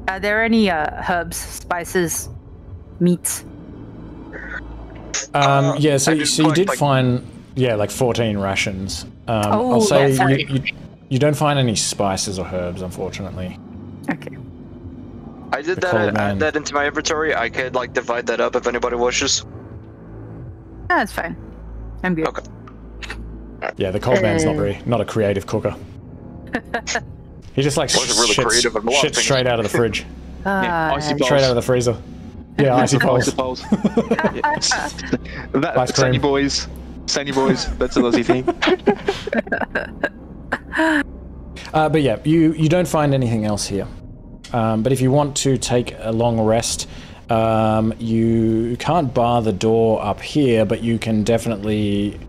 Are there any herbs, spices, meats? Yeah, so you did find like 14 rations. I'll say you don't find any spices or herbs, unfortunately. Okay. I did that. Add that into my inventory. I could like divide that up if anybody wishes. That's fine. I'm good. Okay. Yeah, the cold man's not a creative cooker. He just like shit straight out of the fridge. Straight out of the freezer. Yeah, icy poles. Sunny boys. Sunny boys. That's an Aussie thing. But yeah, you don't find anything else here. But if you want to take a long rest, you can't bar the door up here, but you can definitely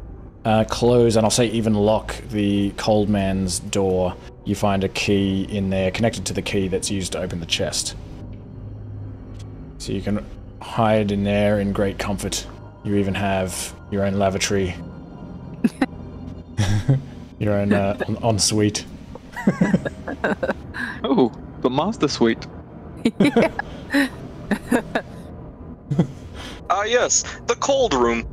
close, and I'll say even lock the cold man's door. You find a key in there connected to the key that's used to open the chest. So you can hide in there in great comfort. You even have your own lavatory. Your own ensuite. Oh, the master suite. Yes, the cold room.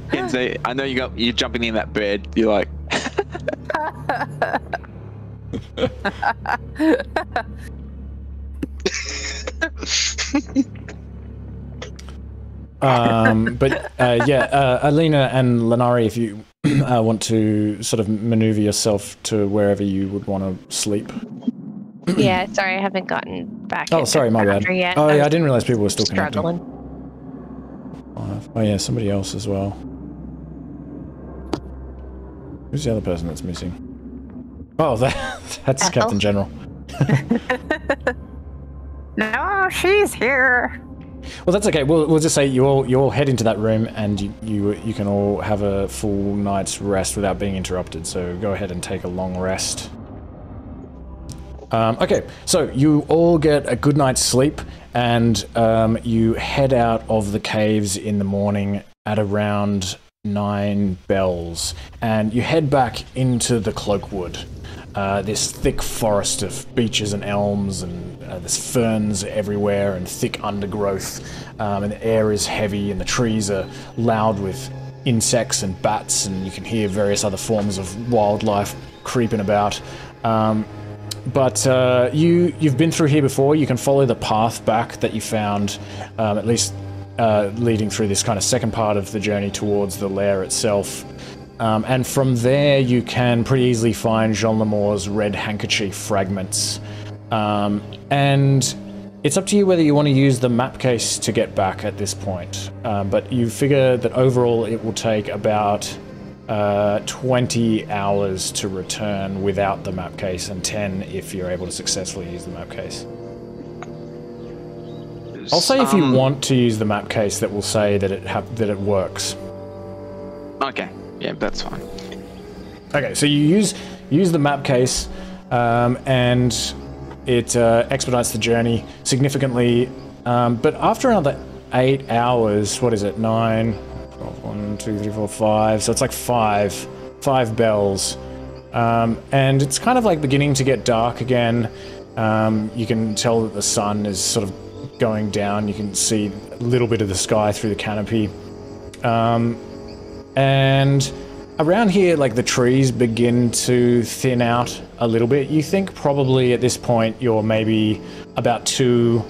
Kenzie, I know you're jumping in that bed. You're like. Alina and Lanari, if you want to sort of maneuver yourself to wherever you would want to sleep. Yeah, sorry, I haven't gotten back. Oh, sorry, my bad. Yet. Oh, yeah, I didn't realize people were still struggling. Connecting. Oh, yeah, somebody else as well. Who's the other person that's missing? Oh, that's Ethel? Captain General. No, she's here. Well, that's okay. We'll just say you all head into that room, and you can all have a full night's rest without being interrupted. So go ahead and take a long rest. Okay, so you all get a good night's sleep, and you head out of the caves in the morning at around 9 bells, and you head back into the Cloakwood. This thick forest of beeches and elms, and there's ferns everywhere and thick undergrowth, and the air is heavy and the trees are loud with insects and bats, and you can hear various other forms of wildlife creeping about. But you've been through here before. You can follow the path back that you found, at least leading through this kind of second part of the journey towards the lair itself. And from there you can pretty easily find Jean Lamour's red handkerchief fragments. And it's up to you whether you want to use the map case to get back at this point. But you figure that overall it will take about 20 hours to return without the map case, and 10 if you're able to successfully use the map case. I'll say if you want to use the map case, that will say that it works. Okay, yeah, that's fine. Okay, so you use the map case, and it expedites the journey significantly. But after another 8 hours, what is it? 9, 12, 1, 2, 3, 4, 5. So it's like five bells, and it's kind of like beginning to get dark again. You can tell that the sun is sort of going down. You can see a little bit of the sky through the canopy, and around here, like, the trees begin to thin out a little bit. You think probably at this point you're maybe about two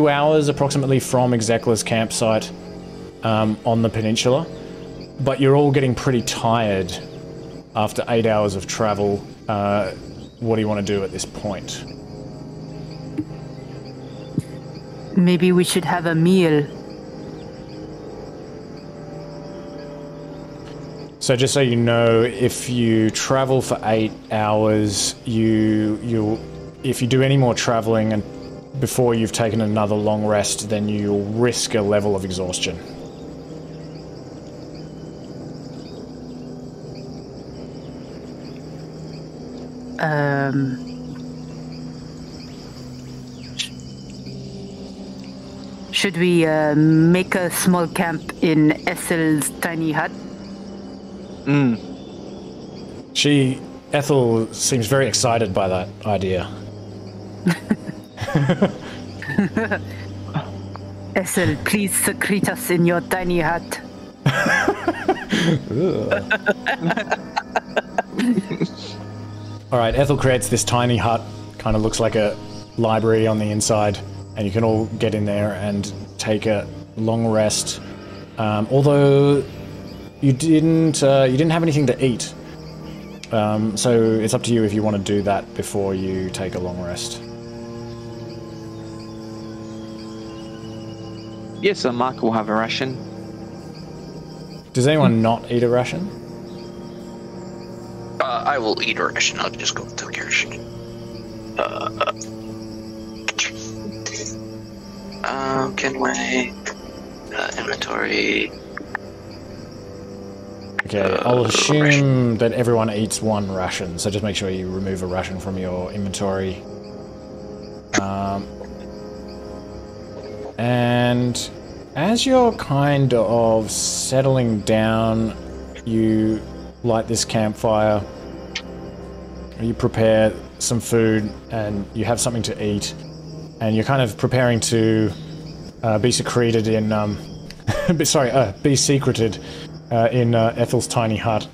hours approximately from Execla's campsite on the peninsula, but you're all getting pretty tired after 8 hours of travel. What do you want to do at this point? Maybe we should have a meal. So just so you know, if you travel for 8 hours, if you do any more traveling and before you've taken another long rest, then you'll risk a level of exhaustion. Should we make a small camp in Essel's tiny hut? Ethel seems very excited by that idea. Essel, please secrete us in your tiny hut. Alright, Ethel creates this tiny hut, kind of looks like a library on the inside, and you can all get in there and take a long rest. Although you didn't have anything to eat. So it's up to you if you want to do that before you take a long rest. Yes, so Mark will have a ration. Does anyone not eat a ration? I will eat a ration. I'll just go to the ration. Can we inventory? Okay, I'll assume that everyone eats one ration, so just make sure you remove a ration from your inventory. And as you're kind of settling down, you light this campfire, you prepare some food, and you have something to eat, and you're kind of preparing to be secreted in, be secreted in Ethel's tiny hut.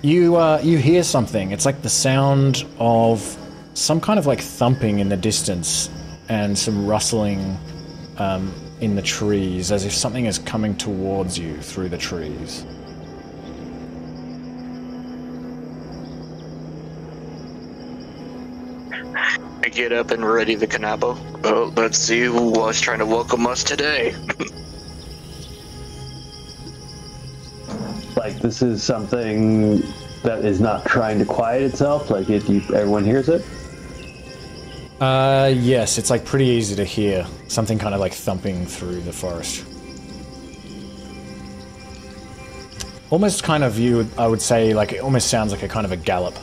You hear something. It's like the sound of some kind of like thumping in the distance and some rustling in the trees, as if something is coming towards you through the trees. I get up and ready the canabo. Oh, let's see who was trying to welcome us today. Like, this is something that is not trying to quiet itself? Like, everyone hears it? Yes, it's like pretty easy to hear. Something kind of like thumping through the forest. Almost kind of I would say, like, it almost sounds like a kind of a gallop.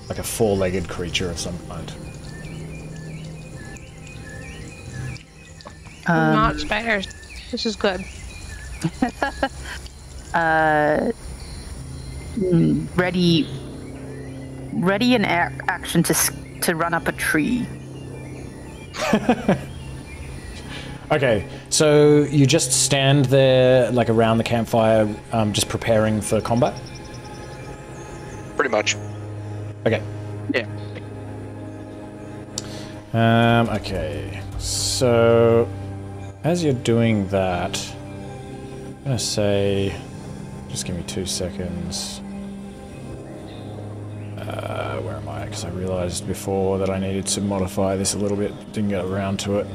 Like a four-legged creature of some kind. Not spiders. This is good. Ready in action to run up a tree. Okay, so you just stand there, like around the campfire, just preparing for combat? Pretty much. Okay. Yeah. Okay, so as you're doing that, I'm gonna say, just give me 2 seconds. Where am I? Because I realized before that I needed to modify this a little bit, didn't get around to it.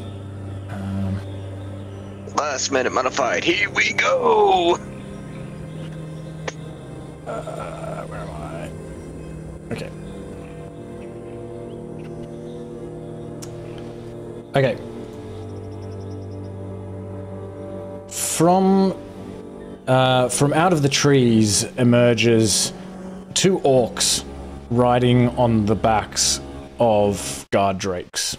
Last minute modified. Here we go. Where am I? Okay. Okay. From out of the trees emerges 2 orcs riding on the backs of guard drakes.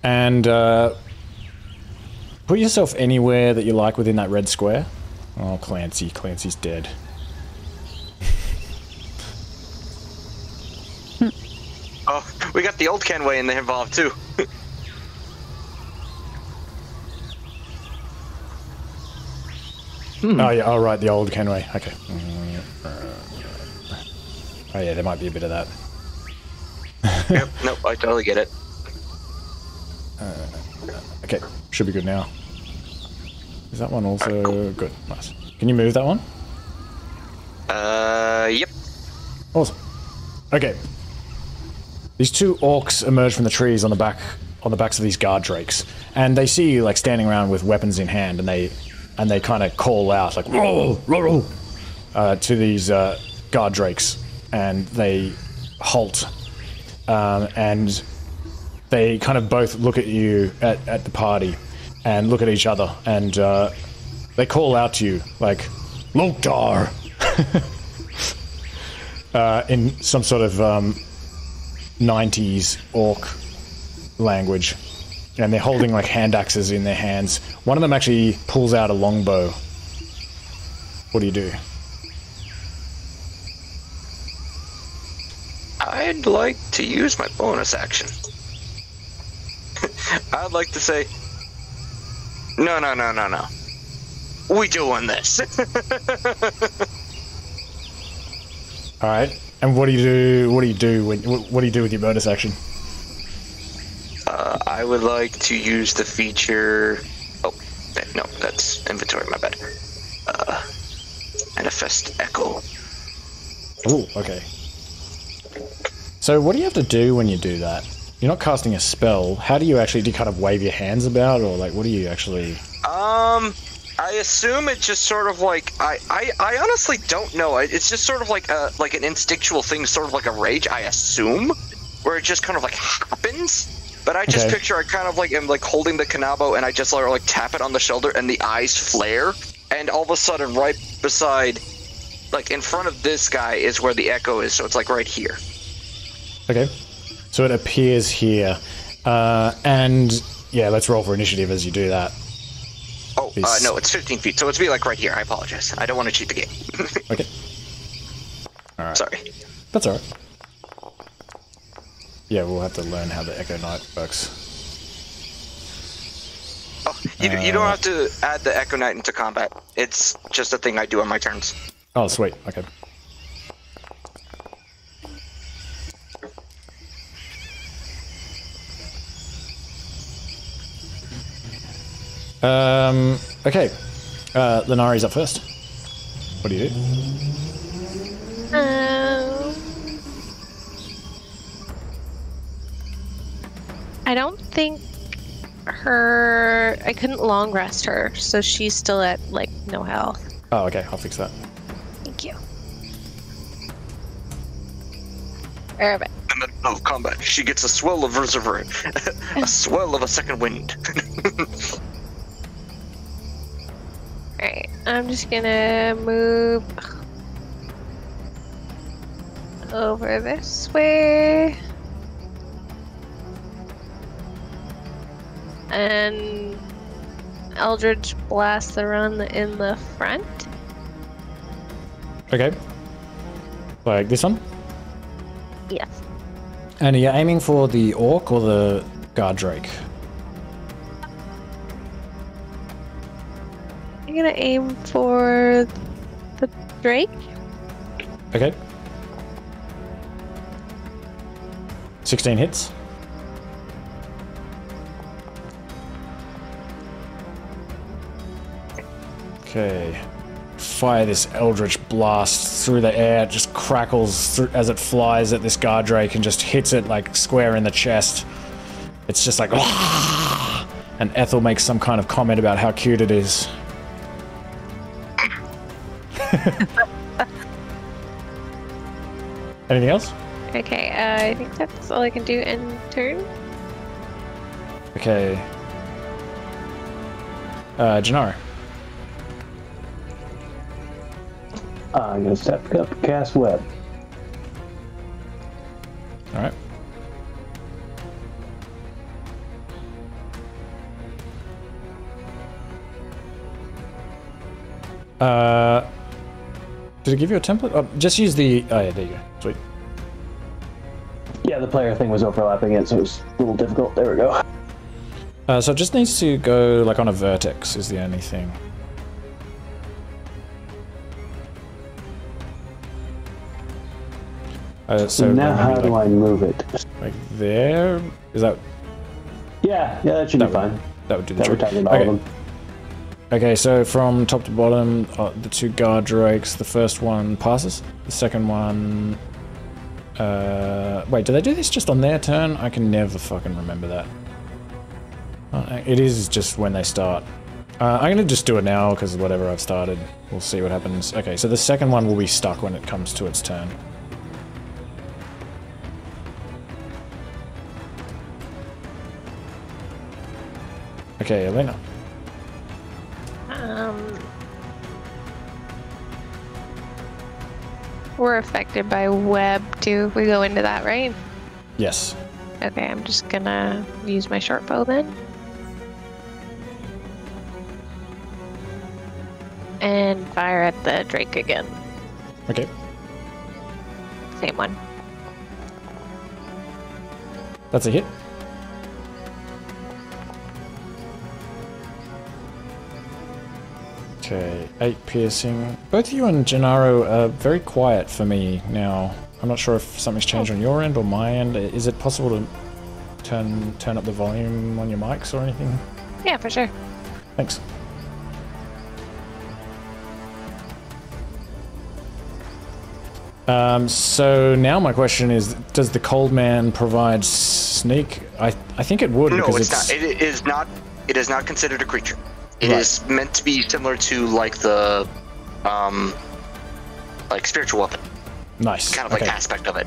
And put yourself anywhere that you like within that red square. Oh, Clancy's dead. Oh, we got the old Kenway in there involved too. Oh yeah, oh right, the old Kenway. Okay. Oh yeah, there might be a bit of that. Yep, nope, I totally get it. Okay, should be good now. Is that one also good? Nice. Can you move that one? Yep. Awesome. Okay. These 2 orcs emerge from the trees on the backs of these guard drakes, and they see you like standing around with weapons in hand, and they kind of call out like "Roll, roll," to these guard drakes, and they halt, and they kind of both look at you at the party, and look at each other, and they call out to you like "Loktar," in some sort of 90s orc language, and they're holding like hand axes in their hands. One of them actually pulls out a longbow. What do you do? I'd like to use my bonus action. I'd like to say, no. We doing this. All right. And what do you do? What do you do with your bonus action? I would like to use the feature. Oh, no, that's inventory. My bad. Manifest Echo. Oh, okay. So what do you have to do when you do that? You're not casting a spell. How do you kind of wave your hands about, or like what do you actually? I assume it's just sort of like I honestly don't know. It's just sort of like an instinctual thing, sort of like a rage. I assume, where it just kind of like happens. But I just picture I kind of like am like holding the Kanabo, and I just like tap it on the shoulder, and the eyes flare, and all of a sudden, right beside, like in front of this guy, is where the echo is. So it's like right here. Okay. So it appears here, and yeah, let's roll for initiative as you do that. Oh, no, it's 15 feet, so it's be like right here. I apologize. I don't want to cheat the game. Okay. All right. Sorry. That's all right. Yeah, we'll have to learn how the Echo Knight works. Oh, you don't have to add the Echo Knight into combat. It's just a thing I do on my turns. Oh, sweet. Okay. Okay. Lenari's up first. What do you do? I don't think I couldn't long rest her, so she's still at, like, no health. Oh, okay. I'll fix that. Thank you. Alright. In the middle of combat, she gets a swell of a swell of a second wind. Alright, I'm just gonna move over this way. and Eldritch Blast the run in the front. Okay. Like this one? Yes. And are you aiming for the orc or the guard drake? I'm gonna aim for the Drake. Okay. 16 hits. Okay. Fire this Eldritch Blast through the air. It just crackles as it flies at this guard drake and just hits it like square in the chest. It's just like, "Wah!" And Ethel makes some kind of comment about how cute it is. Anything else? Okay, I think that's all I can do in turn. Okay. Gennaro. I'm gonna step up and cast web. Alright. Did it give you a template? Oh, just use the... Oh yeah, there you go. Sweet. Yeah, the player thing was overlapping it, so it was a little difficult. There we go. So it just needs to go like on a vertex is the only thing. So now how do I move it? Like there? Is that... Yeah, that should be fine. That would do the That trick. would target all of them. Okay, so from top to bottom, the two guard drakes, the first one passes. The second one... wait, do they do this just on their turn? I can never fucking remember that. It is just when they start. I'm gonna just do it now, because whatever I've started, we'll see what happens. Okay, so the second one will be stuck when it comes to its turn. Okay, Elena. We're affected by web too. We go into that, right? Yes. Okay, I'm just gonna use my short bow then. And fire at the Drake again. Okay. Same one. That's a hit. Okay, 8 piercing. Both you and Gennaro are very quiet for me now. I'm not sure if something's changed on your end or my end. Is it possible to turn up the volume on your mics or anything? Yeah, for sure. Thanks. So now my question is, does the cold man provide sneak? I think it would. No, because it's not. It is not. It is not considered a creature. It is meant to be similar to like the, like spiritual weapon. Nice. Kind of like aspect of it.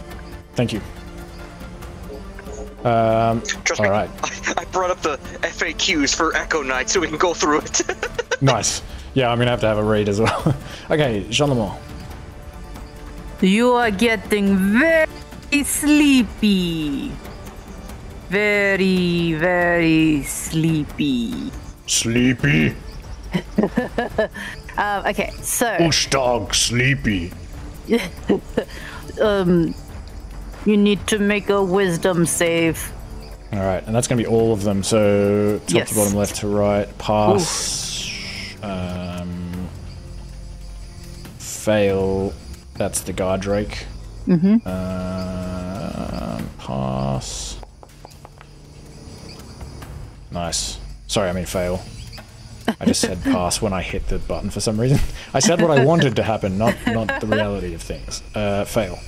Thank you. Trust me, all right. I brought up the FAQs for Echo Knight so we can go through it. Nice. Yeah, I'm gonna have to have a read as well. Okay, Jean Lemore. You are getting very sleepy. Very, very sleepy. Sleepy? Okay, so... Ushtag sleepy. You need to make a wisdom save. Alright, and that's going to be all of them. So, top to bottom, left to right, pass, fail, that's the guard drake. Pass. Nice. Sorry, I mean fail. I just said pass when I hit the button for some reason. I said what I wanted to happen, not the reality of things. Fail.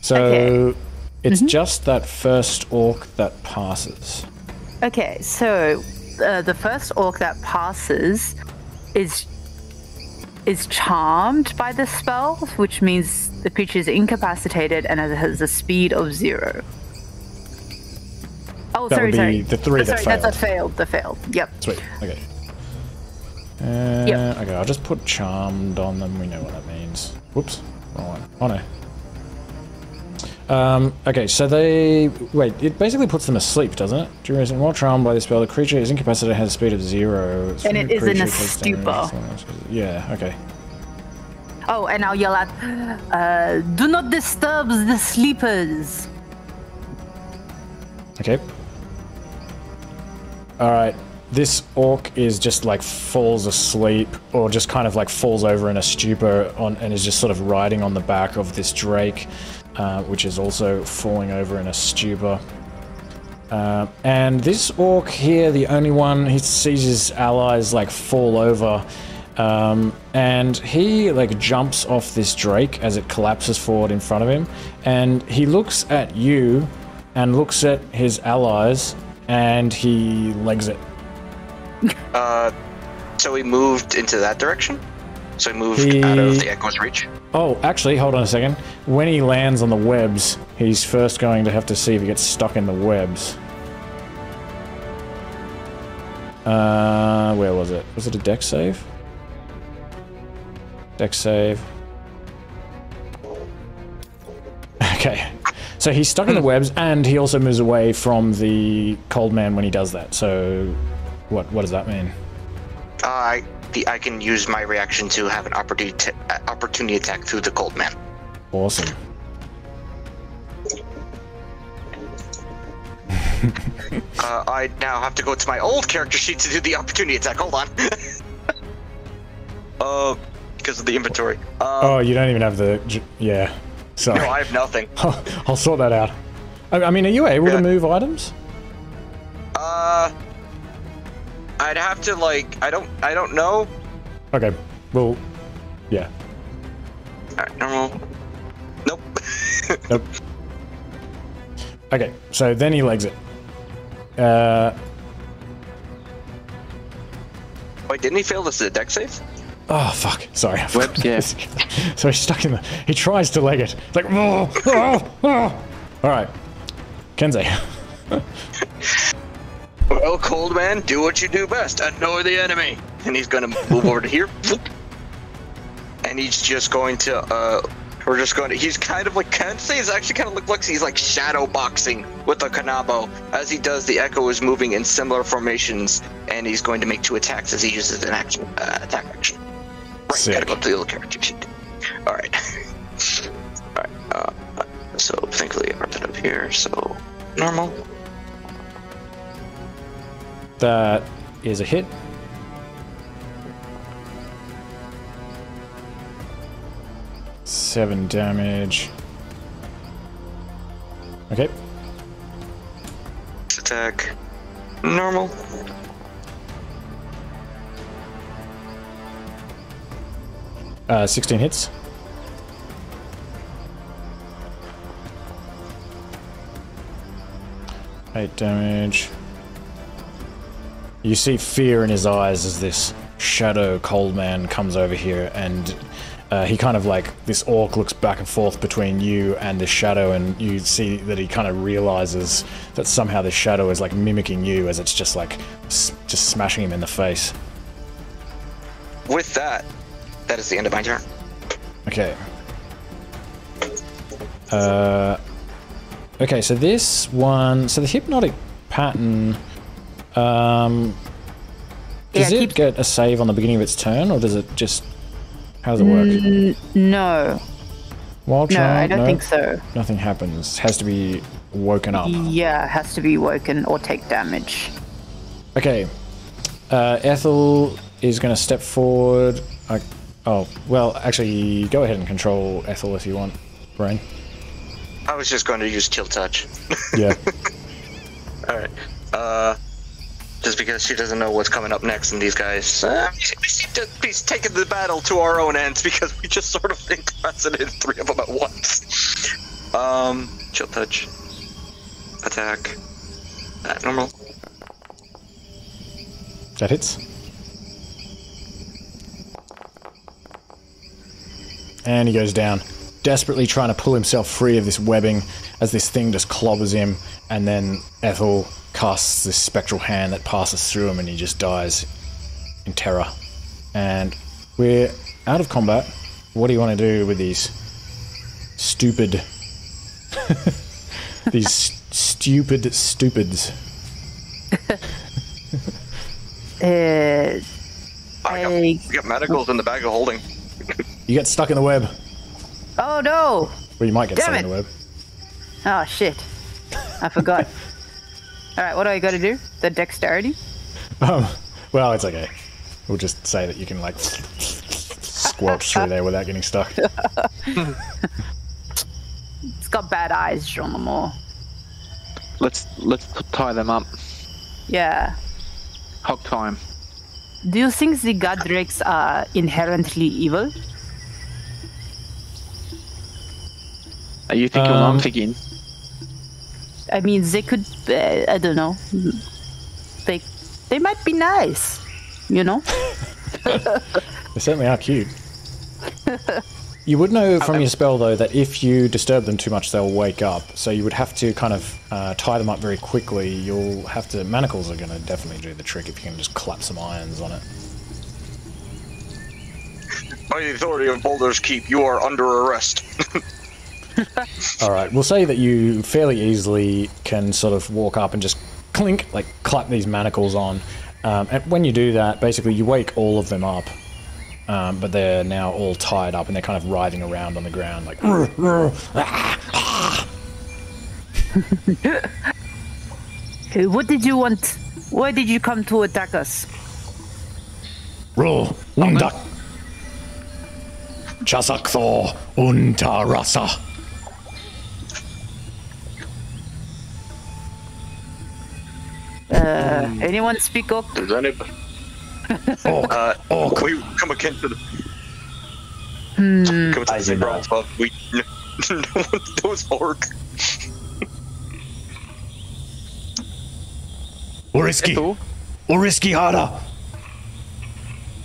So it's just that first orc that passes. Okay, so the first orc that passes is charmed by the spell, which means the creature is incapacitated and it has a speed of 0. Oh, That would be the three that failed. That's a failed. The failed. Yep. Sweet. Okay. Okay, I'll just put charmed on them. We know what that means. Whoops. Wrong one. Oh Okay, so they... Wait, it basically puts them asleep, doesn't it? During while charmed by this spell, the creature is incapacitated and has a speed of 0. And it is in a stupor. Yeah, okay. Oh, and I'll yell out, do not disturb the sleepers. Okay. Alright, this orc is just like falls asleep, or just kind of like falls over in a stupor and is just sort of riding on the back of this drake. Which is also falling over in a stupor. And this orc here, the only one, he sees his allies like fall over, and he like jumps off this drake as it collapses forward in front of him, and he looks at you and looks at his allies, and he legs it. So he moved into that direction? So he moved out of the Echo's reach? Oh, actually, hold on a second. When he lands on the webs, he's first going to have to see if he gets stuck in the webs. Where was it? Was it a dex save? Dex save. Okay. So he's stuck in the webs, and he also moves away from the cold man when he does that. So, what does that mean? I can use my reaction to have an opportunity attack through the cold man. Awesome. I now have to go to my old character sheet to do the opportunity attack. Hold on. Because of the inventory. Oh, you don't even have the... Yeah. Sorry. No, I have nothing. I'll sort that out. I mean, are you able to move items? I'd have to, like, I don't know. Okay, well, yeah. Alright, normal. Nope. Nope. Okay, so then he legs it. Wait, didn't he fail the deck save? Oh, fuck. Sorry. Webs, yeah. So he's stuck in the... He tries to leg it. It's like... Alright. Kenzei. Well, cold man, do what you do best. Annoy the enemy. And he's gonna move over to here. And he's just going to, he's kind of like, Kensei is actually kind of look like he's like shadow boxing with a Kanabo. As he does, the Echo is moving in similar formations, and he's going to make 2 attacks as he uses an action, attack action. Right, Sick. gotta go to the old character sheet. Alright. Alright, so thankfully I brought that up here, so normal. That is a hit. Seven damage. Okay. Attack. Normal. 16 hits. Eight damage. You see fear in his eyes as this shadow cold man comes over here, and he kind of like, this orc looks back and forth between you and this shadow, and you see that he kind of realizes that somehow this shadow is like mimicking you, as it's just like just smashing him in the face. With that, that is the end of my turn. Okay. Okay, so this one, so the hypnotic pattern, does it get a save on the beginning of its turn, or does it just, how does it work? No. Wild charm? No, I don't think so. Nothing happens. Has to be woken up. Yeah, it has to be woken or take damage. Okay. Ethel is going to step forward. Oh, well, actually, go ahead and control Ethel if you want, Brain. I was just going to use Chill Touch. Yeah. Alright. Just because she doesn't know what's coming up next, and these guys, we seem to be taking the battle to our own ends because we just sort of incapacitated 3 of them at once. Chill Touch. Attack. Normal. That hits. And he goes down, desperately trying to pull himself free of this webbing as this thing just clobbers him, and then Ethel casts this spectral hand that passes through him, and he just dies in terror. And we're out of combat. What do you want to do with these stupid These stupid stupids. I got manacles in the bag of holding. You get stuck in the web. Oh no! Well, you might get Damn stuck it. in the web. Oh shit. I forgot. Alright, what do I gotta do? The dexterity? Well, it's okay. We'll just say that you can, like, squelch through there without getting stuck. It's got bad eyes, Jean-Amour. Let's tie them up. Yeah. Hog time. Do you think the Godrakes are inherently evil? Are you thinking what I'm thinking? I mean, they could, I don't know. They might be nice, you know? They certainly are cute. You would know from your spell, though, that if you disturb them too much, they'll wake up. So you would have to kind of tie them up very quickly. You'll have to... Manacles are going to definitely do the trick if you can just clap some irons on it. By the authority of Baldur's Keep, you are under arrest. Alright, we'll say that you fairly easily can sort of walk up and just clink, like clap these manacles on. And when you do that, basically you wake all of them up. But they're now all tied up and they're kind of writhing around on the ground like... What did you want? Why did you come to attack us? Ro undak. Chasakthor untarasa. Anyone speak up? Does anybody... Orc. We come again to the... Come to I the do brawl, not. but we... No one knows orc. Uriski. Uriski hara.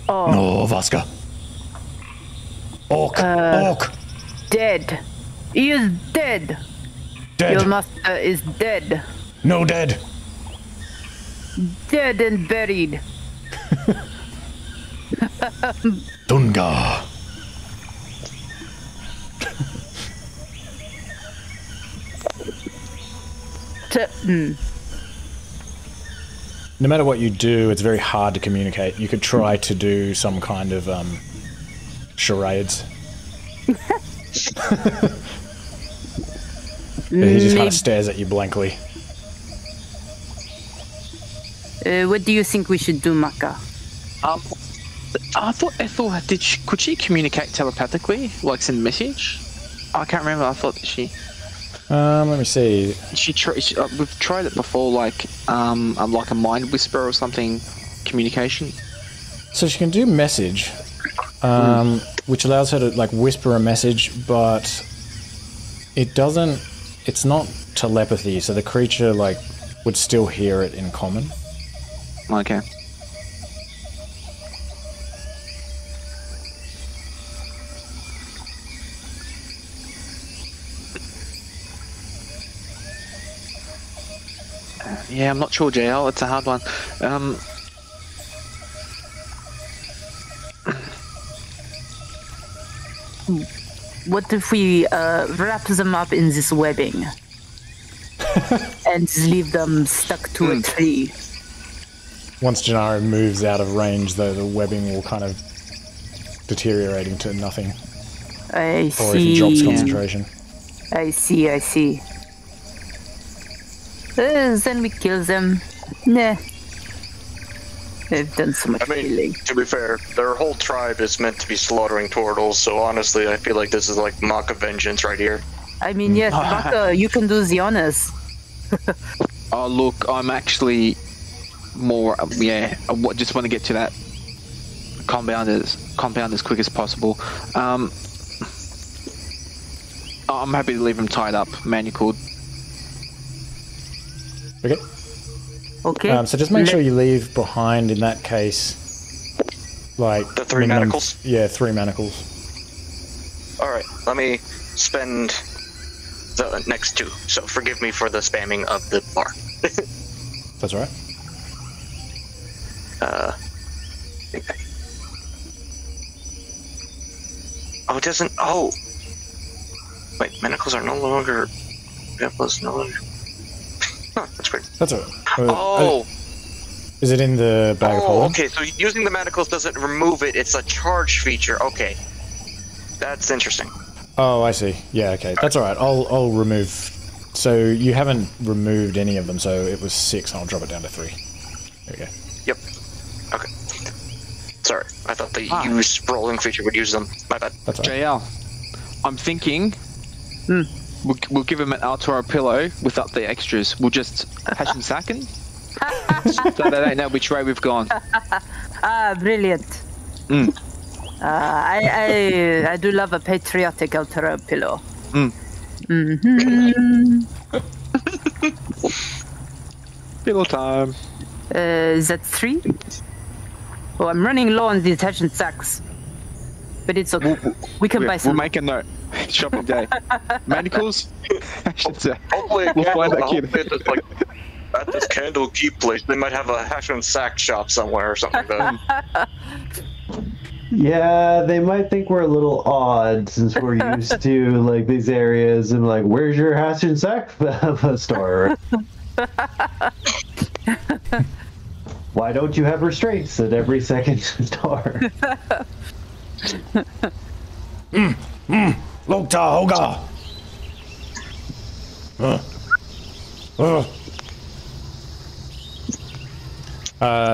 Oh, No, Vaska. Orc. Orc. dead. He is dead. Your Dead. master is dead. No dead. Dead and buried. Dunga. No matter what you do, it's very hard to communicate. You could try to do some kind of charades. He just kind of stares at you blankly. What do you think we should do, Maka? I thought Ethel could she communicate telepathically, like send a message? I can't remember. I thought she Let me see. we've tried it before, like a mind whisper or something, communication. So she can do message, which allows her to like whisper a message, but it doesn't. It's not telepathy, so the creature like would still hear it in common. Okay. Yeah, I'm not sure, JL. It's a hard one. What if we wrap them up in this webbing and leave them stuck to a tree? Once Gennaro moves out of range, though, the webbing will kind of deteriorate into nothing. I see. Or if he drops concentration. I see. Then we kill them. Nah. They've done so much I mean, killing. to be fair, their whole tribe is meant to be slaughtering turtles, so honestly, I feel like this is like Maka vengeance right here. I mean, yes, Maka, you can do the honors. Oh, look, I'm actually more. I just want to get to that compound as quick as possible. I'm happy to leave him tied up, manacled. Okay. Okay. So just make sure you leave behind, in that case, like... The 3 manacles? Yeah, 3 manacles. Alright, let me spend the next 2, so forgive me for the spamming of the bar. That's all right. Okay. Oh, it doesn't... Oh! Wait, manacles are no longer Yeah, plus knowledge. Huh, that's great. That's alright. Oh! Is it in the bag of holding? Okay, so using the manacles doesn't remove it, it's a charge feature. Okay. That's interesting. Oh, I see. Yeah, okay. That's alright. I'll remove... So you haven't removed any of them, so it was 6, and I'll drop it down to 3. There we go. Yep. Okay. Sorry, I thought the use sprawling feature would use them. My bad. That's alright. JL, I'm thinking we'll give him an Altoro pillow without the extras. We'll just hash and sacking. So they don't know which way we've gone. Brilliant. I do love a patriotic Altoro pillow. Pillow time. Is that 3? Oh, I'm running low on these hash and sacks. But it's okay. We can buy some. We'll make a note. Shopping day. Manacles. Hash and sack. Hopefully, We'll find that kid. At this candle key place, they might have a hash and sack shop somewhere or something like that. Yeah, they might think we're a little odd since we're used to like these areas and like, where's your hash and sack store? Why don't you have restraints at every second store? Lokta Hoga!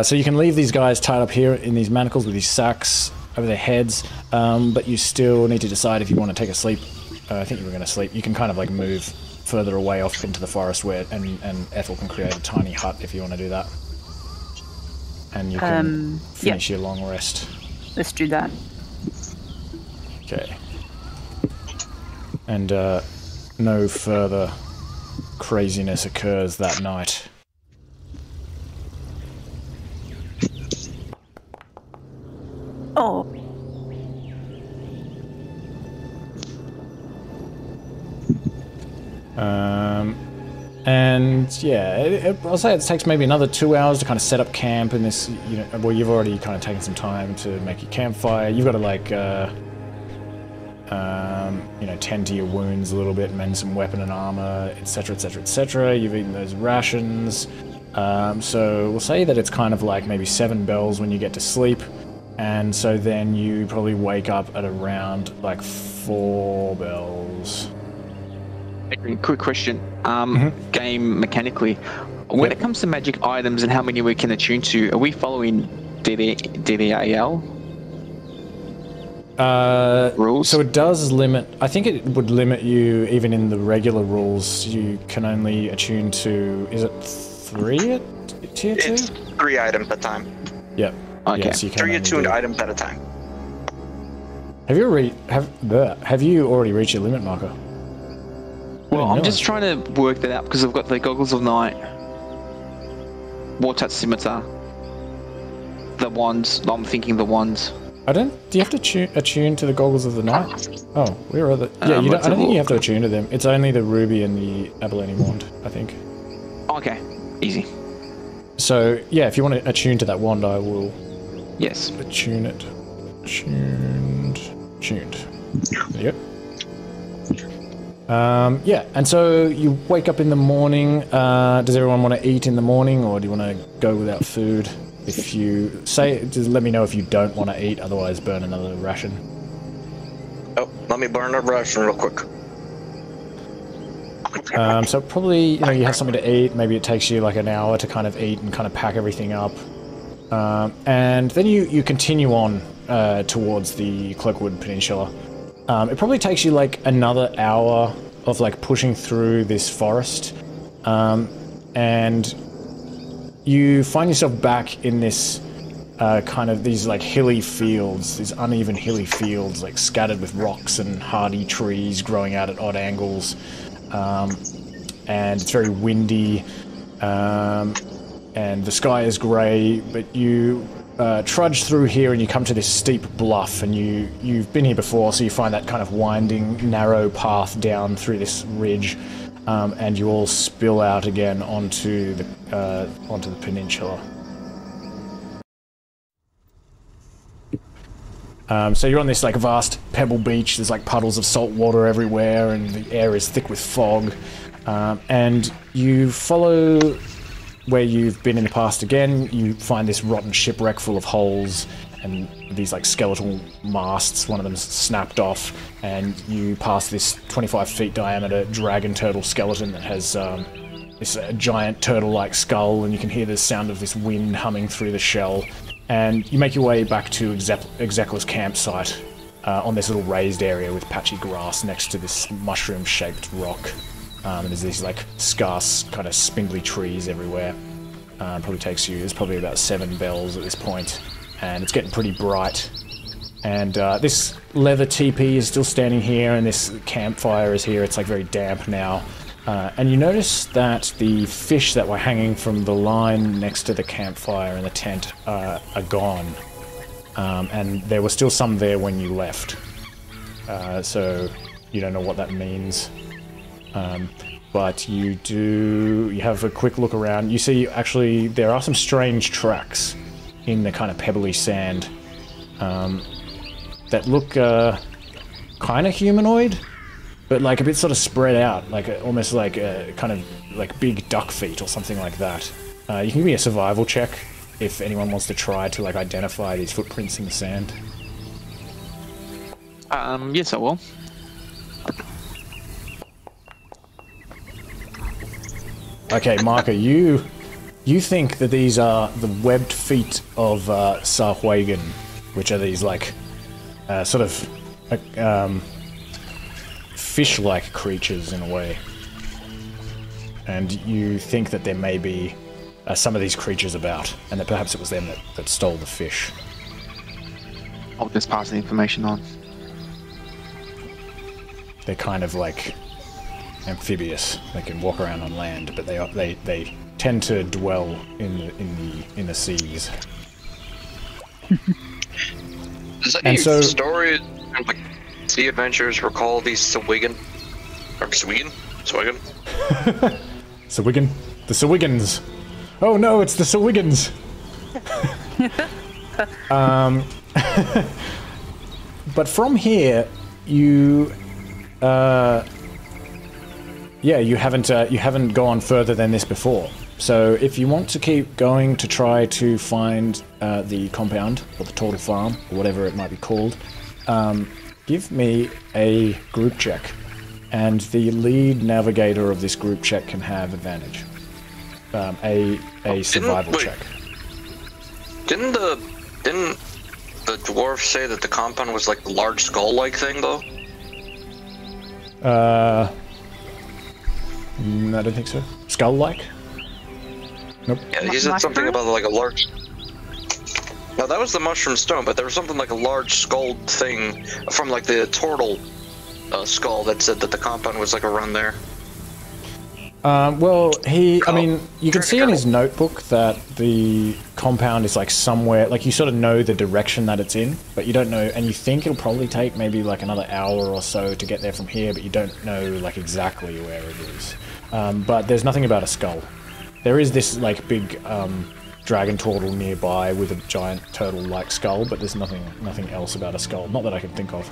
So you can leave these guys tied up here in these manacles with these sacks over their heads, but you still need to decide if you want to take a sleep. I think you were going to sleep. You can kind of like move further away off into the forest where, and Ethel can create a tiny hut if you want to do that. And you can finish your long rest. Let's do that. Okay. And no further craziness occurs that night. Oh. And yeah, I'll say it takes maybe another 2 hours to kind of set up camp in this, you know, well, you've already kind of taken some time to make your campfire. You've got to like, you know, tend to your wounds a little bit, mend some weapon and armor, etc, etc, etc. You've eaten those rations. So we'll say that it's kind of like maybe 7 bells when you get to sleep. And so then you probably wake up at around like 4 bells. Quick question. Game mechanically, when it comes to magic items and how many we can attune to, are we following DDAL rules? So it does limit, I think it would limit you even in the regular rules. You can only attune to, is it 3 at tier 2? It's 3 items at a time. Yep. Okay. Yes, you can 3 only attuned do- items at a time. Have you already reached your limit marker? Well, I'm No. just trying to work that out because I've got the Goggles of Night, War Touch Scimitar, the wands. I'm thinking the wands. I don't. Do you have to attune to the goggles of the night? Oh, where are the? Yeah, you don't, let's I don't have a think you look. have to attune to them. It's only the ruby and the abalone wand, I think. Okay, easy. So yeah, if you want to attune to that wand, I will Yes. attune it. Tuned. There you go. Yeah, and so you wake up in the morning. Does everyone want to eat in the morning, or do you want to go without food? If you say, just let me know if you don't want to eat. Otherwise, burn another ration. Oh, let me burn a ration real quick. So probably, you know, you have something to eat. Maybe it takes you like an hour to kind of eat and kind of pack everything up. And then you continue on towards the Cloakwood Peninsula. It probably takes you like another hour of like pushing through this forest. And you find yourself back in this kind of these like hilly fields, these uneven hilly fields like scattered with rocks and hardy trees growing out at odd angles. And it's very windy, and the sky is grey, but you trudge through here and you come to this steep bluff, and you've been here before, so you find that kind of winding, narrow path down through this ridge, and you all spill out again onto the peninsula. So you're on this like vast pebble beach. There's like puddles of salt water everywhere, and the air is thick with fog. And you follow where you've been in the past again. You find this rotten shipwreck full of holes and these like skeletal masts. One of them's snapped off, and you pass this 25 feet diameter dragon turtle skeleton that has this giant turtle-like skull, and you can hear the sound of this wind humming through the shell. And you make your way back to Exekla's campsite on this little raised area with patchy grass next to this mushroom-shaped rock. And there's these like scarce, kind of spindly trees everywhere. Probably takes you, there's probably about 7 bells at this point, and it's getting pretty bright. And this leather teepee is still standing here, and this campfire is here. It's like very damp now. And you notice that the fish that were hanging from the line next to the campfire in the tent are gone. And there were still some there when you left. So you don't know what that means. But you have a quick look around. You see, actually, there are some strange tracks in the kind of pebbly sand that look kind of humanoid, but like a bit sort of spread out, like almost like kind of like big duck feet or something like that. You can give me a survival check if anyone wants to try to like identify these footprints in the sand. Yes, I will. Okay, Marker, you think that these are the webbed feet of Sarhuagan, which are these like sort of fish-like creatures in a way, and you think that there may be some of these creatures about, and that perhaps it was them that stole the fish. I'll just pass the information on. They're kind of like amphibious. They can walk around on land, but they tend to dwell in the seas. Does any story like sea adventures recall these Sawigan? Or Swigan? Sawigan? The Sawigans! Oh no, it's the Sawigans! But from here, you haven't gone further than this before. So if you want to keep going to try to find the compound, or the turtle farm, or whatever it might be called, give me a group check. And the lead navigator of this group check can have advantage. A survival check. Didn't the dwarf say that the compound was like a large skull-like thing, though? I don't think so. Skull-like? Nope. Yeah, he said something about like a large... No, that was the mushroom stone, but there was something like a large skull thing from like the turtle skull that said that the compound was like around there. Well, I mean, you can see in his notebook that the compound is like somewhere, like you sort of know the direction that it's in, but you don't know, and you think it'll probably take maybe like another hour or so to get there from here, but you don't know like exactly where it is. But there's nothing about a skull. There is this like big dragon turtle nearby with a giant turtle-like skull, but there's nothing else about a skull, not that I can think of.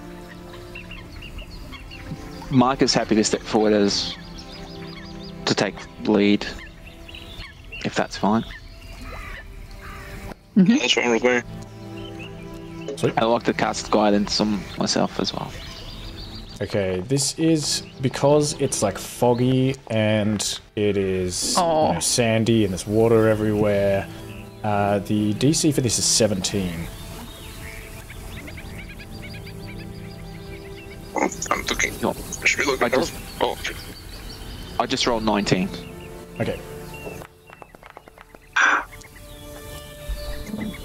Mark is happy to step forward to take lead, if that's fine. Mm-hmm. That's fine with me. Sweet. I'd like to cast guidance on myself as well. Okay, this is because it's like foggy and it is sandy and there's water everywhere. The DC for this is 17. I'm looking. I should be looking. I just rolled 19. Okay.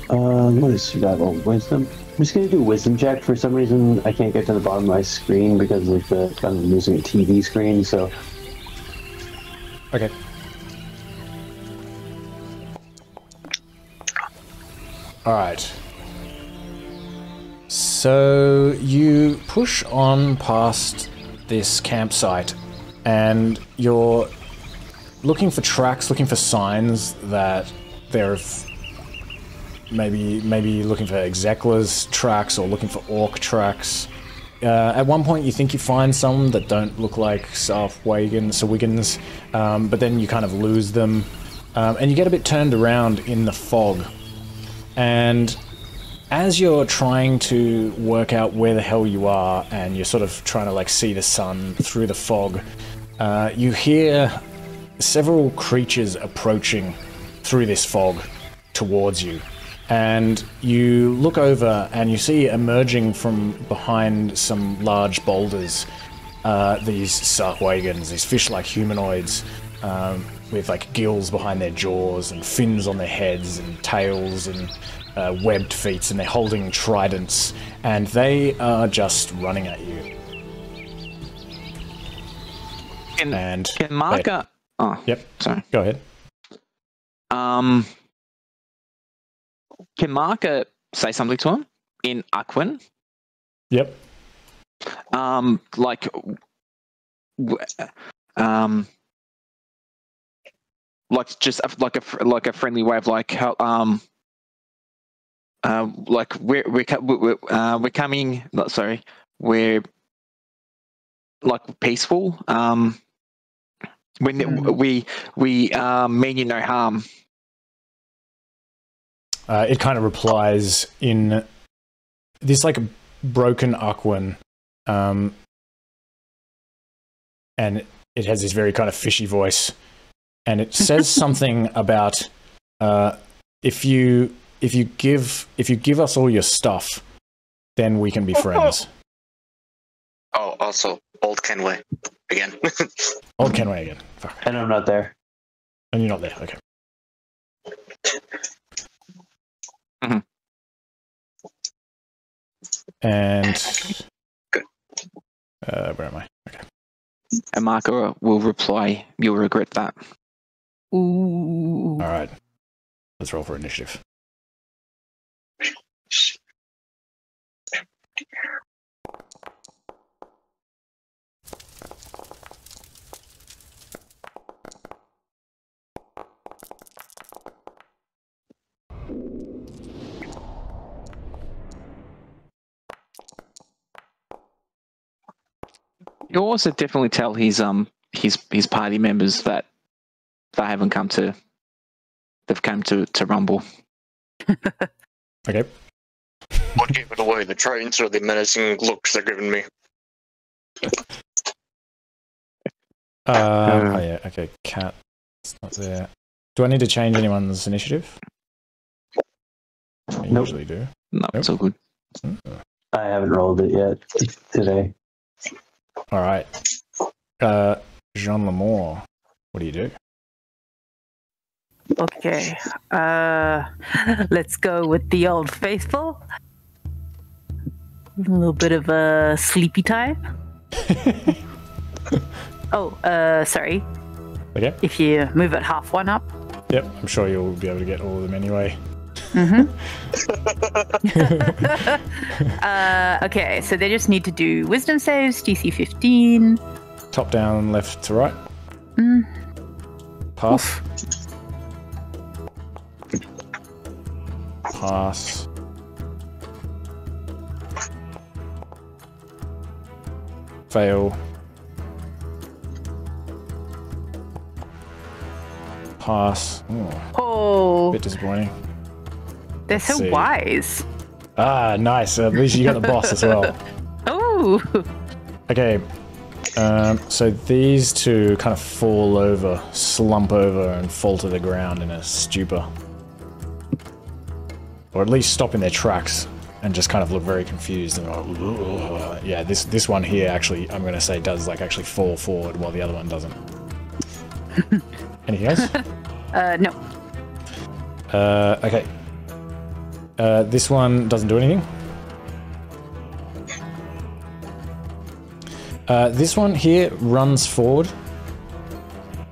What is survival? Wisdom? I'm just gonna do a wisdom check. For some reason, I can't get to the bottom of my screen because of I'm using a TV screen, so... Okay. Alright. So, you push on past this campsite, and you're looking for tracks, looking for signs that there are... Maybe looking for Exekla's tracks or looking for orc tracks. at one point you think you find some that don't look like Sawigans, but then you kind of lose them, and you get a bit turned around in the fog. And as you're trying to work out where the hell you are, and you're sort of trying to like see the sun through the fog, you hear several creatures approaching through this fog towards you. And you look over and you see emerging from behind some large boulders these Sarwagans, these fish-like humanoids with like gills behind their jaws and fins on their heads and tails and webbed feet, and they're holding tridents, and they are just running at you. Can Marka... Oh, yep. Sorry. Go ahead. Can Marka say something to him in Aquan? Yep. Like just like a friendly way of like we're coming. Sorry, we're like peaceful. When we mean you no harm. It kind of replies in this like broken Aquan, and it has this very kind of fishy voice, and it says something about if you give us all your stuff, then we can be friends. Oh, also old Kenway again. Old Kenway again. Fuck. And I'm not there. And you're not there. Okay. Mm-hmm. And where am I? Okay. And Marco will reply, "You'll regret that." Ooh. All right. Let's roll for initiative. You also definitely tell his party members that they haven't come to. They've come to Rumble. Okay. What gave it away? The trains or the menacing looks they're giving me? Oh yeah. Okay. Cat. It's not there. Do I need to change anyone's initiative? I usually do. No, it's all good. I haven't rolled it yet today. All right. Jean Lemore, what do you do? Okay. Let's go with the old faithful. A little bit of a sleepy time. Sorry. Okay. If you move it half one up. Yep, I'm sure you'll be able to get all of them anyway. Okay, so they just need to do wisdom saves, DC 15. Top down, left to right. Pass. Pass. Fail. Pass. Oh. Bit disappointing. They're so wise. Ah, nice. At least you got the boss as well. Oh. Okay. So these two kind of fall over, slump over, and fall to the ground in a stupor. Or at least stop in their tracks and just kind of look very confused. And like, yeah, this one here actually, I'm going to say, does like actually fall forward while the other one doesn't. Anything else? No. Okay. This one doesn't do anything. This one here runs forward,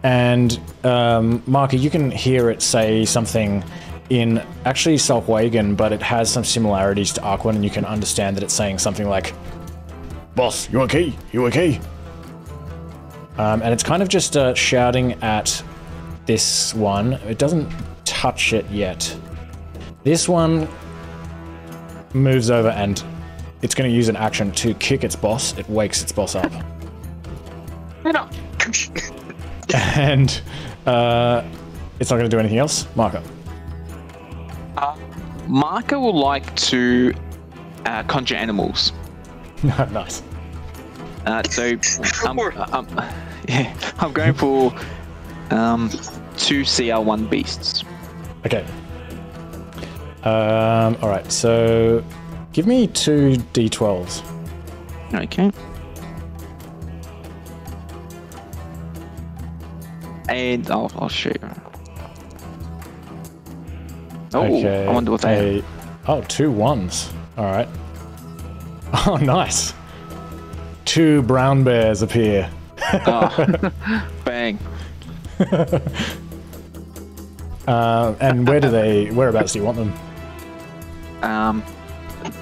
and Marka, you can hear it say something in actually Salkwagan, but it has some similarities to Aquan, and you can understand that it's saying something like, "Boss, you okay? You okay?" And it's kind of just shouting at this one. It doesn't touch it yet. This one moves over and it's going to use an action to kick its boss. It wakes its boss up. And it's not going to do anything else. Marker. Marker will like to conjure animals. Nice. So I'm going for 2 CR1 beasts. Okay. Alright, so give me 2 D12s. Okay. And I'll show you. Oh, Okay. I wonder what they are. 2 1s. Alright. Oh, nice. 2 brown bears appear. Oh, bang. And whereabouts do you want them?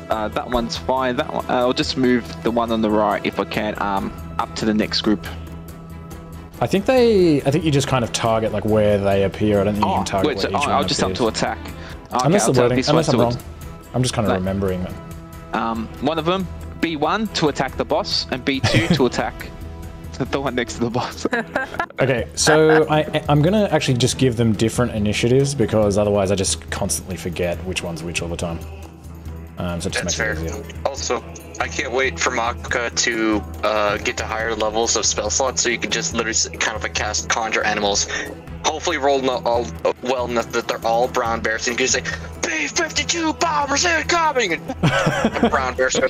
That one's fine. That one, I'll just move the one on the right if I can, up to the next group. I think you just kind of target like where they appear. I don't think you can target where each one I'll just up appears. to attack. Okay, Unless I'm to wrong. I'm just kind of remembering that. one of them, B1 to attack the boss, and B2 to attack the one next to the boss. Okay, so I'm gonna actually just give them different initiatives because otherwise I just constantly forget which one's which all the time. So just That's make fair. it easier. Also, I can't wait for Maka to get to higher levels of spell slots, so you can just literally kind of like cast conjure animals. Hopefully, roll all well enough that they're all brown bears, and you can say, "B-52 bombers incoming!" And brown bears are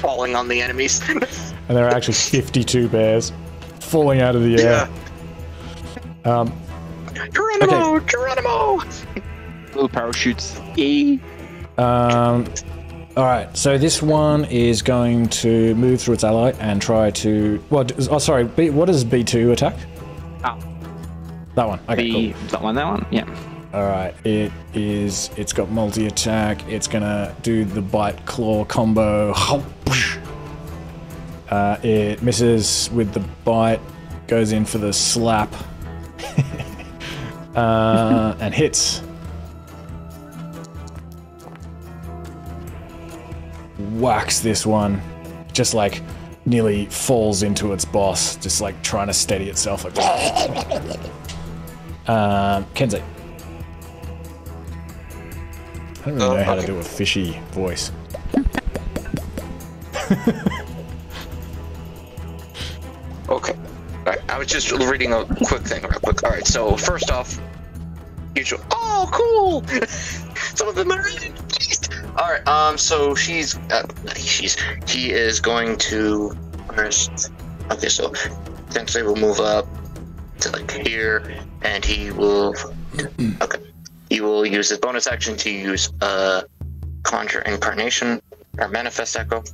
falling on the enemies. And there are actually 52 bears falling out of the air. Yeah. Geronimo! Okay. Geronimo! Little parachutes. Yay. Alright, so this one is going to move through its ally and try to... What does B2 attack? Oh. That one. Okay, cool. That one, yeah. Alright, it's got multi-attack. It's gonna do the bite claw combo. It misses with the bite, goes in for the slap, and hits. Whacks this one, just like nearly falls into its boss, just like trying to steady itself. Like Kenzie. I don't really know how to do a fishy voice. Okay. Alright, I was just reading a quick thing real quick. Alright, so first off, usual. Oh, cool! Some of them are in. Alright, so he is going to first. Okay, so essentially we'll move up to like here, and he will. Okay. He will use his bonus action to use Conjure Incarnation or Manifest Echo.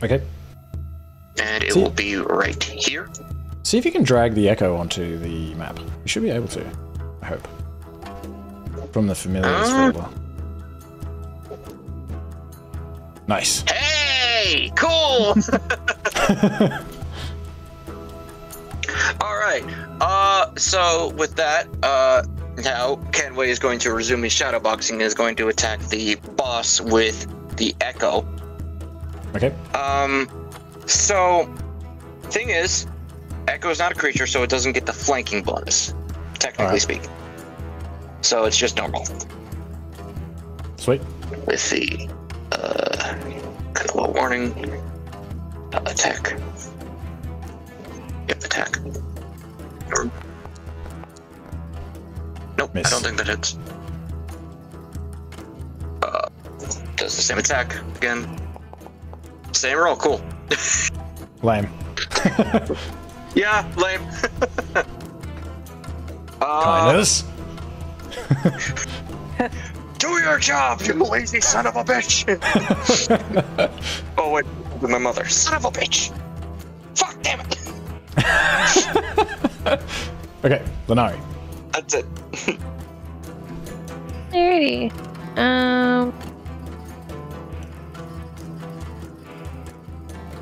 Okay. And it will be right here. See if you can drag the echo onto the map. You should be able to, I hope. From the familiars folder. Nice. Hey, cool. All right. So with that, now Kenway is going to resume his shadowboxing and is going to attack the boss with the echo. Okay. So thing is, echo is not a creature, so it doesn't get the flanking bonus, technically speaking. So it's just normal. Sweet. With the kind of low warning attack. Yep, attack. Nope, Miss. I don't think that hits. Does the same attack again. Same roll, cool. Lame. Yeah, lame. Kindness. Do your job, you lazy son of a bitch! Oh wait, with my mother. Son of a bitch! Fuck, damn it! Okay, Lanari. That's it. Alrighty.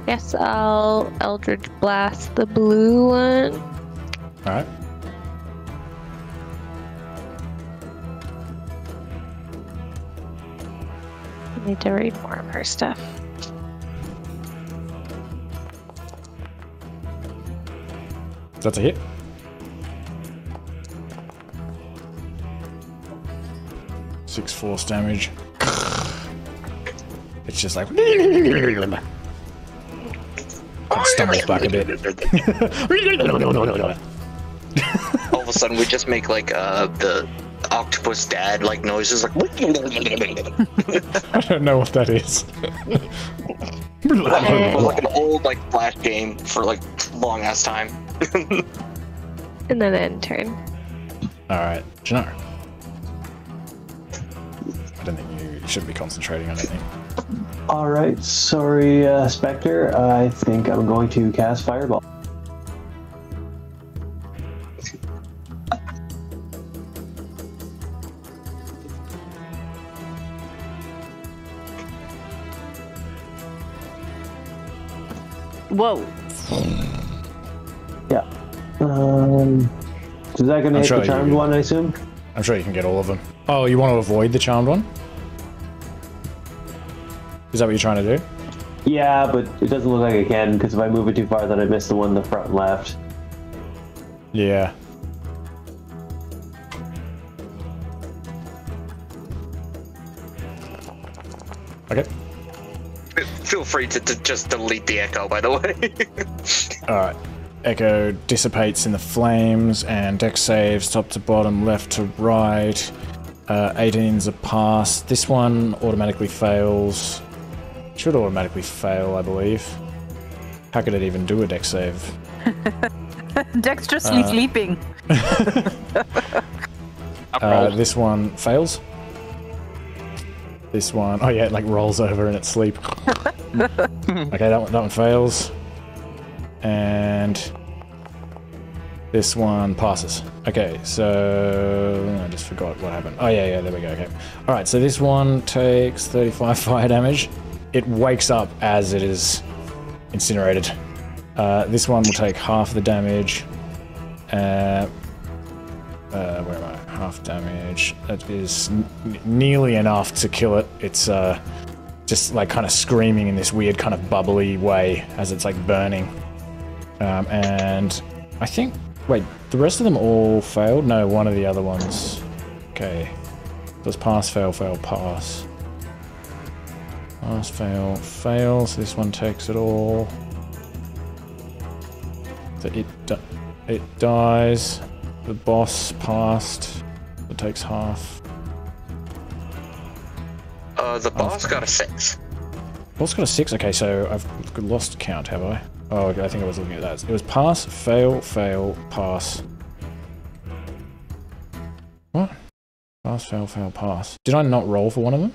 Guess I'll Eldritch Blast the blue one. Alright. I need to read more of her stuff. That's a hit. Six force damage. It's just like stumbles back a bit. All of a sudden, we just make like the octopus dad like noises, like. I don't know what that is. It was like an old like Flash game for like long ass time. And then end turn. All right, Gennaro. I don't think you should be concentrating on anything. All right, sorry, Spectre. I think I'm going to cast Fireball. Whoa. Yeah. Is that going to hit the charmed one, I assume? I'm sure you can get all of them. Oh, you want to avoid the charmed one? Is that what you're trying to do? Yeah, but it doesn't look like I can, because if I move it too far, then I miss the one in the front and left. Yeah. Okay. Feel free to just delete the echo, by the way. Alright. Echo dissipates in the flames, and dex saves top to bottom, left to right. 18's a pass. This one automatically fails. Should automatically fail, I believe. How could it even do a dex save? Dexterously sleeping. This one fails. This one, oh yeah, it like rolls over in its sleep. Okay, that one fails. And this one passes. Okay, so I just forgot what happened. Oh yeah, there we go. Okay. All right, so this one takes 35 fire damage. It wakes up as it is incinerated. This one will take half the damage. Where am I? Half damage. That is nearly enough to kill it. It's just like kind of screaming in this weird kind of bubbly way as it's like burning. And I think, wait, the rest of them all failed? No, one of the other ones. Okay. Does pass, fail, fail, pass. Pass, fail, fail. So this one takes it all. So it dies. The boss passed. It takes half. The boss got a 6. Boss got a 6? Okay, so I've lost count, have I? Oh, okay, I think I was looking at that. It was pass, fail, fail, pass. What? Pass, fail, fail, pass. Did I not roll for one of them?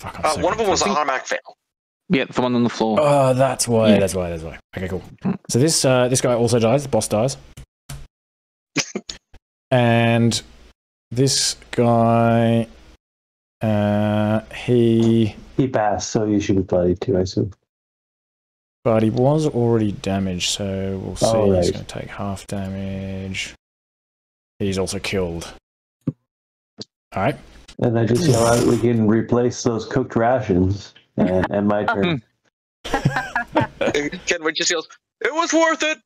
Fuck, I'm so one of them was an automatic fail. Yeah, the one on the floor. Oh, that's why. Yeah. That's why. Okay, cool. So this guy also dies. The boss dies. And this guy, he passed, so you should be bloodied too, I assume. But he was already damaged, so we'll see. Oh, right. He's going to take half damage. He's also killed. Alright. And I just yell out, we can replace those cooked rations. And my turn. Kenwood just yells, "It was worth it!"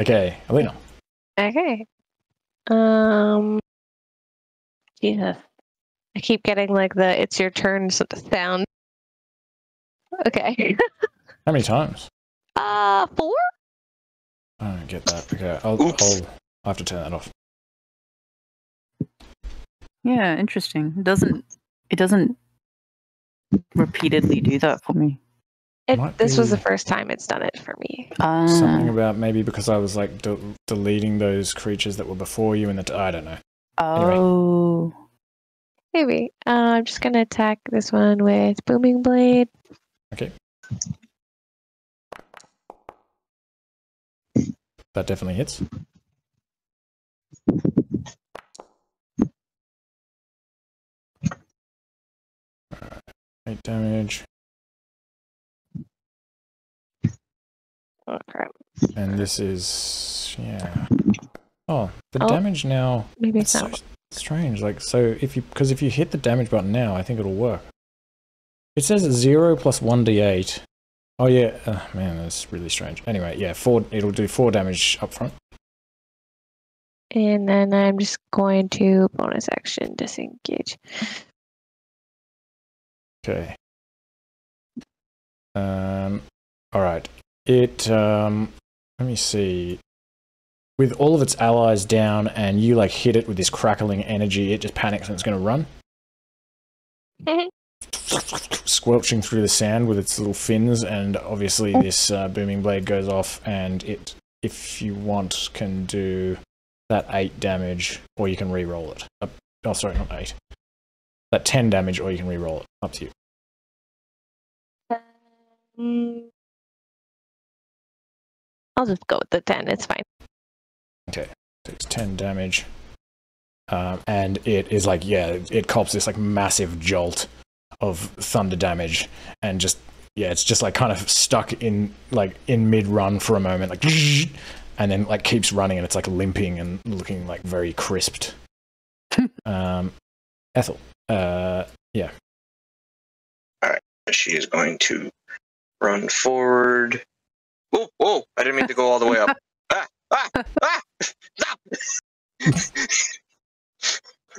Okay, Alina. Okay. Jesus. I keep getting like the "it's your turn" sound. Okay. How many times? 4? I don't get that. Okay, I'll have to turn that off. Yeah, interesting. It doesn't repeatedly do that for me. This was the first time it's done it for me. Something about maybe because I was like deleting those creatures that were before you in the... I don't know. Oh. Anyway. Maybe. I'm just going to attack this one with Booming Blade. Okay. That definitely hits. Alright. 8 damage. Oh, crap. And this is... yeah. Oh, the damage now... Maybe it's not. So strange. Like, so if you hit the damage button now, I think it'll work. It says 0 plus 1d8. Oh yeah, man, that's really strange. Anyway, yeah, it'll do 4 damage up front. And then I'm just going to bonus action disengage. Okay. All right. It let me see. With all of its allies down, and you like hit it with this crackling energy, it just panics and it's going to run. Squelching through the sand with its little fins, and obviously this booming blade goes off, and it, if you want, can do that 8 damage, or you can re-roll it. Oh, sorry, not 8. That 10 damage, or you can re-roll it. Up to you. I'll just go with the 10. It's fine. Okay, takes 10 damage. And it is like, yeah, it cops this like massive jolt of thunder damage, and just, yeah, it's just like kind of stuck in mid-run for a moment, like, and then like keeps running, and it's like limping and looking like very crisped. Ethel, yeah. Alright, she is going to run forward. Oh, I didn't mean to go all the way up. Stop!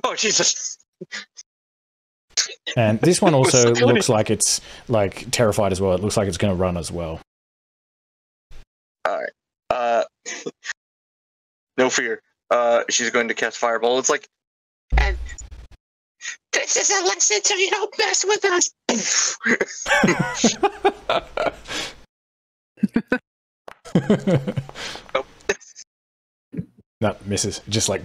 Oh, Jesus. And this one also looks like it's like terrified as well. It looks like it's going to run as well. Alright. No fear. She's going to cast Fireball. It's like, and this is a lesson so you don't mess with us. Nope. No, misses. Just like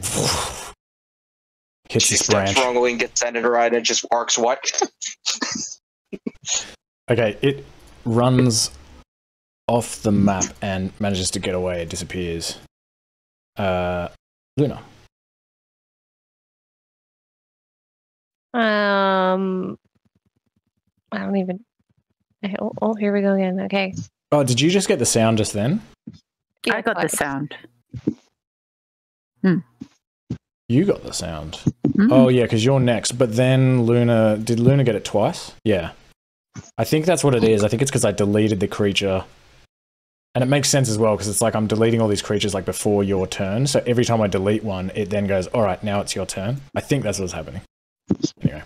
hits She this steps branch. wrongly and gets centered right and just arcs what? Okay, it runs off the map and manages to get away. It disappears. Luna. I don't even. Oh, here we go again. Okay. Oh, did you just get the sound just then? Yeah, I got the sound. You got the sound. Oh, yeah, because you're next. But then Luna... Did Luna get it twice? Yeah. I think that's what it is. I think it's because I deleted the creature. And it makes sense as well, because it's like I'm deleting all these creatures like before your turn. So every time I delete one, it then goes, all right, now it's your turn. I think that's what's happening. Anyway.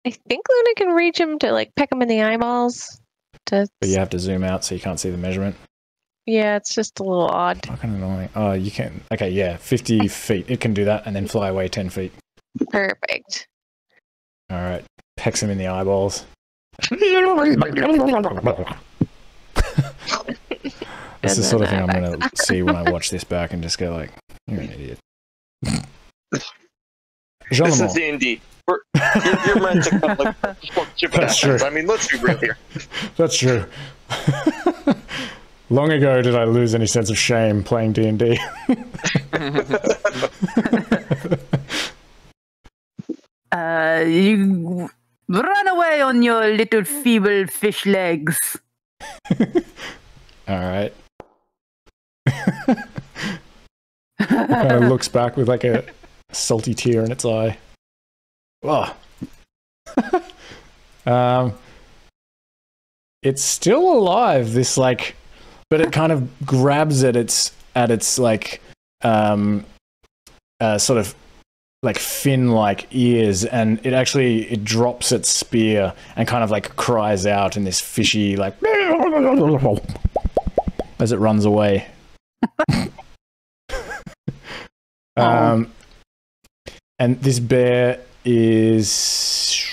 I think Luna can reach him to like peck him in the eyeballs. But you have to zoom out so you can't see the measurement. Yeah, it's just a little odd. Fucking annoying. Oh, you can... Okay, yeah, 50 feet. It can do that and then fly away 10 feet. Perfect. All right. Pecks him in the eyeballs. That's the sort of thing I'm going to see when I watch this back and just go like, you're an idiot. Jean This Lamont. is D&D. You're meant to kind of like stupid That's actions. true. I mean, let's be real here. That's true. Long ago did I lose any sense of shame playing D&D. You run away on your little feeble fish legs. All right. Kind of looks back with like a salty tear in its eye. Oh. It's still alive, this like, but it kind of grabs at its like sort of like fin-like ears, and it drops its spear and kind of like cries out in this fishy like as it runs away. And this bear is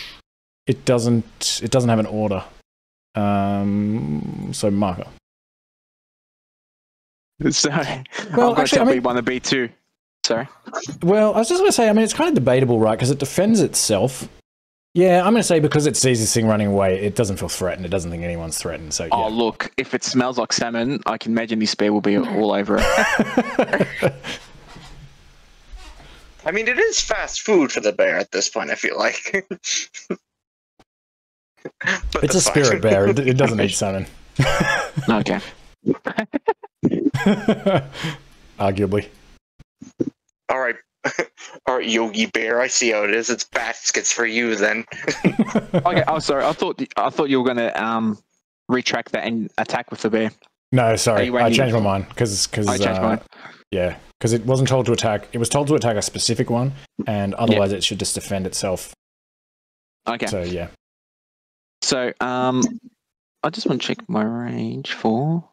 it doesn't have an order. So marker. Sorry. Well, I've got actually, B1 and B2. Sorry. Well, I was just going to say, I mean, it's kind of debatable, right? Because it defends itself. Yeah, I'm going to say because it sees this thing running away, it doesn't feel threatened. It doesn't think anyone's threatened. So, yeah. Oh, look, if it smells like salmon, I can imagine this bear will be all over it. I mean, it is fast food for the bear at this point, I feel like. But It's a that's fine. spirit bear. It doesn't eat salmon. Okay. Arguably. All right, Yogi Bear. I see how it is. It's baskets for you then. Okay. Oh, sorry. I thought you were gonna retract that and attack with the bear. No, sorry, you I ready? changed my mind because I changed mine. yeah, because it wasn't told to attack. It was told to attack a specific one, and otherwise it should just defend itself. Okay. So yeah. So I just want to check my range for.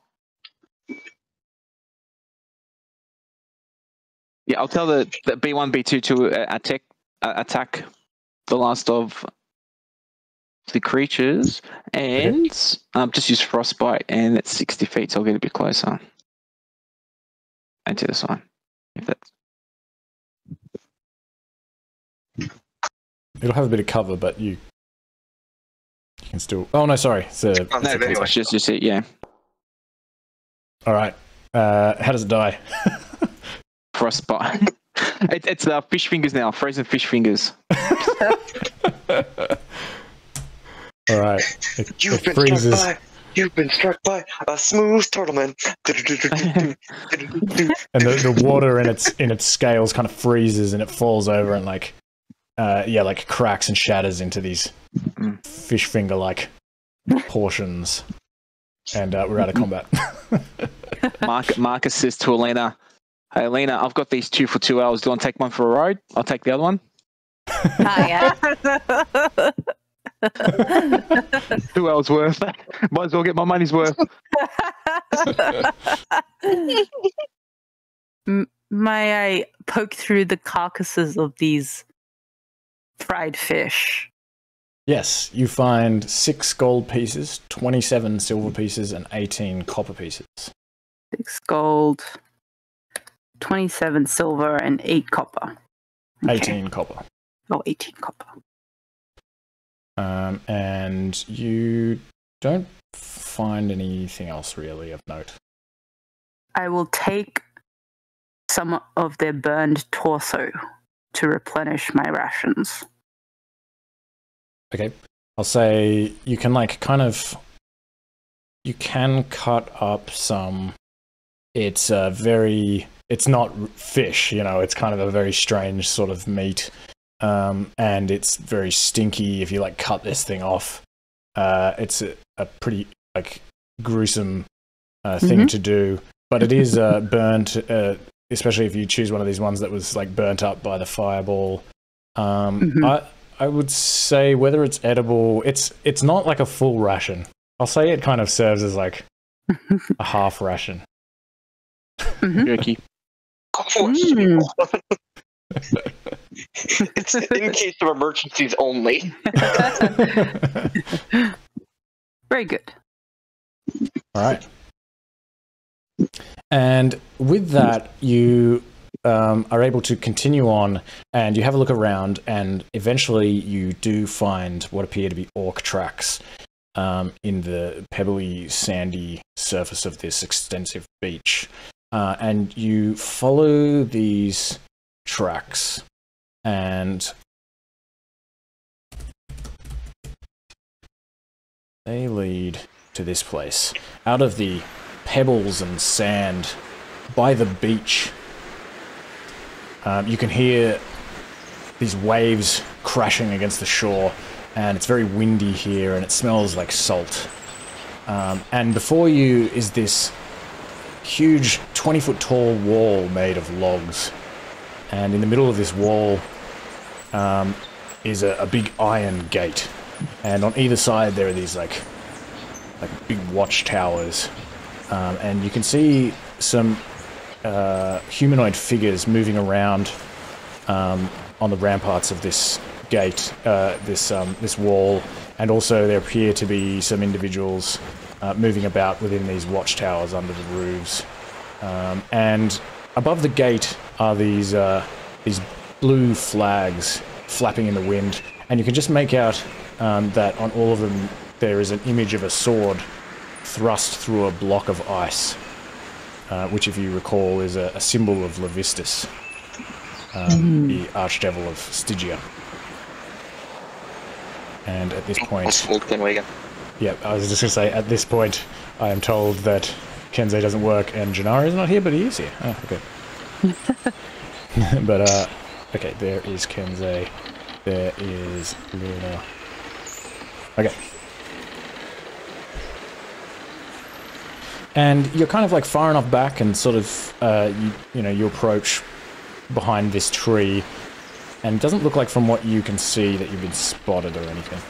Yeah, I'll tell the B1, B2 to attack the last of the creatures, and just use frostbite, and it's 60 feet, so I'll get a bit closer. And to the side, if that's. It'll have a bit of cover, but you can still. Oh no, sorry. It's just it, yeah. All right. How does it die? Frostbite. It's fish fingers now, frozen fish fingers. All right. You've been struck by a smooth turtleman. And the water in its scales kind of freezes, and it falls over and like cracks and shatters into these fish finger like portions. And we're out of combat. Marcus says to Alina, "Hey Alina, I've got these 2 for 2 hours. Do you want to take one for a ride? I'll take the other one." Yeah. 2 hours worth. Might as well get my money's worth. May I poke through the carcasses of these fried fish? Yes, you find 6 gold pieces, 27 silver pieces, and 18 copper pieces. 6 gold, 27 silver, and 8 copper. Okay. 18 copper. Oh, 18 copper. And you don't find anything else really of note. I will take some of their burned torso to replenish my rations. Okay. I'll say you can you can cut up some. It's not fish, it's kind of a very strange sort of meat. And it's very stinky if you cut this thing off. It's a pretty gruesome thing to do, but it is burnt, especially if you choose one of these ones that was burnt up by the fireball. I would say whether it's edible, it's not like a full ration. I'll say it kind of serves as a half ration. Jerky. It's in case of emergencies only. Very good. All right. And with that, you are able to continue on, and you have a look around, and eventually you do find what appear to be orc tracks in the pebbly, sandy surface of this extensive beach. And you follow these tracks, and they lead to this place. Out of the pebbles and sand by the beach, you can hear these waves crashing against the shore, and it's very windy here, and it smells like salt. And before you is this huge 20-foot tall wall made of logs. And in the middle of this wall is a big iron gate. And on either side there are these big watchtowers. And you can see some humanoid figures moving around on the ramparts of this gate, this wall. And also there appear to be some individuals moving about within these watchtowers under the roofs. And above the gate are these blue flags flapping in the wind, and you can just make out that on all of them there is an image of a sword thrust through a block of ice, which, if you recall, is a symbol of Levistus, the archdevil of Stygia. And at this point... Yeah, I was just going to say, at this point, I am told that Kenzei doesn't work and Gennaro is not here, but he is here. Oh, okay. But, okay, there is Kenzei. There is Luna. Okay. And you're kind of like far enough back, and sort of you approach behind this tree, and it doesn't look like from what you can see that you've been spotted or anything.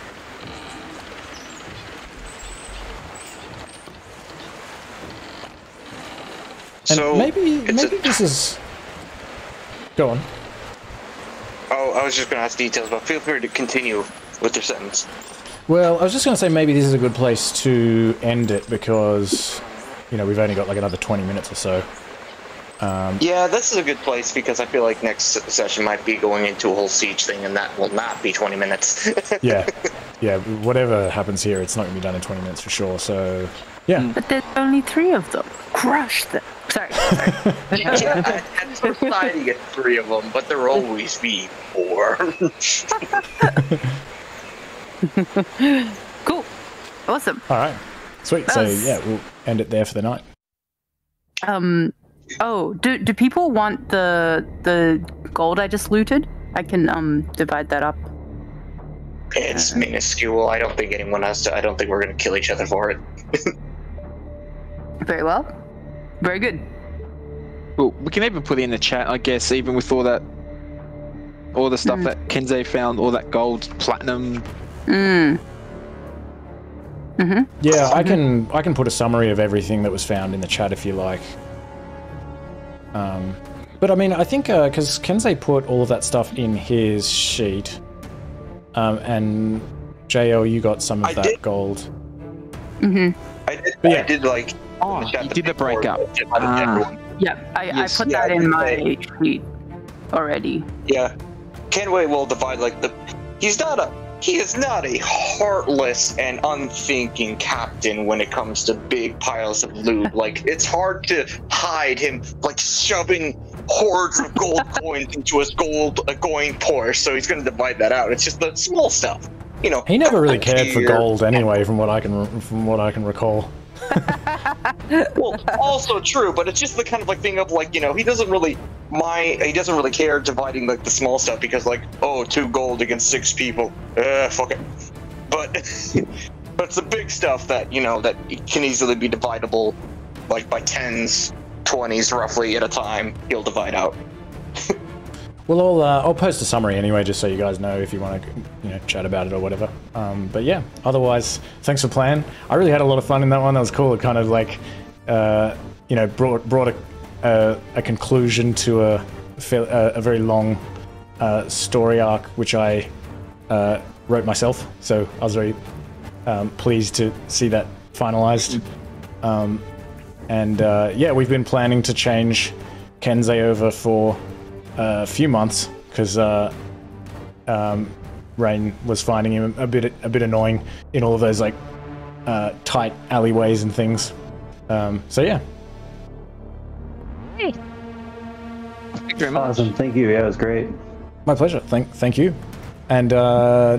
And So maybe this is. Go on. Oh, I was just going to ask details, but feel free to continue with your sentence. Well, I was just going to say maybe this is a good place to end it because, we've only got like another 20 minutes or so. Yeah, this is a good place because I feel like next session might be going into a whole siege thing, and that will not be 20 minutes. Yeah, whatever happens here, it's not going to be done in 20 minutes for sure, so, yeah. But there's only 3 of them. Crush them. Sorry. Yeah, at first sight you get 3 of them, but there will always be 4. Cool. Awesome. Alright, sweet. So, yeah, we'll end it there for the night. Oh, do people want the gold I just looted? I can divide that up. It's minuscule. I don't think anyone has to. I don't think we're going to kill each other for it. Very well. Very good. Well, we can even put it in the chat, I guess, even with all the stuff that Kensei found, all that gold, platinum. Yeah, I can put a summary of everything that was found in the chat if you like. But I mean, I think because Kensei put all of that stuff in his sheet, and JL, you got some of that gold. I did like. Oh, you did the breakup. Yeah, I put that in my sheet already. Yeah, Kenway will divide like the. He is not a heartless and unthinking captain when it comes to big piles of loot. Like, it's hard to hide him, like, shoving hordes of gold coins into his coin purse, so he's going to divide that out. It's just the small stuff, He never really cared for gold anyway, from what I can recall. Well, also true, but it's just the kind of like thing of like, he doesn't really care dividing like the small stuff because like, oh, 2 gold against 6 people, fuck it. But it's the big stuff that that can easily be dividable, like by 10s, 20s roughly at a time. He'll divide out. Well, I'll post a summary anyway, just so you guys know if you want to, chat about it or whatever. But yeah, otherwise, thanks for playing. I really had a lot of fun in that one. That was cool. It kind of like, brought a conclusion to a very long story arc, which I wrote myself. So I was very pleased to see that finalized. Yeah, we've been planning to change Kensei over for a few months because Rain was finding him a bit annoying in all of those like tight alleyways and things. So yeah. Hey. Thank you very much. Awesome, thank you. Yeah, it was great. My pleasure. Thank you. And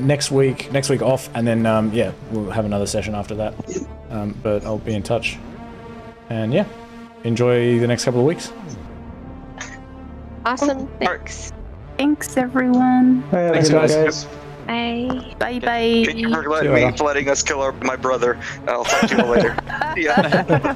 next week off, and then yeah, we'll have another session after that. But I'll be in touch. And yeah, enjoy the next couple of weeks. Awesome. Thanks. Thanks, everyone. All right, Thanks, guys. Bye. Bye. Thank you for letting us kill my brother. I'll talk to you later. Yeah.